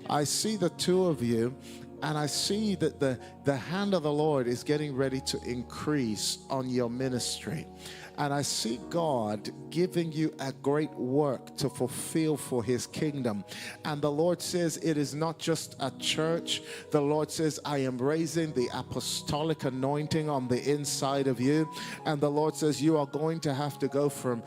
I see the two of you, and I see that the hand of the Lord is getting ready to increase on your ministry. And I see God giving you a great work to fulfill for his kingdom. And the Lord says it is not just a church. The Lord says, I am raising the apostolic anointing on the inside of you. And the Lord says you are going to have to go from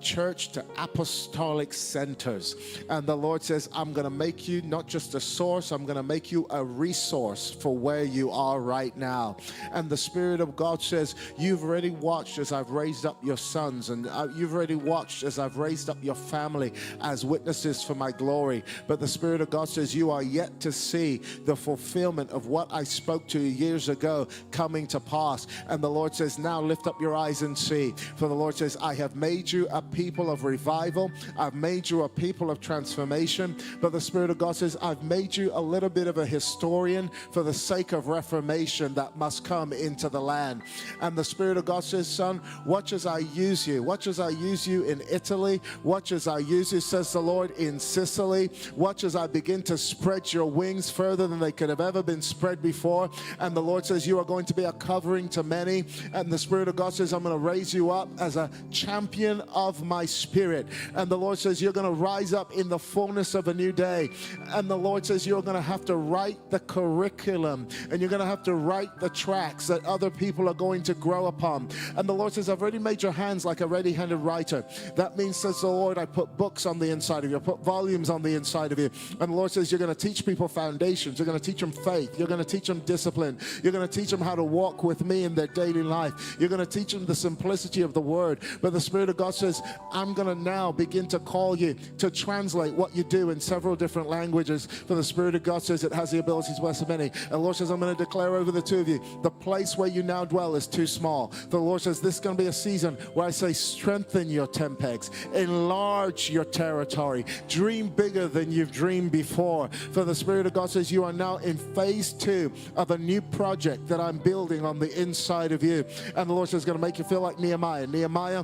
church to apostolic centers. And the Lord says, I'm going to make you not just a source, I'm going to make you a resource for where you are right now. And the Spirit of God says, you've already watched as I've raised up your sons, and you've already watched as I've raised up your family as witnesses for my glory. But the Spirit of God says you are yet to see the fulfillment of what I spoke to you years ago coming to pass. And the Lord says, now lift up your eyes and see. For the Lord says, I have made you a people of revival. I've made you a people of transformation. But the Spirit of God says, I've made you a little bit of a historian for the sake of reformation that must come into the land. And the Spirit of God says, son, watch as I use you. Watch as I use you in Italy. Watch as I use you, says the Lord, in Sicily. Watch as I begin to spread your wings further than they could have ever been spread before. And the Lord says you are going to be a covering to many. And the Spirit of God says, I'm going to raise you up as a champion of my Spirit. And the Lord says you're going to rise up in the fullness of a new day. And the Lord says you're going to have to write the curriculum, and you're going to have to write the tracks that other people are going to grow upon. And the Lord says, I've already made your hands like a ready-handed writer. That means, says the Lord, I put books on the inside of you. I put volumes on the inside of you. And the Lord says you're going to teach people foundations. You're going to teach them faith. You're going to teach them discipline. You're going to teach them how to walk with me in their daily life. You're going to teach them the simplicity of the word. But the Spirit of God says, I'm going to now begin to call you to translate what you do in several different languages. For the Spirit of God says it has the ability to bless many. And the Lord says, I'm going to declare over the two of you, the place where you now dwell is too small. The Lord says this is going to be a season where I say strengthen your tent pegs, enlarge your territory, dream bigger than you've dreamed before. For the Spirit of God says you are now in phase 2 of a new project that I'm building on the inside of you. And the Lord says it's going to make you feel like Nehemiah. Nehemiah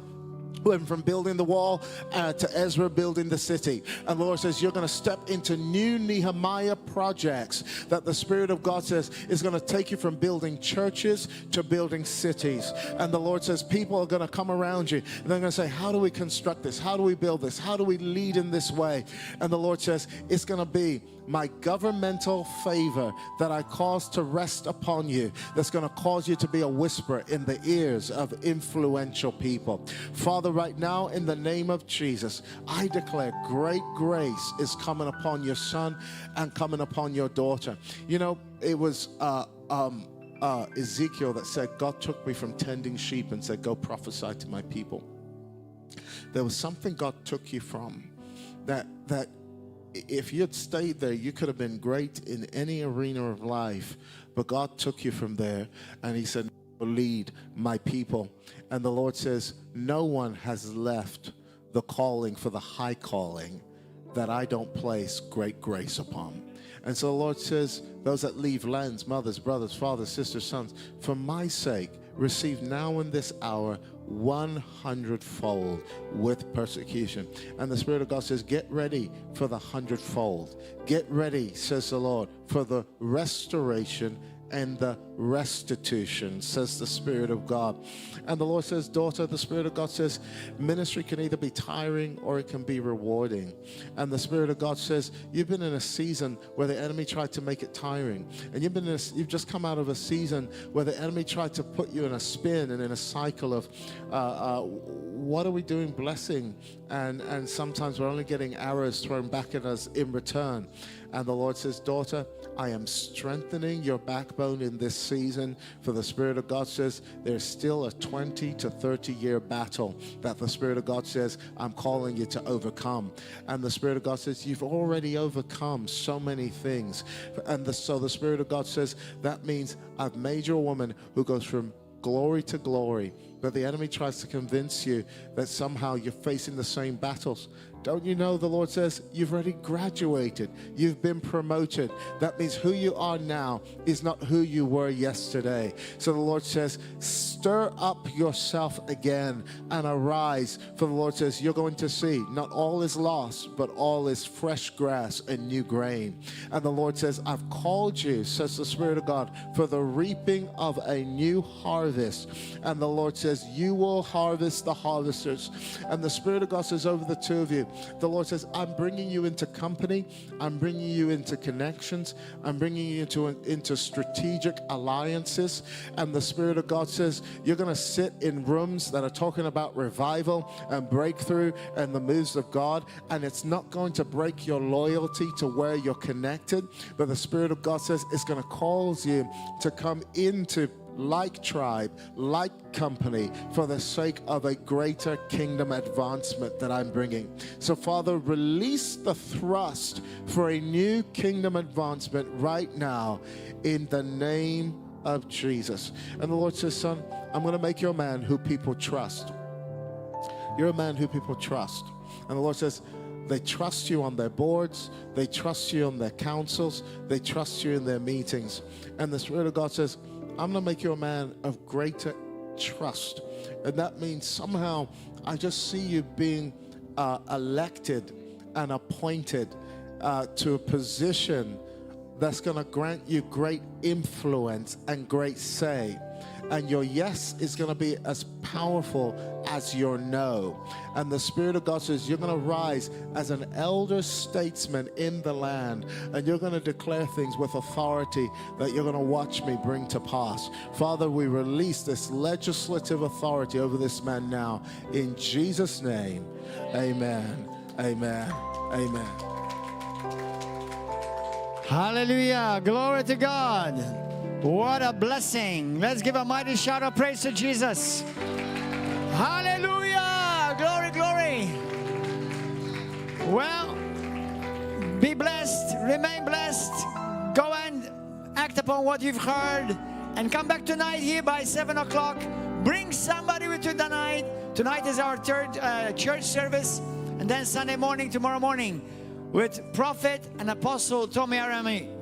went from building the wall to Ezra building the city. And the Lord says you're going to step into new Nehemiah projects that the Spirit of God says is going to take you from building churches to building cities. And the Lord says people are going to come around you and they're going to say, how do we construct this? How do we build this? How do we lead in this way? And the Lord says it's going to be my governmental favor that I cause to rest upon you, that's going to cause you to be a whisper in the ears of influential people. Father, right now, in the name of Jesus, I declare great grace is coming upon your son and coming upon your daughter. You know, it was Ezekiel that said, God took me from tending sheep and said, go prophesy to my people. There was something God took you from that if you'd stayed there, you could have been great in any arena of life. But God took you from there and he said, lead my people. And the Lord says, no one has left the calling for the high calling that I don't place great grace upon. And so the Lord says, those that leave lands, mothers, brothers, fathers, sisters, sons, for my sake, receive now in this hour 100-fold with persecution. And the Spirit of God says, get ready for the 100-fold. Get ready, says the Lord, for the restoration and the restitution, says the Spirit of God. And the Lord says, daughter, the Spirit of God says, ministry can either be tiring or it can be rewarding. And the Spirit of God says, you've been in a season where the enemy tried to make it tiring. And you've just come out of a season where the enemy tried to put you in a spin and in a cycle of, what are we doing blessing? And sometimes we're only getting arrows thrown back at us in return. And the Lord says, daughter, I am strengthening your backbone in this season. For the Spirit of God says there's still a 20 to 30 year battle that the Spirit of God says I'm calling you to overcome. And the Spirit of God says you've already overcome so many things. And so the Spirit of God says that means I've made you a woman who goes from glory to glory. But the enemy tries to convince you that somehow you're facing the same battles. Don't you know the Lord says you've already graduated, you've been promoted. That means who you are now is not who you were yesterday. So the Lord says, stir up yourself again and arise. For the Lord says you're going to see not all is lost, but all is fresh grass and new grain. And the Lord says, I've called you, says the Spirit of God, for the reaping of a new harvest. And the Lord says, you will harvest the harvesters. And the Spirit of God says over the two of you, the Lord says, I'm bringing you into company. I'm bringing you into connections. I'm bringing you into strategic alliances. And the Spirit of God says, you're going to sit in rooms that are talking about revival and breakthrough and the moves of God. And it's not going to break your loyalty to where you're connected. But the Spirit of God says it's going to cause you to come into like tribe, like company, for the sake of a greater kingdom advancement that I'm bringing. So, Father, release the thrust for a new kingdom advancement right now in the name of Jesus. And the Lord says, son, I'm going to make you a man who people trust. You're a man who people trust. And the Lord says, they trust you on their boards. They trust you on their councils. They trust you in their meetings. And the Spirit of God says, I'm going to make you a man of greater trust. And that means somehow I just see you being elected and appointed to a position that's going to grant you great influence and great say. And your yes is going to be as powerful as your no. And the Spirit of God says you're going to rise as an elder statesman in the land. And you're going to declare things with authority that you're going to watch me bring to pass. Father, we release this legislative authority over this man now. In Jesus' name, amen, amen, amen. Hallelujah. Glory to God. What a blessing. Let's give a mighty shout of praise to Jesus. Hallelujah. Glory, glory. Well, be blessed. Remain blessed. Go and act upon what you've heard. And come back tonight here by 7 o'clock. Bring somebody with you tonight. Tonight is our third church service. And then Sunday morning, tomorrow morning, with Prophet and Apostle Tomi Arayomi.